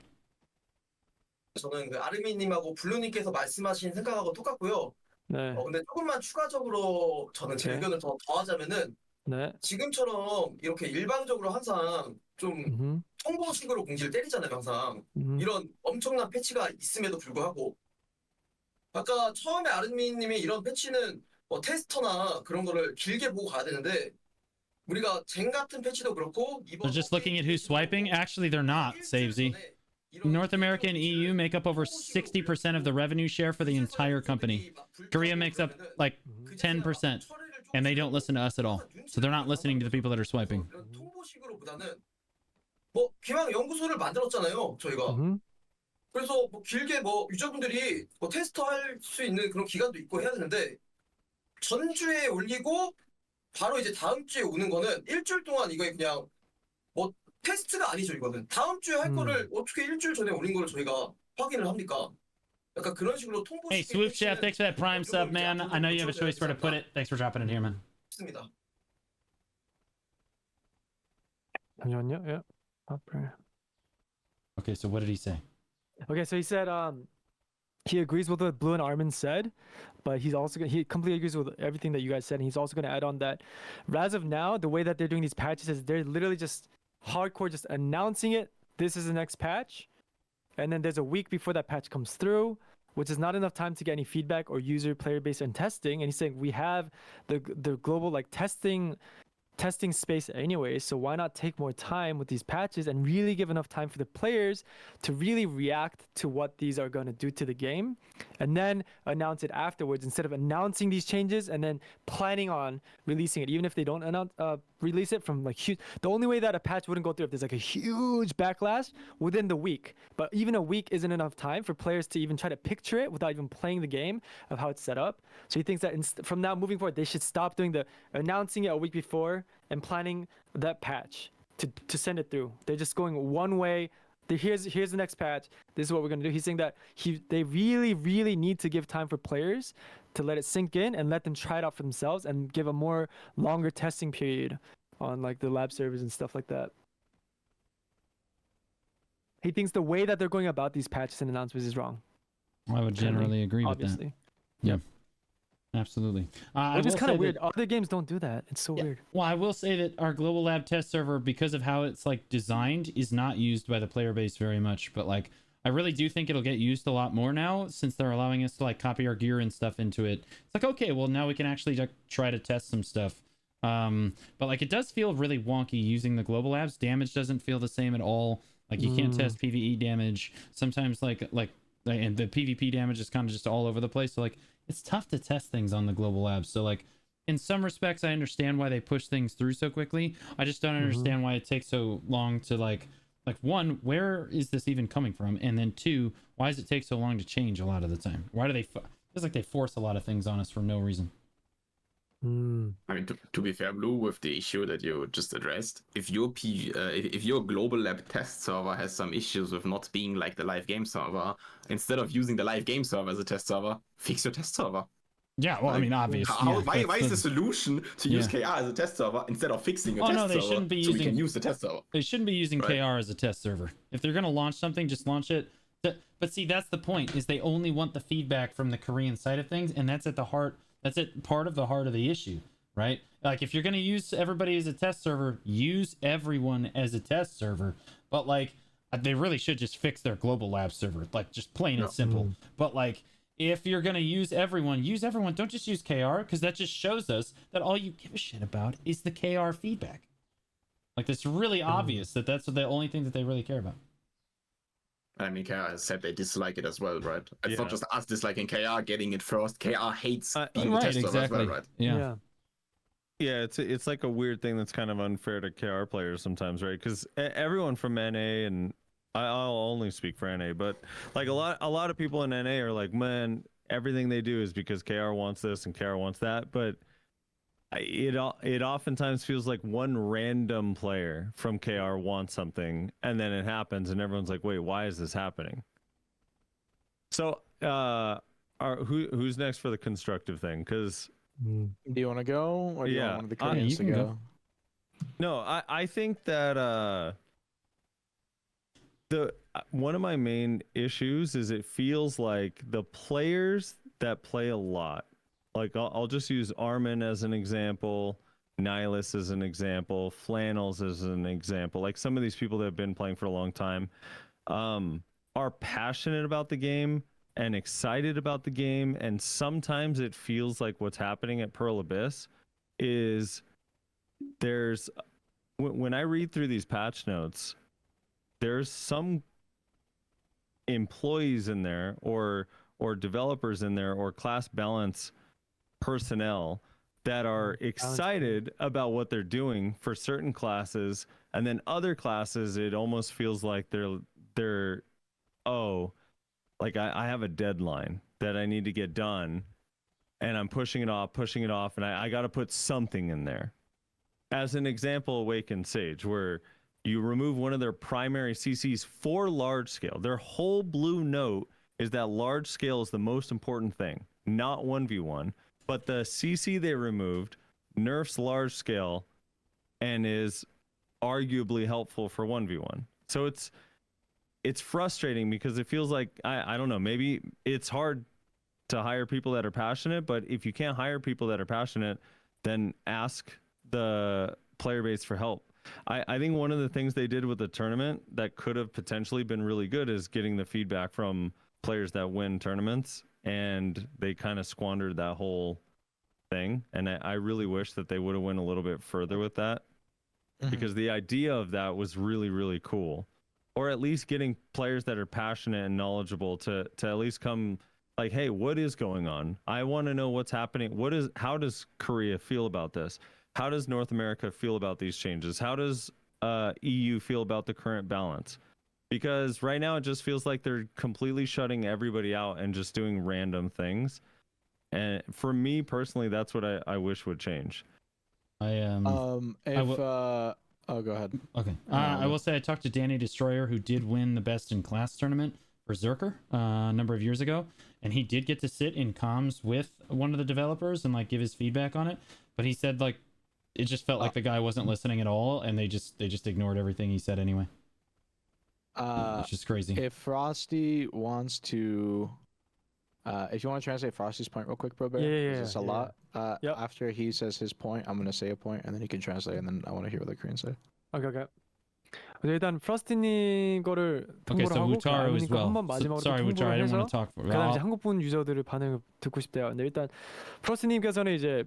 저는 그 아르미님하고 블루님께서 말씀하신 생각하고 똑같고요. 네. 근데 조금만 추가적으로 저는 제 의견을 더 더하자면은, 네. 지금처럼 이렇게 일방적으로 항상 좀 통보식으로 공지를 때리잖아요, 항상. 이런 엄청난 패치가 있음에도 불구하고, 아까 처음에 아르미님이 이런 패치는 테스터나 그런 거를 길게 보고 가야 되는데, 우리가 젠 같은 패치도 그렇고 이번 They're just looking at who's swiping. Actually, they're not, Savesy. North America and EU make up over 60% of the revenue share for the entire company. Korea makes up like 10%, and they don't listen to us at all. So they're not listening to the people that are swiping. 통보식으로보다는 뭐 기왕 연구소를 만들었잖아요, 저희가. 그래서 뭐 길게 뭐 유저분들이 뭐 테스트 할 수 있는 그런 기간도 있고 해야 되는데, 전주에 올리고 바로 이제 다음 주에 오는 거는 일주일 동안 이거 그냥 뭐 테스트가 아니죠, 이거는. 다음 주에 할 거를 어떻게 일주일 전에 올린 걸 저희가 확인을 합니까? 약간 그런 식으로 통보식. Hey, Swoop Chef, thanks for that Prime sub, man. I know you have a choice where to put it. Thanks for dropping it here, man. 있습니다. 잠시만요. Yeah. Okay, so what did he say? Okay, so he said he agrees with what Blue and Armin said, but he completely agrees with everything that you guys said, and he's also going to add on that as of now, the way that they're doing these patches is they're literally just hardcore just announcing it, this is the next patch, and then there's a week before that patch comes through, which is not enough time to get any feedback or user player base and testing. And he's saying we have the global like testing testing space anyway, so why not take more time with these patches and really give enough time for the players to really react to what these are going to do to the game, and then announce it afterwards instead of announcing these changes and then planning on releasing it, even if they don't release it from like huge. The only way that a patch wouldn't go through if there's like a huge backlash within the week, but even a week isn't enough time for players to even try to picture it without even playing the game of how it's set up. So he thinks that from now moving forward, they should stop doing the announcing it a week before and planning that patch to send it through. They're just going one way. Here's the next patch. This is what we're gonna do. He's saying that they really need to give time for players to let it sink in and let them try it out for themselves and give a more longer testing period on like the lab servers and stuff like that. He thinks the way that they're going about these patches and announcements is wrong. I would generally agree with that. Obviously. Yeah. Absolutely. Which is kind of weird. Other games don't do that. It's so weird. Well, I will say that our global lab test server, because of how it's like designed, is not used by the player base very much. But like, I really do think it'll get used a lot more now since they're allowing us to like copy our gear and stuff into it. It's like, okay, well now we can actually like, try to test some stuff. But like, it does feel really wonky using the global labs. Damage doesn't feel the same at all. Like you can't test PvE damage. Sometimes and the PvP damage is kind of just all over the place. So like, it's tough to test things on the global labs. So like in some respects, I understand why they push things through so quickly. I just don't understand why it takes so long to like one, where is this even coming from? And then two, why does it take so long to change a lot of the time? Why do they, it's like they force a lot of things on us for no reason. I mean, to be fair, Blue, with the issue that you just addressed, if your global lab test server has some issues with not being like the live game server, instead of using the live game server as a test server, fix your test server. Yeah, well, I mean, obviously. Why is the solution to use KR as a test server instead of fixing a test server? Shouldn't be so using, we can use the test server. They shouldn't be using KR as a test server. If they're going to launch something, just launch it. But see, that's the point, is they only want the feedback from the Korean side of things, and that's at the heart, part of the heart of the issue. Right? Like if you're going to use everybody as a test server, use everyone as a test server. But like they really should just fix their global lab server, like just plain and simple. But like if you're going to use everyone. Don't just use KR, because that just shows us that all you give a shit about is the KR feedback. Like it's really obvious that that's the only thing that they really care about. I mean, KR has said they dislike it as well, right? It's not just us disliking KR, getting it first. KR hates being the test server as well, right? Yeah. Yeah, it's like a weird thing that's kind of unfair to KR players sometimes, right? Because everyone from NA, and I'll only speak for NA, but like a lot of people in NA are like, man, everything they do is because KR wants this and KR wants that. But it oftentimes feels like one random player from KR wants something, and then it happens, and everyone's like, wait, why is this happening? So, who's next for the constructive thing? Because do you want to go, or do you want one of the Koreans to go? No, I think that one of my main issues is it feels like the players that play a lot, like I'll just use Armin as an example, Nihilus as an example, Flannels as an example, like some of these people that have been playing for a long time are passionate about the game and excited about the game, and sometimes it feels like what's happening at Pearl Abyss is when I read through these patch notes, there's some employees in there or developers in there or class balance personnel that are excited about what they're doing for certain classes, and then other classes it almost feels like they're like I have a deadline that I need to get done, and I'm pushing it off, and I got to put something in there. As an example, Awakened Sage, where you remove one of their primary CCs for large scale. Their whole blue note is that large scale is the most important thing, not 1v1. But the CC they removed nerfs large scale and is arguably helpful for 1v1. So it's frustrating because it feels like, I don't know, maybe it's hard to hire people that are passionate, but if you can't hire people that are passionate, then ask the player base for help. I think one of the things they did with the tournament that could have potentially been really good is getting the feedback from players that win tournaments, and they kind of squandered that whole thing, and I really wish that they would have went a little bit further with that, because the idea of that was really, really cool. Or at least getting players that are passionate and knowledgeable to at least come like, hey, what is going on? I want to know what's happening. How does Korea feel about this? How does North America feel about these changes? How does EU feel about the current balance? Because right now it just feels like they're completely shutting everybody out and just doing random things. And for me personally, that's what I wish would change. Oh, go ahead. Okay. I will say I talked to Danny Destroyer, who did win the Best in Class tournament for Zerker a number of years ago, and he did get to sit in comms with one of the developers and like give his feedback on it. But he said like it just felt like the guy wasn't listening at all, and they just ignored everything he said anyway. Which is crazy. If Frosty wants to, if you want to translate Frosty's point real quick, Bro Bear, Yeah, it's a lot. After he says his point, I'm gonna say a point, and then he can translate, and then I want to hear what the Koreans say. 오케이. 일단 프러스티님 거를 Okay, 통보를 so 하고 Wutaro as well. 한번 마지막으로 Sorry, 통보를 Wutaro, I didn't 해서 want to talk for 그다음 이제 한국분 유저들의 반응을 듣고 싶대요. 근데 일단 프러스님께서는 이제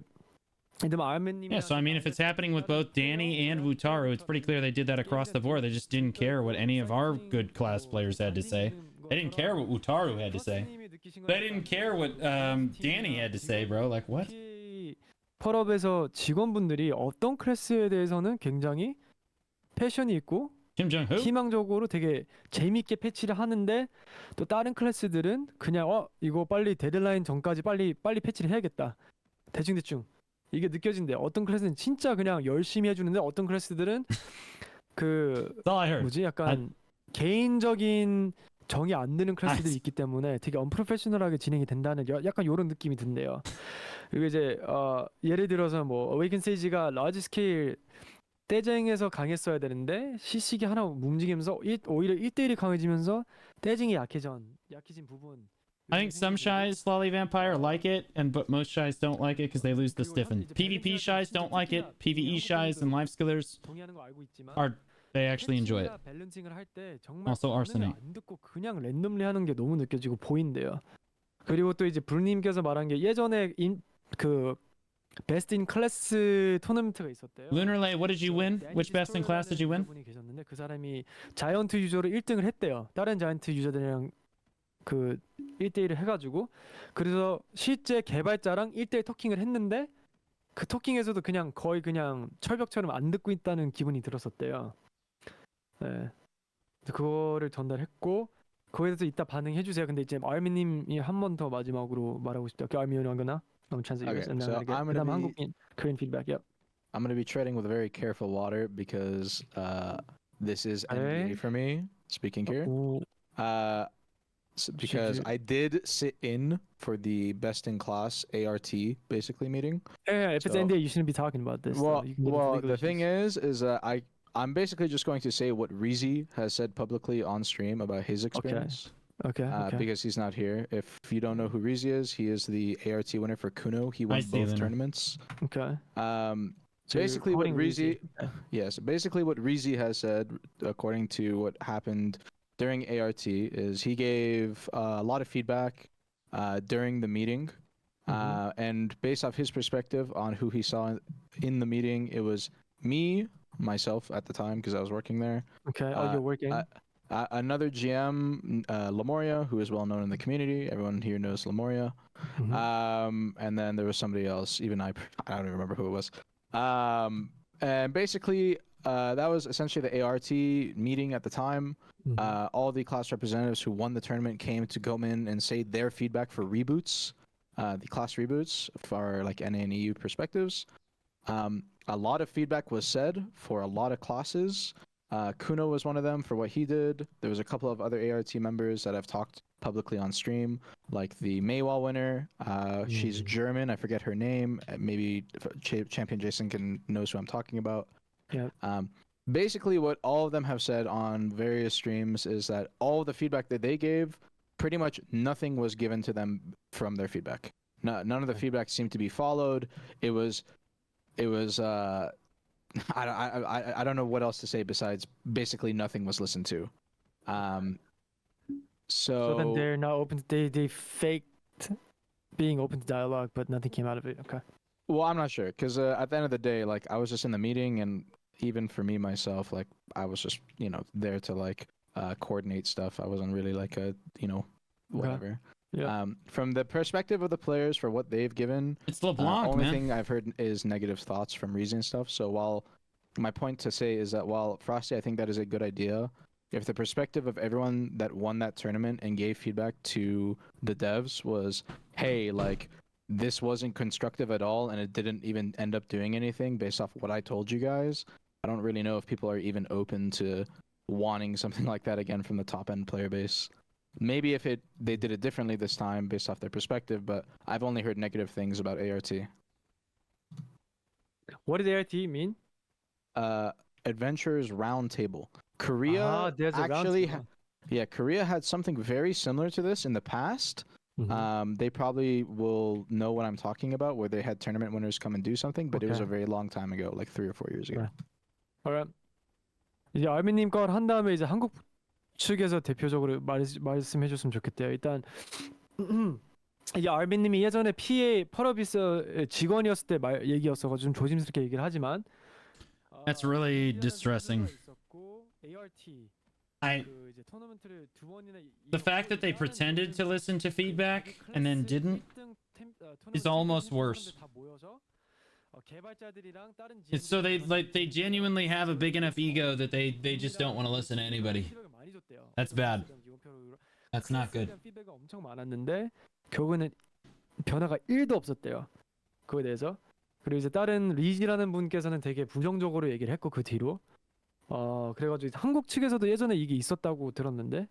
Yeah, so I mean, if it's happening with both Danny and Wutaro, it's pretty clear they did that across the board. They just didn't care what any of our good class players had to say. They didn't care what Wutaro had to say. They didn't care what Danny had to say, bro. Like, what? 펄업에서 직원분들이 어떤 클래스에 대해서는 굉장히 패션이 있고 Kim Jong-ho? 희망적으로 되게 재밌게 패치를 하는데 또 다른 클래스들은 그냥 이거 빨리 데드라인 전까지 빨리 패치를 해야겠다. 대충 이게 느껴진대. 어떤 클래스는 진짜 그냥 열심히 해주는데 어떤 클래스들은 그 뭐지 약간 개인적인 정이 안 드는 클래스들이 있기 때문에 되게 언프로페셔널하게 진행이 된다는 약간 이런 느낌이 든대요. 그리고 이제 예를 들어서 뭐 어웨이큰 세이지가 라지 스케일 떼쟁에서 강했어야 되는데 시식이 하나 움직이면서 오히려 1대1이 강해지면서 떼쟁이 약해진 부분. I think some shies, Lolly Vampire, like it, but most shies don't like it because they lose the stiffen. PvP shies don't like it. PvE shies and life skillers they actually enjoy it. 밸런싱을 할 때 정말 Also Arsenic. 안 듣고 그냥 랜덤리 하는 게 너무 느껴지고 보인대요. 그리고 또 이제 브루님께서 말한 게 예전에 그 베스트 인 클래스 토너먼트가 있었대요. Lunarlay, what did you win? Which best in class did you win? 분이 계셨는데 그 사람이 자이언트 유저로 1등을 했대요. 다른 자이언트 유저들이랑 그 1대1을 해가지고 그래서 실제 개발자랑 1대1 토킹을 했는데 그 토킹에서도 그냥 거의 그냥 철벽처럼 안 듣고 있다는 기분이 들었었대요. 네, 그거를 전달했고 거기에 대해서 이따 반응해 주세요. 근데 이제 알미님이 한 번 더 마지막으로 말하고 싶다. 알미님이거나 translate Okay, so I'm gonna be 한국인 Korean feedback. Yep. I'm gonna be treading with very careful water because this is NDA for me speaking here. Because I did sit in for the best in class ART basically meeting. Yeah, if it's NDA, you shouldn't be talking about this. Well, the thing is I'm basically just going to say what Rizy has said publicly on stream about his experience. Okay. Because he's not here. If you don't know who Rizy is, he is the ART winner for Kuno. He won both tournaments. Okay. So basically what Rizy, basically what Rizy has said, according to what happened during ART, is he gave a lot of feedback during the meeting, and based off his perspective on who he saw in the meeting, it was myself at the time because I was working there. Okay, you're working. Another GM, Lamoria, who is well known in the community. Everyone here knows Lamoria. And then there was somebody else, even I don't even remember who it was. And basically, that was essentially the ART meeting at the time. All the class representatives who won the tournament came to go in and say their feedback for reboots, the class reboots for like NA and EU perspectives. A lot of feedback was said for a lot of classes. Kuno was one of them for what he did. There was a couple of other ART members that have talked publicly on stream, like the Maywall winner. She's German. I forget her name. Maybe Champion Jason knows who I'm talking about. Yeah. Basically, what all of them have said on various streams is that all of the feedback that they gave, pretty much nothing was given to them from their feedback. None of the feedback seemed to be followed. It was I don't know what else to say besides basically nothing was listened to. So then they're not open. They faked being open to dialogue, but nothing came out of it. Okay. Well, I'm not sure because at the end of the day, like I was just in the meeting, and even for me myself, like I was just there to like coordinate stuff. I wasn't really like a whatever. Yeah. From the perspective of the players for what they've given, It's LeBlanc, only man. thing I've heard is negative thoughts from Reason and stuff. So while my point to say is that while Frosty, I think that is a good idea. If the perspective of everyone that won that tournament and gave feedback to the devs was, hey, like this wasn't constructive at all and it didn't even end up doing anything based off what I told you guys, I don't really know if people are even open to wanting something like that again from the top end player base. Maybe if they did it differently this time based off their perspective, but I've only heard negative things about ART. What does ART mean? Adventurers Roundtable. Korea there's a actually, roundtable. Korea had something very similar to this in the past. Mhm. They probably will know what I'm talking about, where they had tournament winners come and do something, but it was a Okay. very long time ago, like 3 or 4 years ago. Right. Alright. 이제 알미님 걸 한 다음에 이제 한국 측에서 대표적으로 말씀해 줬으면 좋겠대요. 일단 이제 알미님이 예전에 PA 펄어비스 직원이었을 때 얘기였어가지고 좀 조심스럽게 얘기를 하지만 That's really distressing. The fact that they pretended to listen to feedback and then didn't is almost worse. It's so they genuinely have a big enough ego that they just don't want to listen to anybody. That's bad. That's not good. 피드백이 엄청 많았는데 결국에는 변화가 1도 없었대요. 그거에 대해서. 그리고 이제 다른 리지라는 분께서는 되게 부정적으로 얘기를 했고 그 뒤로 그래가지고 한국 측에서도 예전에 이게 있었다고 들었는데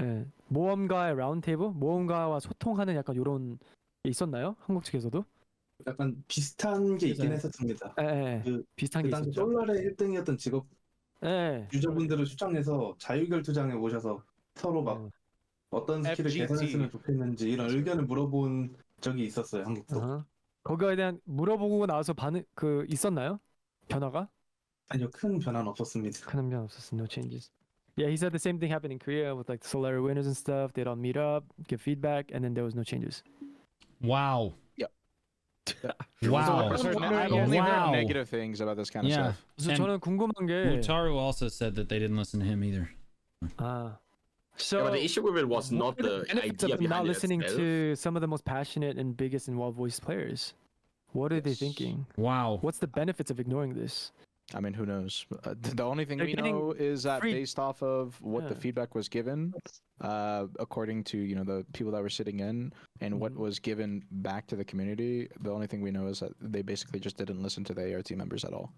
예, 모험가의 라운드테이블? 모험가와 소통하는 약간 이런 게 있었나요? 한국 측에서도? 약간 비슷한 게 있긴 네. 했었습니다. 예, 그 비슷한 게 당시 있었죠. 솔라의 1등이었던 직업 예. 유저분들을 초청해서 자유결투장에 모셔서 서로 막 어떤 스킬을 FGT. 개선했으면 좋겠는지 이런 의견을 물어본 적이 있었어요, 한국도. 어허. 거기에 대한 물어보고 나서 반응 있었나요? 변화가? 아니요, 큰 변화는 없었습니다. 큰 변화 없었어. No changes. Yeah, he said the same thing happened in Korea with like the Solari winners and stuff. They'd all meet up, give feedback, and then there was no changes. Wow. Yep. Wow. I've only Wow. heard negative things about this kind of Yeah. stuff. 그래서 And 저는 궁금한 게 Mutaru also said that they didn't listen to him either. So Yeah, but the issue with it was not what are the benefits of idea them not behind it listening itself. to some of the most passionate and biggest and well-voiced players? What are they thinking? Wow. What's the benefits of ignoring this? I mean, who knows? The only thing They're we getting know is that free- based off of what the Yeah. feedback was given, according to the people that were sitting in and what Mhm. was given back to the community, the only thing we know is that they basically just didn't listen to the ART members at all.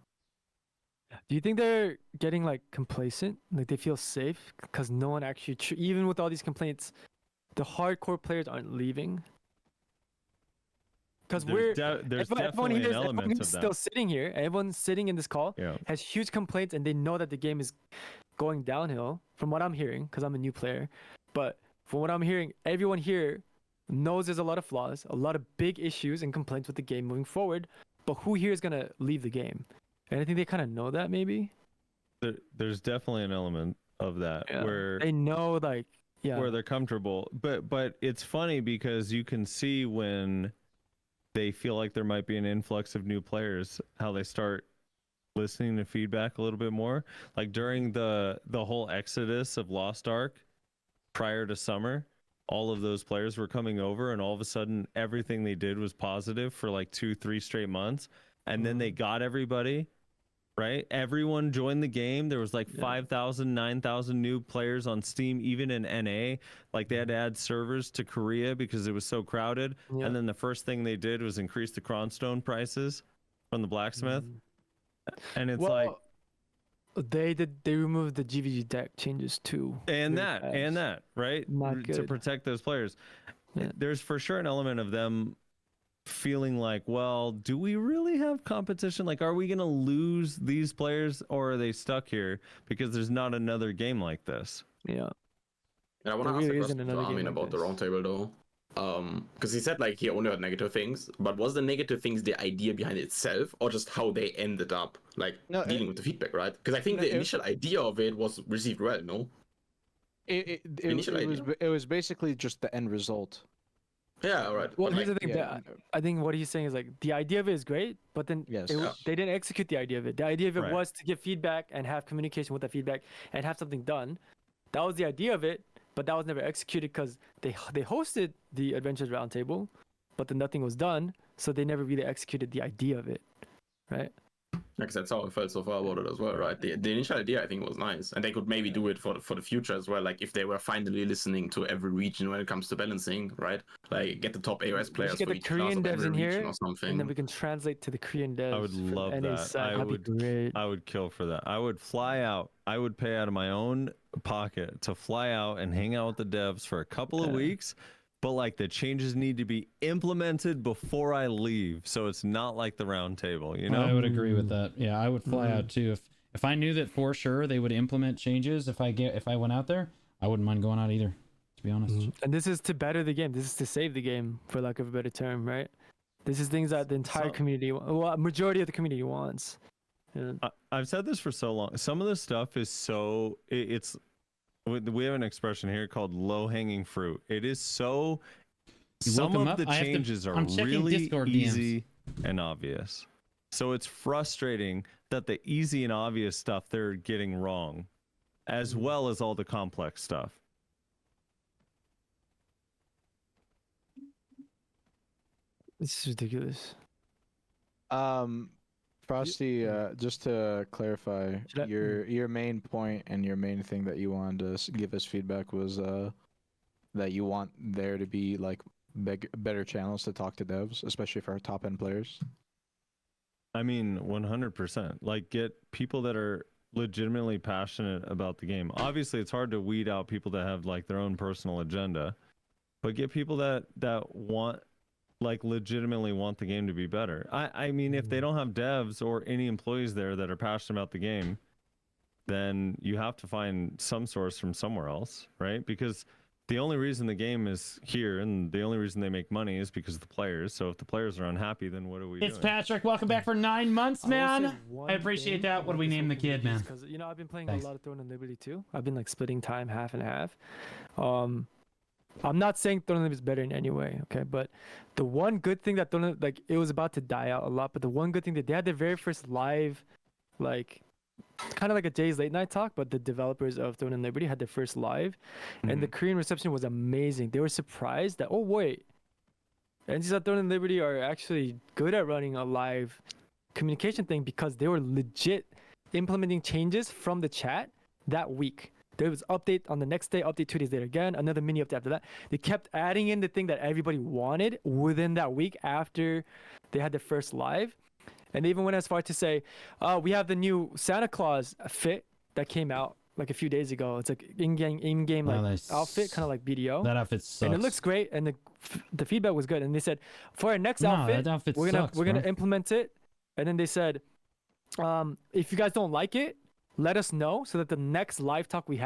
Do you think they're getting like complacent? Like they feel safe because no one actually, even with all these complaints, the hardcore players aren't leaving? Because There's everyone definitely here an element everyone of who's that. still sitting here. Everyone sitting in this call Yeah. has huge complaints, and they know that the game is going downhill. From what I'm hearing, because I'm a new player, but from what I'm hearing, everyone here knows there's a lot of flaws, a lot of big issues and complaints with the game moving forward. But who here is gonna leave the game? And I think they kind of know that maybe. There's definitely an element of that Yeah. where They know, like, yeah. where they're comfortable. But it's funny because you can see when they feel like there might be an influx of new players, how they start listening to feedback a little bit more. Like during the whole exodus of Lost Ark prior to summer, all of those players were coming over and all of a sudden everything they did was positive for like 2-3 straight months. And then they got everybody, right? Everyone joined the game. There was like 5,000, 9,000 new players on Steam, even in NA. Like they had to add servers to Korea because it was so crowded. Yeah. And then the first thing they did was increase the cronstone prices from the blacksmith. And it's like, they removed the GVG deck changes too. and Very fast. that, right? Not To good. protect those players. Yeah. There's for sure an element of them feeling like, well, do we really have competition? Like, are we going to lose these players or are they stuck here because there's not another game like this? Yeah. And I want to There ask really a isn't question to another Armin game like about the this. roundtable though. Because he said like he only heard negative things, but was the negative things the idea behind itself or just how they ended up like No, dealing with the feedback, right? Because I think no, the initial idea of it was received well, no? It Initial idea. was basically just the end result. Yeah, all right. Well, But here's like, the thing. yeah, I think what he's saying is like the idea of it is great, but then Yes. they didn't execute the idea of it. The idea of it Right. was to give feedback and have communication with that feedback and have something done. That was the idea of it, but that was never executed because they hosted the Adventures Roundtable, but then nothing was done, so they never really executed the idea of it, right? because that's how I felt so far about it as well, right? The initial idea I think was nice, and they could maybe do it for the future as well. Like if they were finally listening to every region when it comes to balancing, right? Like get the top AOS We players should get for the each class Korean of devs every in region here, or and something. then we can translate to the Korean devs. I would from love any that. side. I That'd would- be great. I would kill for that. I would fly out. I would pay out of my own pocket to fly out and hang out with the devs for a couple of Yeah. weeks. But like the changes need to be implemented before I leave, so it's not like the round table, you know? I would agree with that. Yeah, I would fly Mhm. out too. If I knew that for sure they would implement changes if I went out there, I wouldn't mind going out either, to be honest. And this is to better the game. This is to save the game, for lack of a better term, right? This is things that the entire So- community, well, majority of the community wants. Yeah. I've said this for so long. Some of this stuff is so it's we have an expression here called low hanging fruit. It is so You some woke 'em of up? the I have to- changes are I'm checking really Discord DMs. easy and obvious. So it's frustrating that the easy and obvious stuff they're getting wrong, as well as all the complex stuff. It's ridiculous. Frosty, just to clarify, Should I- your main point and your main thing that you wanted to give us feedback was that you want there to be like better channels to talk to devs, especially for our top end players. I mean, 100%. Like, get people that are legitimately passionate about the game. Obviously, it's hard to weed out people that have like their own personal agenda, but get people that want, like, legitimately want the game to be better. I mean, if they don't have devs or any employees there that are passionate about the game, then you have to find some source from somewhere else, right? Because the only reason the game is here and the only reason they make money is because of the players. So if the players are unhappy, then what are we It's doing? Patrick. Welcome back for 9 months, I will say man. one I appreciate thing that. What do about we this name the whole kid, man? Because I've been playing Thanks. a lot of Throne and Liberty too. I've been like splitting time half and half. I'm not saying Throne and Liberty is better in any way, okay? But the one good thing that Throne, like, it was about to die out a lot. But the one good thing that they had their very first live, like, kind of like a Jay's late night talk, but the developers of Throne and Liberty had their first live, and the Korean reception was amazing. They were surprised that, oh wait, NC's at Throne and Liberty are actually good at running a live communication thing, because they were legit implementing changes from the chat that week. There was update on the next day, update 2 days later again, another mini update after that. They kept adding in the thing that everybody wanted within that week after they had their first live. And they even went as far to say, we have the new Santa Claus fit that came out like a few days ago. It's like in-game Oh, like nice. outfit, kind of like BDO. That outfit sucks. And it looks great, and the feedback was good. And they said, for our next No, outfit, that outfit we're gonna sucks, we're gonna bro. implement it. And then they said, if you guys don't like it, let us know, so that the next live talk we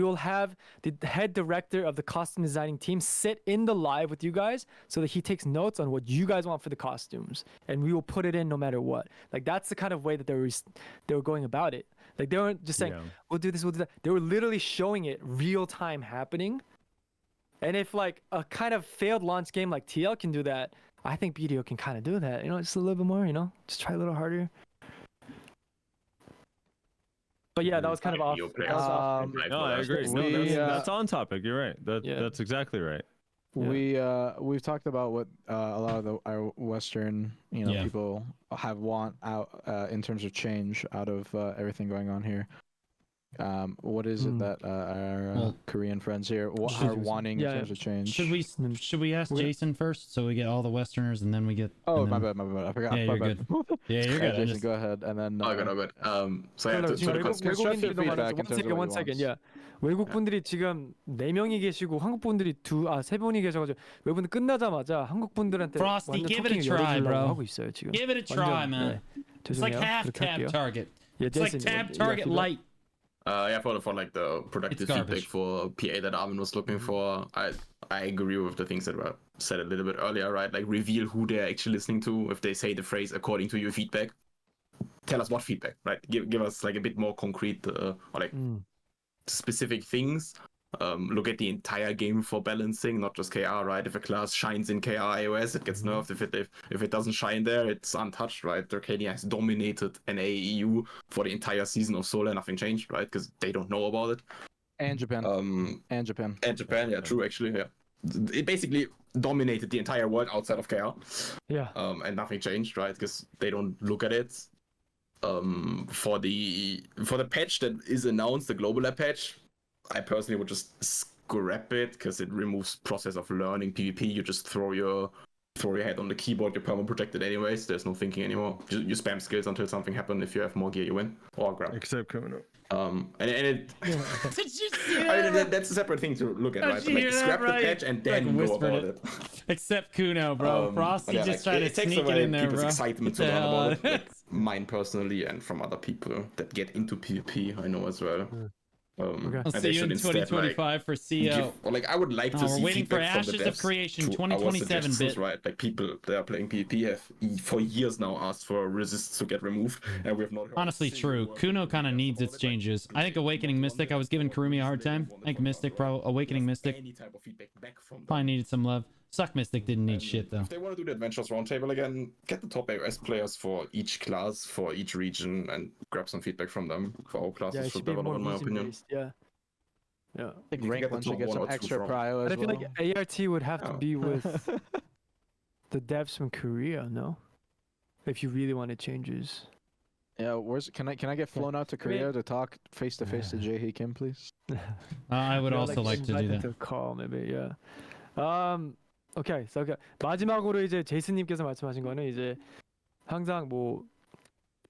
will have the head director of the costume designing team sit in the live with you guys, so that he takes notes on what you guys want for the costumes, and we will put it in no matter what. Like, that's the kind of way that they were going about it. Like, they weren't just saying, Yeah. we'll do this, we'll do that. They were literally showing it real time happening. And if like a kind of failed launch game like TL can do that, I think BDO can kind of do that. You know, just a little bit more. You know, just try a little harder. But yeah, that was kind of off. BDO That players. was off. No, I agree. No, We, that's on topic. You're right. Yeah. That's exactly right. Yeah. We've talked about what a lot of our Western Yeah. people have want out in terms of change out of everything going on here. What is it that our Well, Korean friends here should- are wanting yeah. in terms of change? Should we ask We're- Jason first, so we get all the Westerners, and then we get? Oh, and my then- bad. I forgot. Yeah, my you're bad. Yeah, you're Yeah, good. I Jason, just- go ahead, and then. Oh, good. So yeah, 잠깐만요. to 지금 the 외국인들이 constructive 너무 많아서 feedback in terms of what one he second. wants. Yeah. 외국 분들이 지금 4명이 계시고 한국 분들이 3분이 계셔가지고 외국분 끝나자마자 한국 분들한테 Frosty, 완전 give it a 토킹을 try, 열어주려고 bro. 하고 있어요 지금. Give it a try, 완전, man. 네. It's like 죄송해요. half 그렇게 tab 할게요. target. Yeah, It's like Jason, tab you got target feedback? light. Yeah, for like the productive garbage. feedback for PA that Armin was looking for, I agree with the things that were said a little bit earlier, right? Like, reveal who they're actually listening to. If they say the phrase according to your feedback, tell us what feedback, right? Give us like a bit more concrete or like specific things. look at the entire game for balancing, not just KR, right? If a class shines in KR iOS, it gets nerfed. If it doesn't shine there, it's untouched, right? Arcadia has dominated NA EU for the entire season of Solar, nothing changed, right? Because they don't know about it. And Japan. And Japan. And Japan, yeah, true, actually, yeah. It basically dominated the entire world outside of KR. Yeah. And nothing changed, right? Because they don't look at it. For the patch that is announced, the global app patch, I personally would just scrap it because it removes process of learning PvP. You just throw your head on the keyboard, you're perma protected anyways. There's no thinking anymore. You spam skills until something happens. If you have more gear, you win or grab. Except criminal. And it Did you see I mean, that? that's a separate thing to look at, Did right? you But, hear like, that, scrap right? the patch and then Like, go whispered about it. it. Except Kuno, bro. Frosty Yeah, just like, tried to takes sneak it away in there, people's bro. excitement to Get the learn hell about out it. of Like, mine personally, and from other people that get into PvP, I know as well. Okay. I'll and see they you in should instead, 2025 for CO. I would like to we're see waiting for feedback from the Ashes of devs Creation to our 2027 suggestions, bit. right? Like, people that are playing PvP have for years now asked for resists to get removed, and we have not heard Honestly, a single true. word Kuno from kind of them needs about its it. Like, changes. I think Awakening Mystic, I was giving Kurumi a hard time. I think Mystic, probably Awakening Mystic, any type of feedback back from them. probably needed some love. Suck Mystic didn't need shit though. If they want to do the Adventures Roundtable again, get the top AOS players for each class, for each region, and grab some feedback from them. For all classes Yeah, it should should be develop, more in my opinion. region-based. Yeah. Yeah. I think You can rank get the one should top get one some or two extra from- prio But as I feel well. like ART would have to Yeah. be with the devs from Korea, no? If you really wanted changes. Yeah, can I get flown out to Korea to talk face to face to Jae Kim, please? I would Yeah, also like to do invite them that. to a call, maybe. Yeah. 오케이. So 마지막으로 이제 제이슨님께서 말씀하신 거는 이제 항상 뭐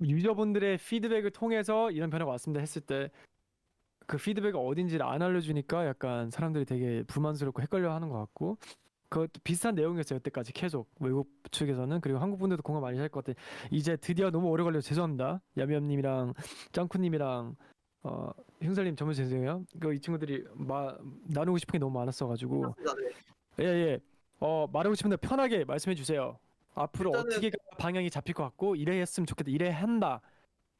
유저분들의 피드백을 통해서 이런 변화가 왔습니다 했을 때 그 피드백이 어딘지를 안 알려주니까 약간 사람들이 되게 불만스럽고 헷갈려하는 것 같고 그것도 비슷한 내용이었어요 여태까지 계속 외국 측에서는. 그리고 한국 분들도 공감 많이 할 것 같아요. 이제 드디어 너무 오래 걸려서 죄송합니다. 야미엄님이랑 짱쿠님이랑 흉살님 정말 죄송해요. 이 친구들이 나누고 싶은 게 너무 많았어가지고 예예. 말하고 싶은데 편하게 말씀해 주세요. 앞으로 일단은- 어떻게 방향이 잡힐 것 같고 이래 했으면 좋겠다. 이래 한다.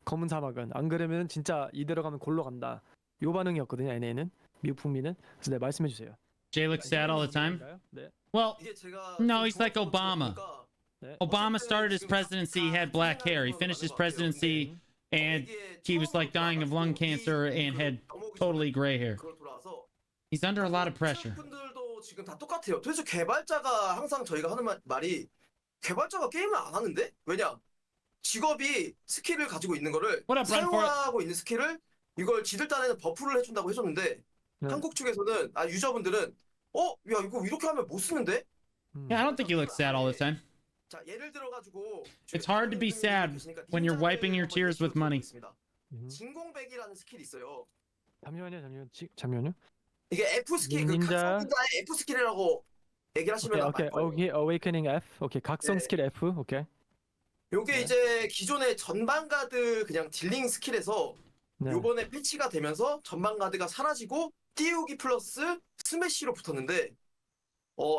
검은 사막은 안 그러면 진짜 이대로 가면 골로 간다. 요 반응이었거든요. NA는 미국 북미는. 그래서 네 말씀해 주세요. Jay looks sad all the time. 네. Well, 이게 제가 No, 좀 he's like 종합적으로 Obama. 들어보니까 네. Obama started his presidency, he had black hair. He finished his presidency, and he was like dying of lung cancer and had totally gray hair. 그걸 돌아와서 He's under a lot of pressure. 분들도 지금 다 똑같아요. 도대체 개발자가 항상 저희가 하는 말이 개발자가 게임을 안 하는데? 왜냐? 직업이 스킬을 가지고 있는 거를 What up, 사용하고 있는 스킬을 이걸 지들 딴에는 버프를 해준다고 해줬는데 네. 한국 측에서는 유저분들은 야 이거 이렇게 하면 못 쓰는데? Yeah, I don't think you look sad all the time. 자 예를 들어가지고 It's hard to be sad when you're wiping your tears with money. 진공백이라는 스킬이 있어요. 잠시만요. 이게 F 스킬 그 닌자. 각성자의 F 스킬이라고 얘기를 하시면 오케이. Awakening F. 오케이. 각성 네. 스킬 F. 오케이. 요게 네. 이제 기존의 전방 가드 그냥 딜링 스킬에서 네. 요번에 패치가 되면서 전방 가드가 사라지고 띄우기 플러스 스매시로 붙었는데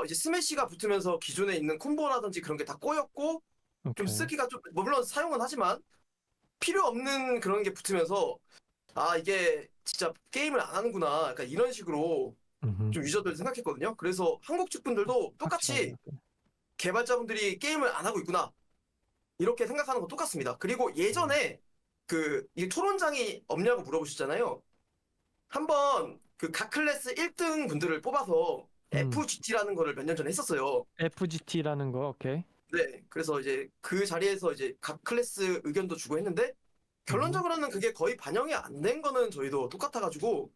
이제 스매시가 붙으면서 기존에 있는 콤보라든지 그런 게 다 꼬였고 좀 오케이. 쓰기가 좀 물론 사용은 하지만 필요 없는 그런 게 붙으면서 이게 진짜 게임을 안 하는구나 약간 이런 식으로 좀 유저들 생각했거든요. 그래서 한국 측 분들도 똑같이 개발자분들이 게임을 안 하고 있구나 이렇게 생각하는 거 똑같습니다. 그리고 예전에 이 토론장이 없냐고 물어보셨잖아요. 한번 그 각 클래스 1등 분들을 뽑아서 FGT라는 거를 몇 년 전에 했었어요. FGT라는 거. 오케이. 네, 그래서 이제 그 자리에서 이제 각 클래스 의견도 주고 했는데 결론적으로는 그게 거의 반영이 안 된 거는 저희도 똑같아가지고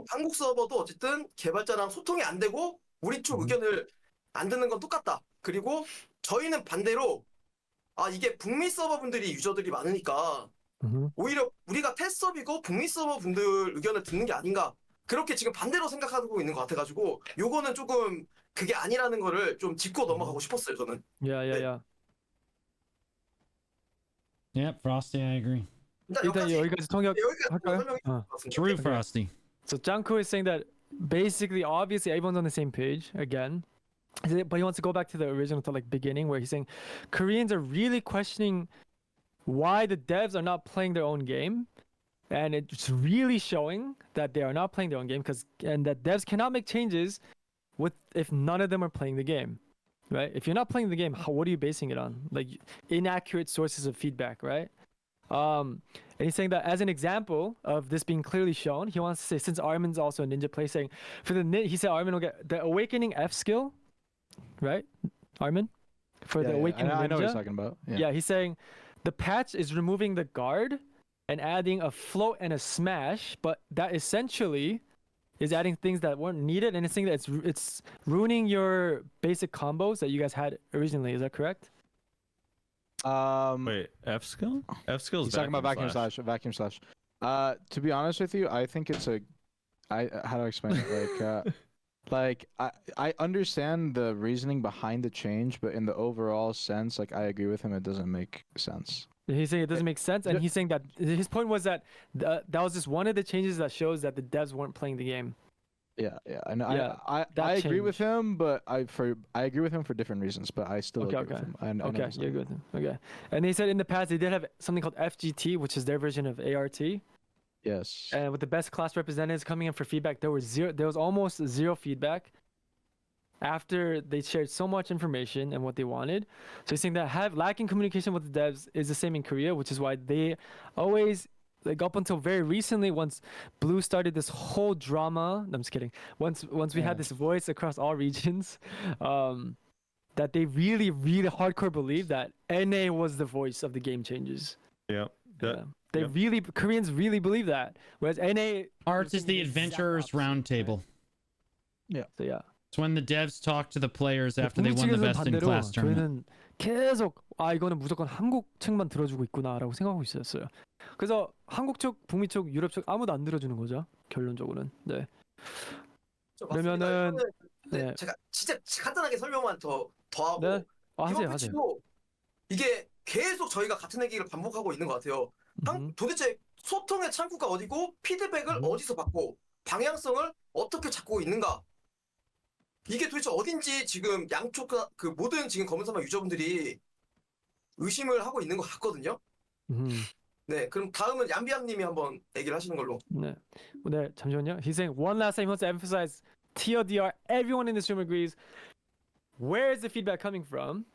한국 서버도 어쨌든 개발자랑 소통이 안 되고 우리 쪽 의견을 안 듣는 건 똑같다. 그리고 저희는 반대로 이게 북미 서버 분들이 유저들이 많으니까 오히려 우리가 테스트업이고 북미 서버 분들 의견을 듣는 게 아닌가 그렇게 지금 반대로 생각하고 있는 것 같아가지고 요거는 조금 그게 아니라는 거를 좀 짚고 넘어가고 싶었어요 저는. 야야야. Yep, Frosty, I agree. 일단 여기까지 통역 할까요? 설명해 어. True, Frosty. So Janko is saying that basically, obviously, everyone's on the same page again. But he wants to go back to the original, to like beginning, where he's saying Koreans are really questioning why the devs are not playing their own game, and it's really showing that they are not playing their own game and that devs cannot make changes if none of them are playing the game, right? If you're not playing the game, what are you basing it on? Like inaccurate sources of feedback, right? And he's saying that as an example of this being clearly shown, he wants to say, since Armin's also a ninja player, saying he said Armin will get the awakening F skill, right? Armin, for the awakening I know what ninja. he's talking about. Yeah, he's saying the patch is removing the guard and adding a float and a smash, but that essentially is adding things that weren't needed, and it's saying that it's ruining your basic combos that you guys had originally. Is that correct? Wait, F skill? F skill is He's talking about vacuum slash. To be honest with you, I think it's how do I explain it? Like, I understand the reasoning behind the change, but in the overall sense, like, I agree with him. It doesn't make sense. He's saying it doesn't make sense, and he's saying that his point was that that was just one of the changes that shows that the devs weren't playing the game. Yeah, I know. Yeah, I agree with him, but I agree with him for different reasons. But I still agree with him. I know Okay, you agree with him. Okay, and they said in the past they did have something called FGT, which is their version of ART. Yes. And with the best class representatives coming in for feedback, there was almost zero feedback after they shared so much information and what they wanted. So he's saying that lacking communication with the devs is the same in Korea, which is why they always, like up until very recently, once Blue started this whole drama. No, I'm just kidding. Once we had this voice across all regions, that they really, really hardcore believe that NA was the voice of the game changes. Yeah. Koreans really believe that, whereas NA Art is the adventurers roundtable. Yeah. So yeah. It's when the devs talk to the players after they won the best in class tournament. 저희는 계속 이거는 무조건 한국 측만 들어주고 있구나라고 생각하고 있었어요. 그래서 한국 쪽, 북미 쪽, 유럽 쪽 아무도 안 들어주는 거죠. 결론적으로는. 네. 그러면은 제가 진짜 간단하게 설명만 더하고 네. 이번 하세요. 패치도 이게 계속 저희가 같은 얘기를 반복하고 있는 것 같아요. 도대체 소통의 창구가 어디고 피드백을 어디서 받고 방향성을 어떻게 잡고 있는가? 이게 도대체 어딘지 지금 양쪽 그 모든 지금 검은사막 유저분들이 의심을 하고 있는 것 같거든요. 네, 그럼 다음은 얌비암님이 한번 얘기를 하시는 걸로. 네, 잠시만요. He's saying one last time he wants to emphasize TLDR. Everyone in this room agrees. Where is the feedback coming from?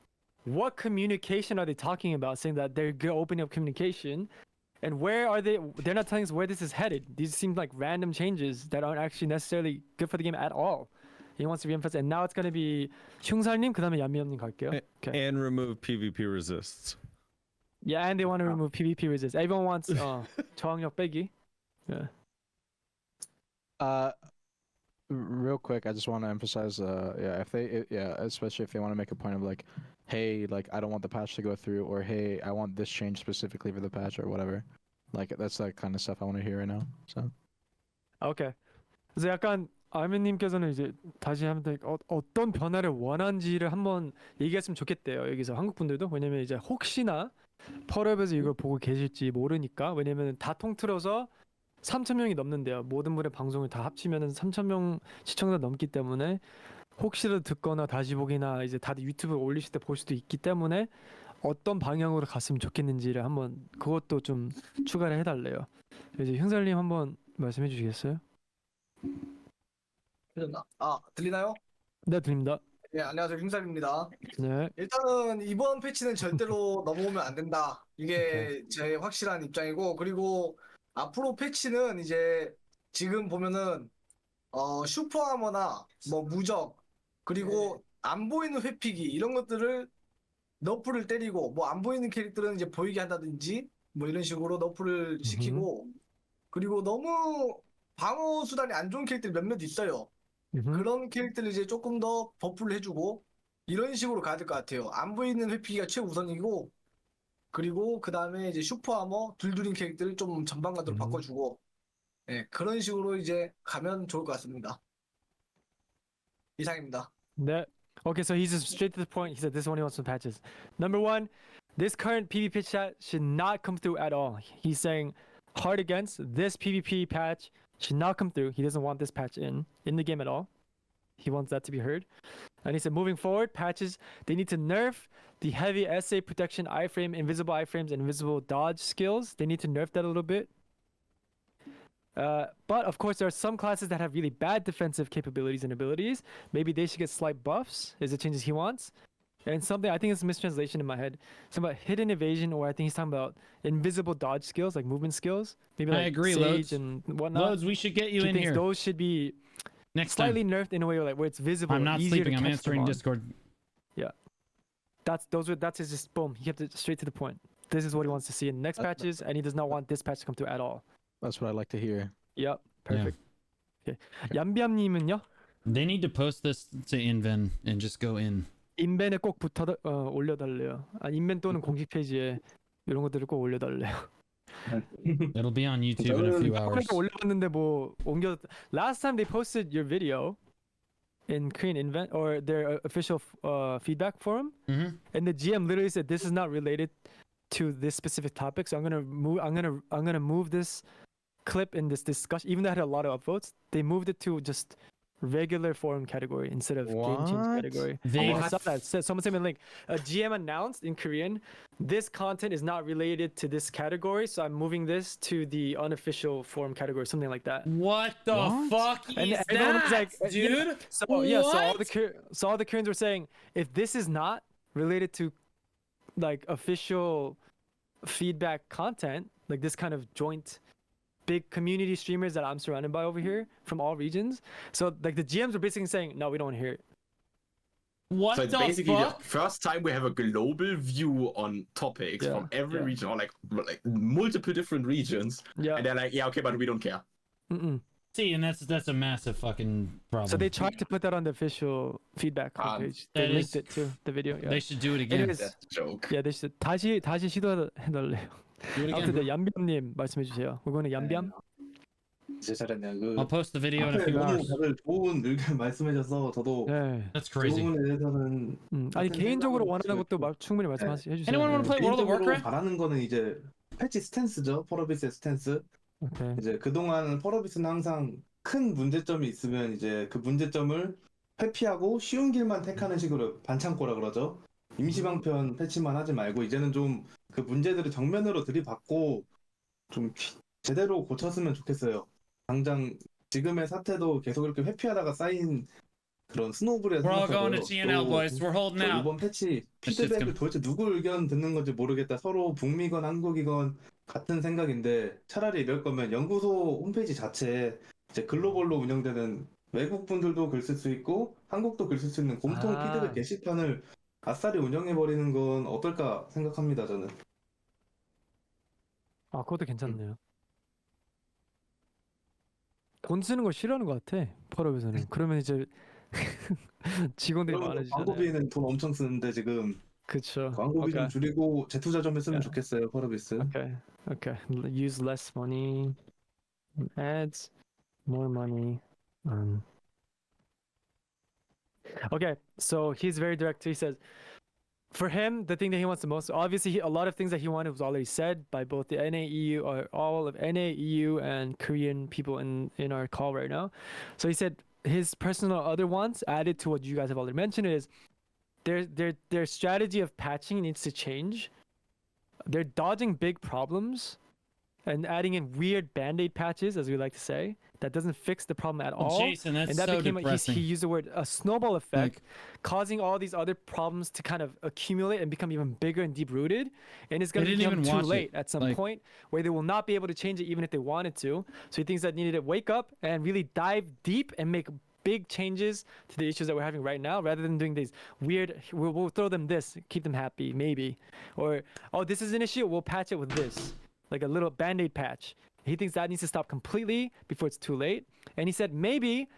What communication are they talking about? Saying that they're opening up communication, and where are they? They're not telling us where this is headed. These seem like random changes that aren't actually necessarily good for the game at all. He wants to re-emphasize, and now it's gonna be 흉살님, 그다음에 얌미엄님 갈게요. Okay. And remove PvP resists. Yeah, and they want to remove PvP resist. Everyone wants 저항력 빼기. Yeah. Real quick, I just want to emphasize, especially if they want to make a point of like, hey, like I don't want the patch to go through, or hey, I want this change specifically for the patch or whatever. Like that's that kind of stuff I want to hear right now. So. Okay. 그래서 약간 아멘님께서는 이제 다시 한번 어떤 변화를 원한지를 한번 얘기했으면 좋겠대요. 여기서 한국 분들도. 왜냐면 이제 혹시나 펄업에서 이걸 보고 계실지 모르니까. 왜냐면 다 통틀어서 3,000명이 넘는데요. 모든 분의 방송을 다 합치면은 3,000명 시청자 넘기 때문에 혹시라도 듣거나 다시 보기나 이제 다들 유튜브 올리실 때 볼 수도 있기 때문에 어떤 방향으로 갔으면 좋겠는지를 한번 그것도 좀 추가를 해달래요. 이제 흉살님 한번 말씀해 주시겠어요? 들리나요? 네, 들립니다. 네, 안녕하세요. 흉살입니다. 네. 일단은 이번 패치는 절대로 넘어오면 안 된다. 이게 제 확실한 입장이고, 그리고 앞으로 패치는 이제 지금 보면은 슈퍼아머나 뭐 무적 그리고 안 보이는 회피기 이런 것들을 너프를 때리고, 뭐 안 보이는 캐릭터는 이제 보이게 한다든지 뭐 이런 식으로 너프를 시키고, 그리고 너무 방어 수단이 안 좋은 캐릭터들이 몇몇 있어요. 그런 캐릭터를 이제 조금 더 버프를 해주고 이런 식으로 가야 될 것 같아요. 안 보이는 회피기가 최우선이고, 그리고 그 다음에 이제 슈퍼아머 둘둘인 캐릭터를 좀 전방가도로 바꿔주고, 네, 그런 식으로 이제 가면 좋을 것 같습니다. 이상입니다. 네. Okay, so he's just straight to the point. He said this one he wants some patches. Number one, this current PvP chat should not come through at all. He's saying hard against this PvP patch should not come through. He doesn't want this patch in the game at all. He wants that to be heard. And he said moving forward, patches, they need to nerf the heavy SA protection iframe, invisible iframes, and invisible dodge skills. They need to nerf that a little bit. But of course, there are some classes that have really bad defensive capabilities and abilities. Maybe they should get slight buffs. Is the changes he wants? And something, I think it's a mistranslation in my head. Something about hidden evasion, or I think he's talking about invisible dodge skills, like movement skills. Maybe like I agree, Sage Loads. and whatnot. Loads, we should get you He in thinks here those should be next slightly time. nerfed in a way where it's visible. I'm not easier to sleeping. I'm catch them answering on. Discord. That's his just boom. He kept it straight to the point. This is what he wants to see in the next patches, and he does not want this patch to come through at all. That's what I like to hear. Yep, perfect. Okay. 얌비암님은요? They need to post this to Inven and just go in. 인벤에 꼭 올려달래요. 인벤 또는 공식 페이지에 이런 것들을 꼭 올려달래요. It'll be on YouTube in a few hours. 올려봤는데 뭐 옮겨. Last time they posted your video in Korean Invent or their official feedback forum, and the GM literally said this is not related to this specific topic, so I'm gonna move this clip in this discussion. Even though it had a lot of upvotes, they moved it to just regular forum category instead of game change What? category. They- I saw that. Someone sent me a link. A GM announced in Korean, this content is not related to this category, so I'm moving this to the unofficial forum category, something like that. What the What? fuck And is everyone was that, like, dude? So yeah, so What? all the Koreans were saying, if this is not related to like official feedback content, like this kind of joint big community streamers that I'm surrounded by over here from all regions. So like the GMs are basically saying, no, we don't want to hear it. What So it's the basically fuck? the first time we have a global view on topics Yeah, from every yeah. region, or like multiple different regions, Yeah. and they're like, yeah, okay, but we don't care. Mm-mm. See, and that's a massive fucking problem. So they tried to put that on the official feedback page. They that linked is- it to the video. Yeah. They should do it It again. is. That's a joke. Yeah, they should 다시 시도해달래요. Do it 아무튼 again. 네, 얌비암님 말씀해 주세요. We're going to 얌비암. 이제 잘했네요. I'll post the video in a 앞에 few 너무 hours. 다들 좋은 의견 말씀해줘서 저도 네. That's 그 crazy. 부분에 대해서는 아니 같은 개인적으로 생각을 원하는 것도 가지고 충분히 말씀해 주세요. Anyone want to play World of 개인적으로 Warcraft? 바라는 거는 이제 패치 스탠스죠. 펄어비스의 스탠스. 오케이. 이제 그동안 펄어비스는 항상 큰 문제점이 있으면 이제 그 문제점을 회피하고 쉬운 길만 택하는 식으로 반창고라 그러죠. 임시방편 패치만 하지 말고 이제는 좀 그 문제들을 정면으로 들이받고 좀 제대로 고쳤으면 좋겠어요. 당장 지금의 사태도 계속 이렇게 회피하다가 쌓인 그런 스노우볼에 We're all going 생각하고요. to GNL, boys. We're holding 또 out. 이번 패치 shit's 피드백을 도대체 누구 의견 듣는 건지 모르겠다. 서로 북미건 한국이건 같은 생각인데 차라리 이럴 거면 연구소 홈페이지 자체에 이제 글로벌로 운영되는 외국 분들도 글 쓸 수 있고 한국도 글 쓸 수 있는 공통 아. 피드백 게시판을 아싸리 운영해 버리는 건 어떨까 생각합니다. 저는. 아 그것도 괜찮네요. 돈 쓰는 걸 싫어하는 것 같아. 펄업에서는. 그러면 이제 직원들이 그러면 많아지잖아요. 광고비는 돈 엄청 쓰는데 지금 그쵸. 광고비 좀 오케이. 줄이고 재투자 좀 했으면 야. 좋겠어요. 펄어비스. Okay. Okay. Use less money. Ads. More money. Okay. So he's very direct. He says, for him, the thing that he wants the most, obviously, a lot of things that he wanted was already said by both the NAEU or all of NAEU and Korean people in our call right now. So he said his personal other wants added to what you guys have already mentioned is their strategy of patching needs to change. They're dodging big problems and adding in weird band-aid patches, as we like to say, that doesn't fix the problem at all. Jason, that's and that so became depressing. he used the word a snowball effect, causing all these other problems to kind of accumulate and become even bigger and deep-rooted. And it's going They to didn't become even too watch it. late at some Like- point where they will not be able to change it even if they wanted to. So he thinks that needed to wake up and really dive deep and make big changes to the issues that we're having right now, rather than doing these weird, we'll throw them this, keep them happy, maybe. Or, oh, this is an issue, we'll patch it with this. Like a little band-aid patch. He thinks that needs to stop completely before it's too late. And he said maybe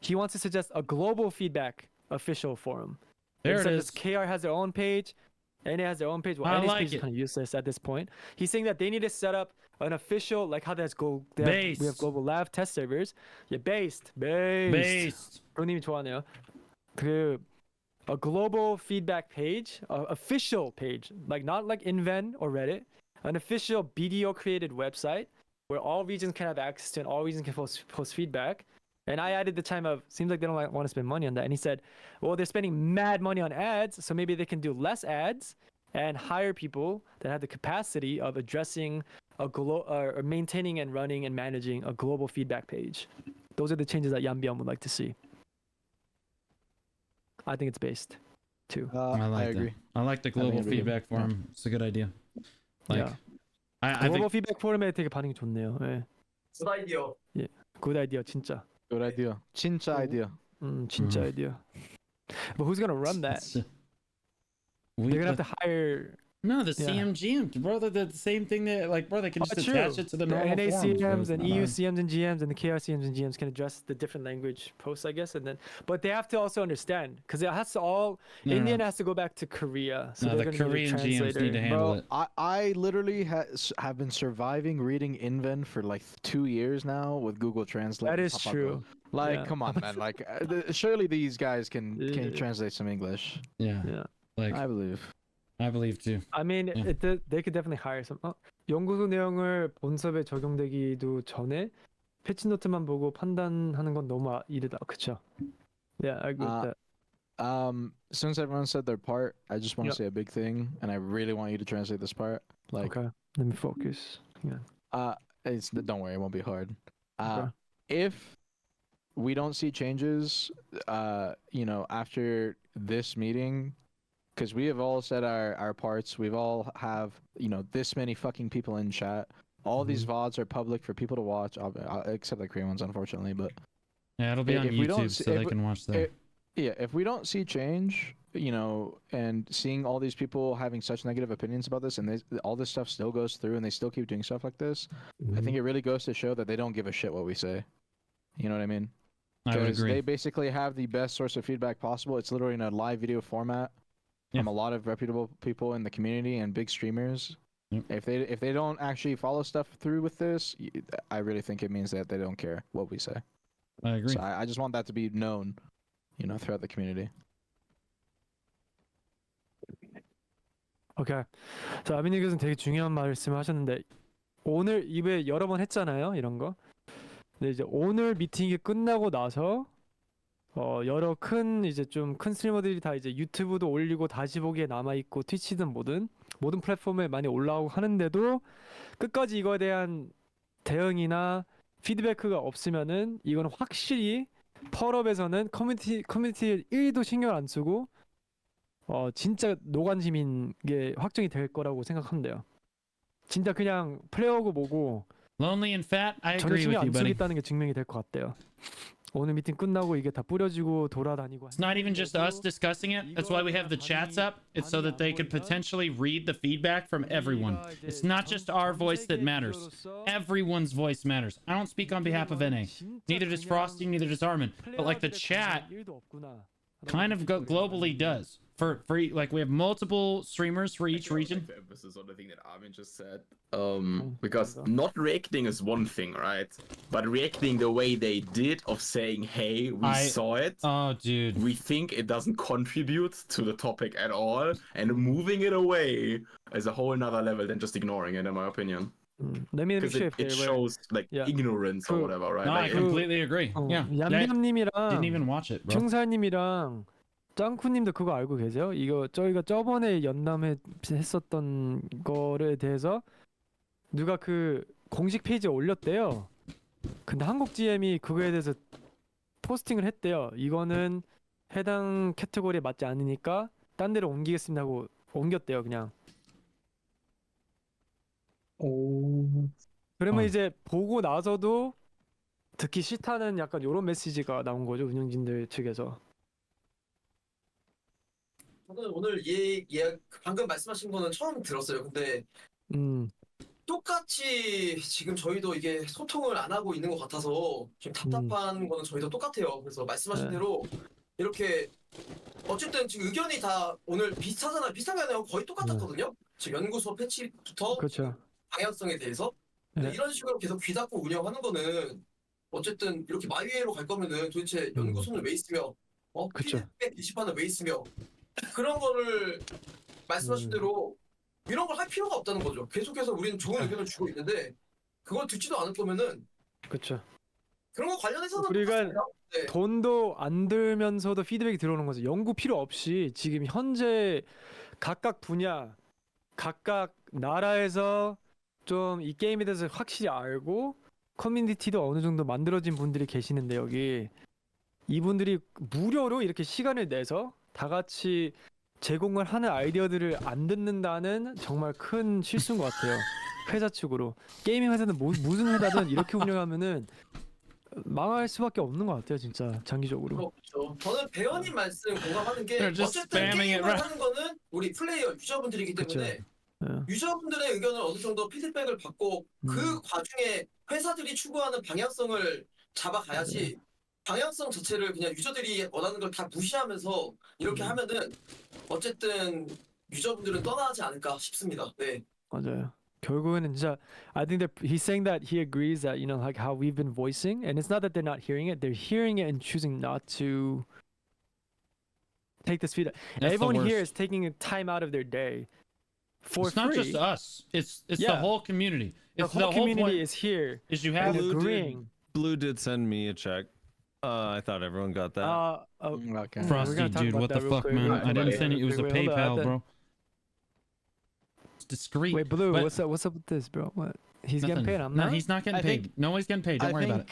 he wants to suggest a global feedback official forum. There it Instead of is. this, KR has their own page, NA has their own page. Well, I NA's like page is it. kind of useless at this point. He's saying that they need to set up an official, like how that's we have Based. global lab test servers. Yeah, based. Based. 형님이 좋아하네요. A global feedback page, official page, like not like Inven or Reddit, an official BDO created website where all regions can have access to and all regions can post feedback. And I added the time of, seems like they don't want to spend money on that. And he said, well, they're spending mad money on ads, so maybe they can do less ads and hire people that have the capacity of addressing or maintaining and running and managing a global feedback page. Those are the changes that Yanbian would like to see. I think it's based too. I like agree. that. I like the global agree. feedback forum. It's a good idea. Like, Yeah. I 글로벌 think 피드백 포럼에 되게 반응이 좋네요. 예. 굿 아이디어. Good idea, 진짜. Good idea. 진짜 idea. 진짜 idea. But who's gonna run that? They're gonna have to hire. No, the Yeah. CMG, bro. The same thing that, like, bro, they can just true. attach it to the normal forums, bro. NACMs It's and not EU hard. CMs and GMs and the KR CMs and GMs can address the different language posts, I guess, and then, but they have to also understand because it has to all. No, no, Indian no. has to go back to Korea, so No, they're the gonna Korean need a GMs translator. need to handle Bro, it. I literally have been surviving reading Inven for like 2 years now with Google Translate. That is true. Like, Yeah. come on, man. Like, surely these guys can Yeah. translate some English. Yeah, Yeah. like I believe. I believe too. I mean, Yeah. they could definitely hire some. 연구소 내용을 본섭에 적용되기도 전에 패치 노트만 보고 판단하는 건 너무 이르다. 그쵸? Yeah, I agree with that. Since everyone said their part, I just want to Yep. say a big thing, and I really want you to translate this part. Like, Okay, let me focus. Yeah. don't worry, it won't be hard. Okay. If we don't see changes, after this meeting, because we have all said our parts, we've all have this many fucking people in chat. All these VODs are public for people to watch, except the Korean ones, unfortunately. But Yeah, it'll be on If we don't YouTube, see- so they if- can watch that. if we don't see change, and seeing all these people having such negative opinions about this, and all this stuff still goes through, and they still keep doing stuff like this, I think it really goes to show that they don't give a shit what we say. You know what I mean? I would Because agree. they basically have the best source of feedback possible. It's literally in a live video format from Yeah. a lot of reputable people in the community and big streamers. Yep. If they don't actually follow stuff through with this, I really think it means that they don't care what we say. I agree. So I just want that to be known, throughout the community. 오케이. 자, 아비님께서는 되게 중요한 말씀을 하셨는데 오늘 이후에 여러 번 했잖아요, 이런 거. 근데 이제 오늘 미팅이 끝나고 나서 여러 이제 좀 큰 스트리머들이 다 이제 유튜브도 올리고 다시 보기에 남아 있고 트위치든 모든 플랫폼에 많이 올라오고 하는데도 끝까지 이거에 대한 대응이나 피드백가 없으면은 이거는 확실히 펄업에서는 커뮤니티에 1도 신경 안 쓰고 진짜 노관심인 게 확정이 될 거라고 생각한대요. 진짜 그냥 플레이어고 뭐고 Lonely and fat. I 전혀 agree 신경 with you, 안 buddy. 쓰겠다는 게 증명이 될 것 같대요. 오늘 미팅 끝나고 이게 다 뿌려지고 돌아다니고 It's not even just us discussing it. That's why we have the chats up. It's so that they could potentially read the feedback from everyone. It's not just our voice that matters. Everyone's voice matters. I don't speak on behalf of NA. Neither does Frosty, neither does Armin. But like the chat kind of globally does. For like we have multiple streamers for each region. Like the emphasis on the thing that Armin just said. Because not reacting is one thing, right? But reacting the way they did of saying, "Hey, we saw it. Oh, dude. We think it doesn't contribute to the topic at all," and moving it away is a whole nother level than just ignoring it, in my opinion. Let me Because sure if it they were. shows like Yeah. ignorance or whatever, right? No, I Like, completely agree. Yeah. Didn't 얌얌님이랑 even watch it, bro. 충사님이랑 짱쿠님도 그거 알고 계세요? 이거 저희가 저번에 연남회 했었던 거에 대해서 누가 그 공식 페이지에 올렸대요. 근데 한국 GM이 그거에 대해서 포스팅을 했대요. 이거는 해당 캐테고리에 맞지 않으니까 딴 데로 옮기겠습니다 하고 옮겼대요, 그냥. 오. 그러면 이제 보고 나서도 듣기 싫다는 약간 이런 메시지가 나온 거죠, 운영진들 측에서. 저는 오늘 방금 말씀하신 거는 처음 들었어요. 근데 똑같이 지금 저희도 이게 소통을 안 하고 있는 것 같아서 지금 답답한 거는 저희도 똑같아요. 그래서 말씀하신 네. 대로 이렇게 어쨌든 지금 의견이 다 오늘 비슷하잖아요. 비슷한 게 아니라 거의 똑같았거든요. 지금 연구소 패치부터 그렇죠. 방향성에 대해서. 근데 네. 이런 식으로 계속 귀 닫고 운영하는 거는 어쨌든 이렇게 마이웨이로 갈 거면은 도대체 연구소는 왜 있으며 그쵸. 피드백 게시판은 왜 있으며 그런 거를 말씀하신 대로 이런 걸 할 필요가 없다는 거죠. 계속해서 우리는 좋은 의견을 주고 있는데 그걸 듣지도 않을 거면은 그렇죠. 그런 거 관련해서는 우리가 똑같습니다. 네. 돈도 안 들면서도 피드백이 들어오는 거죠. 연구 필요 없이 지금 현재 각각 분야, 각각 나라에서 좀 이 게임에 대해서 확실히 알고 커뮤니티도 어느 정도 만들어진 분들이 계시는데 여기 이분들이 무료로 이렇게 시간을 내서 다 같이 제공을 하는 아이디어들을 안 듣는다는 정말 큰 실수인 것 같아요. 회사 측으로 게이밍 회사는 무슨 회사든 이렇게 운영하면은 망할 수밖에 없는 것 같아요, 진짜 장기적으로. 그렇죠. 저는 배현님 말씀 공감하는 게 They're just 어쨌든 spamming it 게임을 right. 하는 거는 우리 플레이어 유저분들이기 때문에 유저분들의 의견을 어느 정도 피드백을 받고 그 과중에 회사들이 추구하는 방향성을 잡아가야지 방향성 자체를 그냥 유저들이 원하는 걸 다 무시하면서 이렇게 하면은 어쨌든 유저분들은 떠나지 않을까 싶습니다. 네. 맞아요. 결국에는 진짜 I think that he's saying that he agrees that you know like how we've been voicing and it's not that they're not hearing it, they're hearing it and choosing not to take this feedback. That's the Everyone here worst. is taking a time out of their day for It's not free. just us. It's the Yeah. whole community. The It's whole community point is here is you and have agreeing. Blue did send me a check. I thought everyone got that. Okay. we're Frosty, gonna talk dude. about What the that real fuck, quick. man? We're I gonna didn't talk send about it. It was a Wait, hold on, PayPal, I bro. It's discreet. Wait, Blue, but what's up with this, bro? What? He's getting nothing. paid. I'm No, not. he's not getting I paid. think- Nobody's getting paid. Don't worry about it.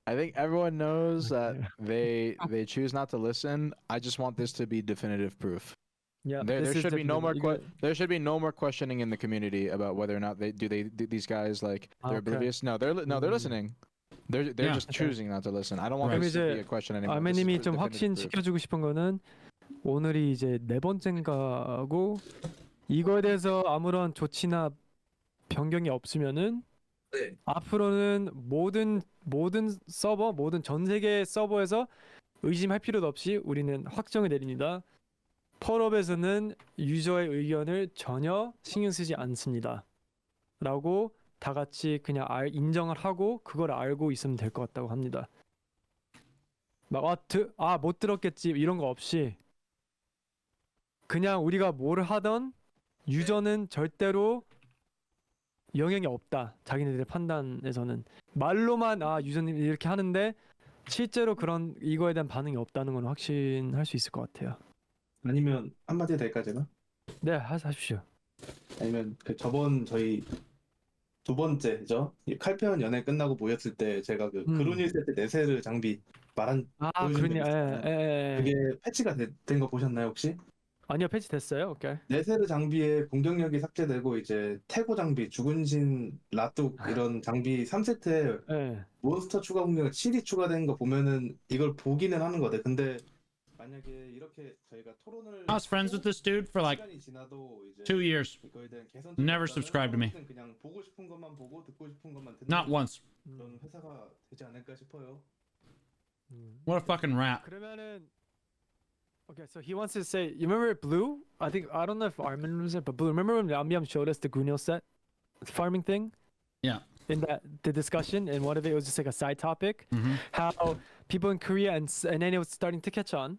I think everyone knows that they choose not to listen. I just want this to be definitive proof. Yeah, There this is should be no more definitely- you there should be no more questioning in the community about whether or not these guys like they're Okay. oblivious. No, they're listening. They're Yeah. just choosing not to listen. I don't want Right. this to 그럼 be a question anymore. 아메님이 This is 좀 definitive 확신 proof. 시켜주고 싶은 거는 오늘이 이제 네 번째인가고 이거에 대해서 아무런 조치나 변경이 없으면은 네. 앞으로는 모든 서버 모든 전 세계 서버에서 의심할 필요도 없이 우리는 확정을 내립니다. 펄업에서는 유저의 의견을 전혀 신경 쓰지 않습니다. 라고 다 같이 그냥 인정을 하고 그걸 알고 있으면 될 것 같다고 합니다. 막 못 들었겠지 이런 거 없이 그냥 우리가 뭘 하던 유저는 절대로 영향이 없다. 자기네들의 판단에서는 말로만 유저님 이렇게 하는데 실제로 그런 이거에 대한 반응이 없다는 건 확신할 수 있을 것 같아요. 아니면 한마디 될까 제가? 네, 하십시오. 아니면 그 저번 저희 두 번째죠? 이 칼페온 연애 끝나고 모였을 때 제가 그 그루닐 세트 네세르 장비 말한 보여준 적 그러니 있었잖아요. 그게 패치가 된 거 보셨나요 혹시? 아니요, 패치 됐어요. 오케이. 네세르 장비에 공격력이 삭제되고 이제 태고 장비, 죽은 신, 라뚝 이런 장비 3세트에 네. 몬스터 추가 공격력 7이 추가된 거 보면은 이걸 보기는 하는 거대. 근데 만약에 이렇게 저희가 토론을 I was friends with this dude for like 시간이 지나도 이제 2 years. 이거에 대한 개선 Never subscribed to me. 그냥 보고 싶은 것만 보고 듣고 싶은 것만 듣는 Not once. 그런 회사가 되지 않을까 싶어요. What a fucking rat. 그러면은 okay, so he wants to say, you remember Blue? I don't know if Armin was it, but Blue, remember when Yam showed us the Grunil set farming thing? Yeah. In the discussion, and one of it was just like a side topic, Mhm. how people in Korea and then it was starting to catch on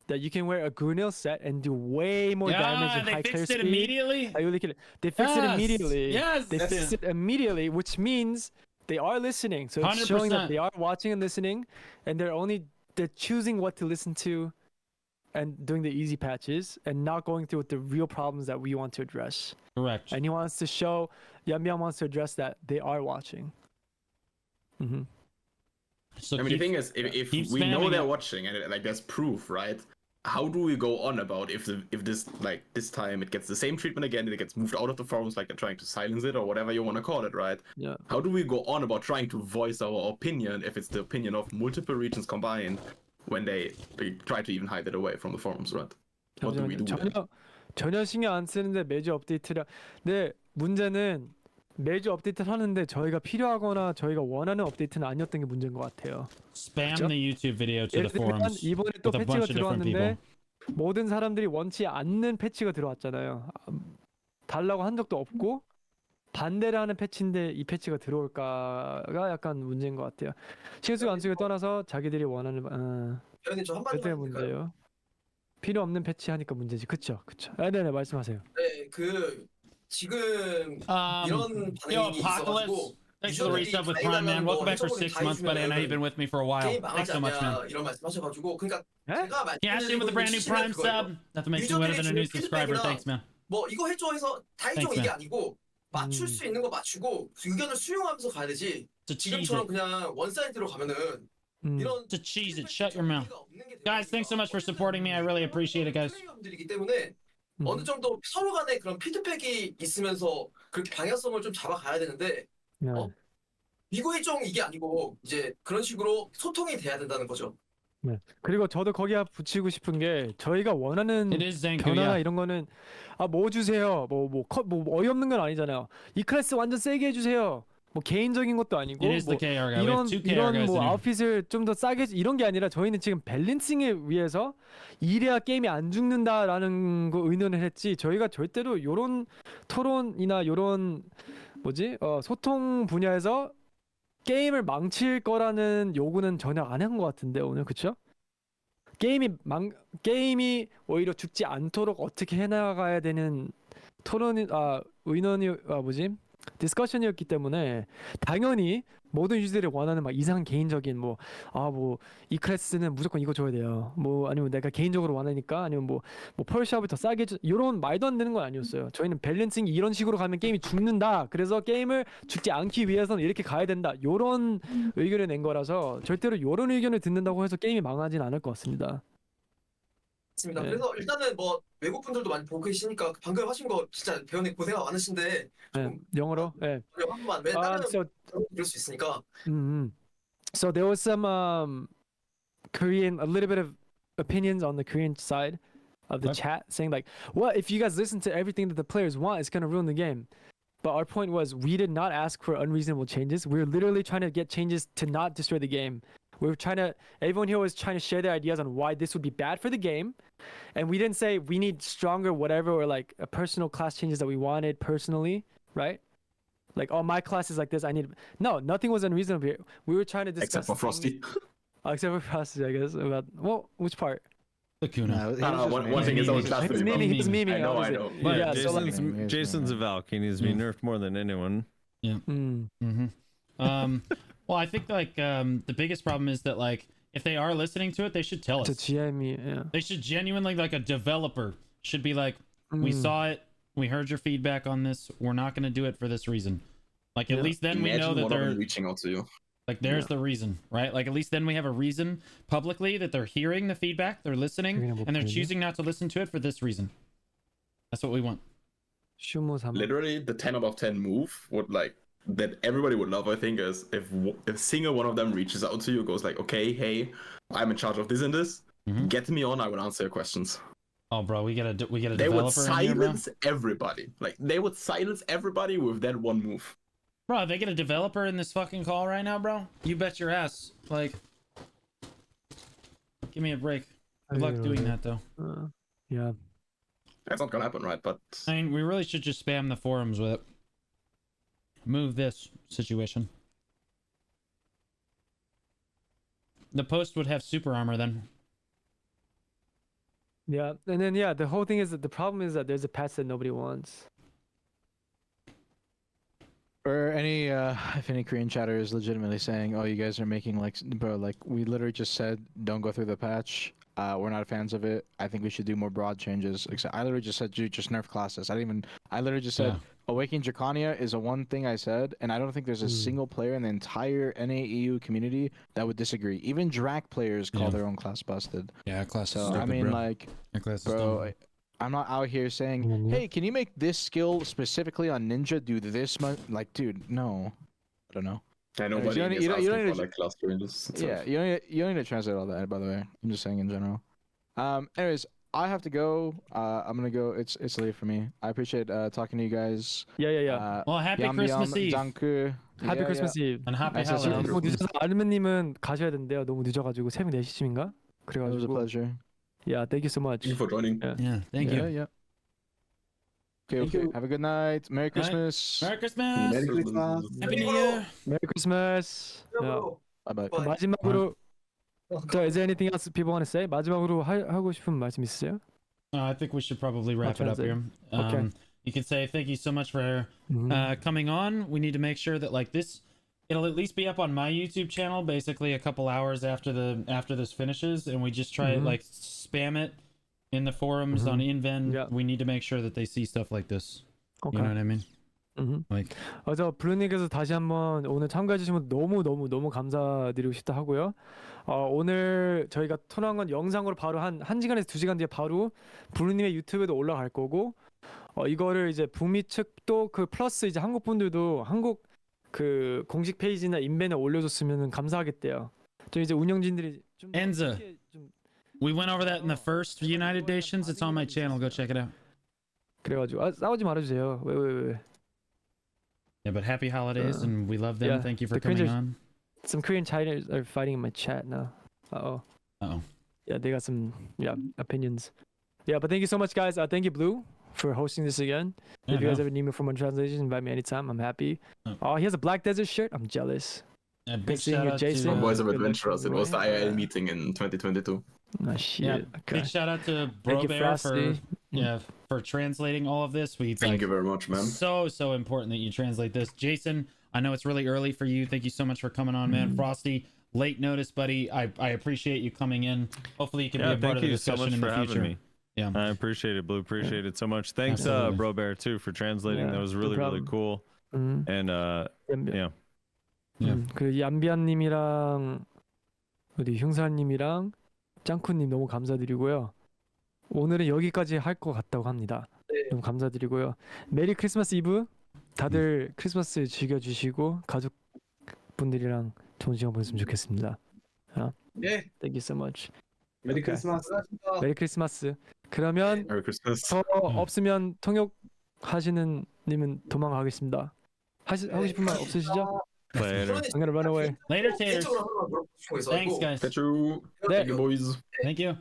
that you can wear a Grunil set and do way more damage Yeah, and they high clear fixed it speed. immediately. They fixed it Yes, immediately. yes. They fixed it immediately, which means they are listening. So it's showing that 100%. they are watching and listening, and they're choosing what to listen to, and doing the easy patches, and not going through with the real problems that we want to address. Correct. And he wants to show, Yamyam wants to address that they are watching. Mm-hmm. So I mean, the thing is, if keep we know spamming they're it. watching and like there's proof, right? How do we go on about if this like this time it gets the same treatment again and it gets moved out of the forums like they're trying to silence it or whatever you want to call it, right? Yeah. How do we go on about trying to voice our opinion if it's the opinion of multiple regions combined when they try to even hide it away from the forums, right? How do we do that? 전혀 신경 안 쓰는데 매주 업데이트를. 근데 문제는 매주 업데이트를 하는데 저희가 필요하거나 저희가 원하는 업데이트는 아니었던 게 문제인 것 같아요. Spam 그죠? the YouTube video to 예를 the 들면 forums 이번에 또 with a 패치가 bunch of different 들어왔는데 people. 모든 사람들이 원치 않는 패치가 들어왔잖아요. 달라고 한 적도 없고 반대를 하는 패치인데 이 패치가 들어올까가 약간 문제인 것 같아요. 실수 안 쓰고 떠나서 자기들이 원하는 배현님 저 한마디만 그때 해도 될까요? 문제예요. 필요 없는 패치 하니까 문제지. 그쵸? 네네 말씀하세요. 네, 그 지금 이런 Yo, 반응이 있어가지고 Apocalypse. Thanks for the 유저들이 resub with 다 Prime, man. 해달라는 Welcome 거 back for 해석을 6 다 months, buddy. I know you've been 해주면은 with me for a while. 게임 Thanks 망하지 so much, man. 않냐 이런 말씀하셔가지고 그러니까 에? 제가 Yeah, Ashley with the brand new 말씀드리는 Prime 그거예요. sub. Nothing makes me better than a new subscriber. Thanks, man. 뭐 이거 해줘 해서 다 해줘 Thanks, 이게 man. 아니고 맞출 수 있는 거 맞추고 의견을 수용하면서 가야 되지. To cheese 지금처럼 it. 그냥 원사이드로 가면은 이런 To cheese it. Shut your mouth. 정리가 없는 게 Guys, thanks so much for supporting me. I really appreciate it, guys. 플레이어들이기 때문에 어느 정도 서로 간에 그런 피드백이 있으면서 그렇게 방향성을 좀 잡아가야 되는데 네. 이거의 좀 이게 아니고 이제 그런 식으로 소통이 돼야 된다는 거죠. 네. 그리고 저도 거기에 붙이고 싶은 게 저희가 원하는 It is Zanku, 변화나 yeah. 이런 거는 뭐 주세요. 뭐 어이없는 건 아니잖아요. 이 클래스 완전 세게 해주세요. 뭐 개인적인 것도 아니고 It is the 뭐 KR guy. We have two KR 이런 guys 뭐 in here. 아웃핏을 좀 더 싸게 이런 게 아니라 저희는 지금 밸런싱을 위해서 이래야 게임이 안 죽는다라는 거 의논을 했지. 저희가 절대로 요런 토론이나 요런 소통 분야에서 게임을 망칠 거라는 요구는 전혀 안 한 것 같은데 오늘 그쵸? 게임이 오히려 죽지 않도록 어떻게 해나가야 되는 의논이 디스커션이었기 때문에 당연히 모든 유저들이 원하는 막 이상 개인적인 이 클래스는 무조건 이거 줘야 돼요. 아니면 내가 개인적으로 원하니까 아니면 펄샵을 더 싸게 이런 말도 안 되는 건 아니었어요. 저희는 밸런싱이 이런 식으로 가면 게임이 죽는다. 그래서 게임을 죽지 않기 위해서는 이렇게 가야 된다. 요런 의견을 낸 거라서 절대로 요런 의견을 듣는다고 해서 게임이 망하진 않을 것 같습니다. 맞습니다. 네. 그래서 일단은 외국 분들도 많이 보고 계시니까 방금 하신 거 진짜 배우는 고생이 많으신데 네, 영어로. 네. 한 번만 왜 다른 So 이럴 수 있으니까. So there was some a little bit of opinions on the Korean side of the chat saying like, well, if you guys listen to everything that the players want, it's going to ruin the game. But our point was we did not ask for unreasonable changes. We were literally trying to get changes to not destroy the game. Everyone here was trying to share their ideas on why this would be bad for the game. And we didn't say we need stronger whatever or like a personal class changes that we wanted personally, right? Like, oh, my class is like this. No, nothing was unreasonable here. We were trying to discuss. Except for Frosty. Except for Frosty, I guess. Which part? The Kuna. One thing is always class. He's memeing. I know. obviously. But Yeah, Jason's a Valk. He needs to be nerfed more than anyone. Yeah. Well, I think the biggest problem is that if they are listening to it, they should tell us. Yeah. They should genuinely, like a developer should be like, we saw it, we heard your feedback on this, we're not going to do it for this reason. Like at least then we know that they're reaching out to you. Like there's the reason, right? Like at least then we have a reason publicly that they're hearing the feedback, they're listening, and they're choosing not to listen to it for this reason. That's what we want. Literally, the 10 out of 10 move would that everybody would love, I think, is if a single one of them reaches out to you, goes like, okay, hey, I'm in charge of this and this, get me on, I will answer your questions. Oh, bro, we get a developer. They would in here, silence everybody. Like they would silence everybody with that one move. Bro, they get a developer in this fucking call right now, bro. You bet your ass. Like, give me a break. Good luck doing that, though. Yeah. That's not gonna happen, right? But I mean, we really should just spam the forums with it. Move this situation. The post would have super armor then. Yeah, and then the whole thing is that the problem is that there's a patch that nobody wants. Or if any Korean chatter is legitimately saying, "Oh, you guys are making we literally just said don't go through the patch. We're not fans of it. I think we should do more broad changes." Except I literally just said, "Dude, just nerf classes." I literally just said, "Awakening Draconia is a one thing I said," and I don't think there's a single player in the entire NAEU community that would disagree. Even Drac players call their own class busted. Yeah, class. So stupid, I mean, bro. Your class is bro, dumb. I'm not out here saying, "Hey, can you make this skill specifically on Ninja do this much?" Like, dude, no. I don't know. I nobody you don't need for class changes. Yeah, you don't need to translate all that. By the way, I'm just saying in general. Anyways, I have to go. I'm gonna go. It's late for me. I appreciate talking to you guys. Yeah. Well, happy Christmas Eve. Happy Christmas Eve. And happy Nice to see you. holidays. 너무 늦어서 아르멘님은 가셔야 된대요. 너무 늦어가지고 새벽 4시쯤인가? It was a 그래가지고. pleasure. Yeah, thank you so much. Thank you for joining. Yeah, thank you. Yeah. Okay. Thank you. Have a good night. Merry Christmas. Merry Christmas. 메리 크리스마스. Happy New Year. Merry Christmas. Yeah. Bye bye. Bye. 마지막으로 is there anything else people want to say? 마지막으로 하고 싶은 말씀 있으세요? I think we should probably wrap it up here. Okay. You can say thank you so much for coming on. We need to make sure that it'll at least be up on my YouTube channel basically a couple hours after this finishes, and we just try to spam it in the forums on Inven. Yeah. We need to make sure that they see stuff like this. Okay. You know what I mean? Like, 그래서 블루님께서 다시 한번 오늘 참가해 주신 분 너무 감사드리고 싶다 하고요. 오늘 저희가 토론한 건 영상으로 바로 한 1시간에서 2시간 뒤에 바로 블루님의 유튜브에도 올라갈 거고, 이거를 이제 북미 측도 그 플러스 이제 한국 분들도 한국 그 공식 페이지나 인벤에 올려줬으면 감사하겠대요. 좀 이제 운영진들이 좀 Enza. 이렇게 좀 we went over that in the first United Nations. It's on my channel. Go check it out. 그래가지고 싸우지 말아주세요. 왜. Yeah, but happy holidays, and we love them. yeah, Thank you for the coming cringers- on. Some Korean Chinese are fighting in my chat now. Uh-oh. Uh-oh. Yeah, they got some opinions. Yeah, but thank you so much, guys. Thank you, Blue, for hosting this again. Yeah, if you guys no. ever need me for more translations, invite me anytime. I'm happy. Oh. He has a Black Desert shirt. I'm jealous. Yeah, big Good seeing shout you, out Jason. to From Boys of good luck Adventurers. It was the Roy. IRL meeting in 2022. Oh shit. yeah, Okay. big shout out to Thank Bro you, Bear for Frosty. for translating all of this. We Thank you very much, man. so important that you translate this. Jason, I know it's really early for you. Thank you so much for coming on, man. Frosty, late notice, buddy. I appreciate you coming in. Hopefully you can be a part thank of the you so discussion much in for the having future. me. Yeah. I appreciate it, Blue. Appreciate it so much. Thanks, Absolutely. Bro Bear, too, for translating. Yeah, That was no really problem. cool. And yeah. 그 얌비안님이랑 우리 흉사님이랑 짱쿠님 너무 감사드리고요. 오늘은 여기까지 할 것 같다고 합니다. 네. 너무 감사드리고요. 메리 크리스마스 이브. 다들 크리스마스 즐겨주시고 가족분들이랑 좋은 시간 보냈으면 좋겠습니다. 네. Thank you so much. 메리 오케이. 크리스마스. 고맙습니다. 메리 크리스마스. 그러면 Merry Christmas. 더 없으면 통역 하시는 님은 도망가겠습니다. 하고 싶은 말 없으시죠? Later. I'm gonna run away. Later, taters. 개인적으로 하나만 물어보고 싶은 거 있어가지고 Thanks, guys. Catch you. 네. Thank you, boys. Thank you.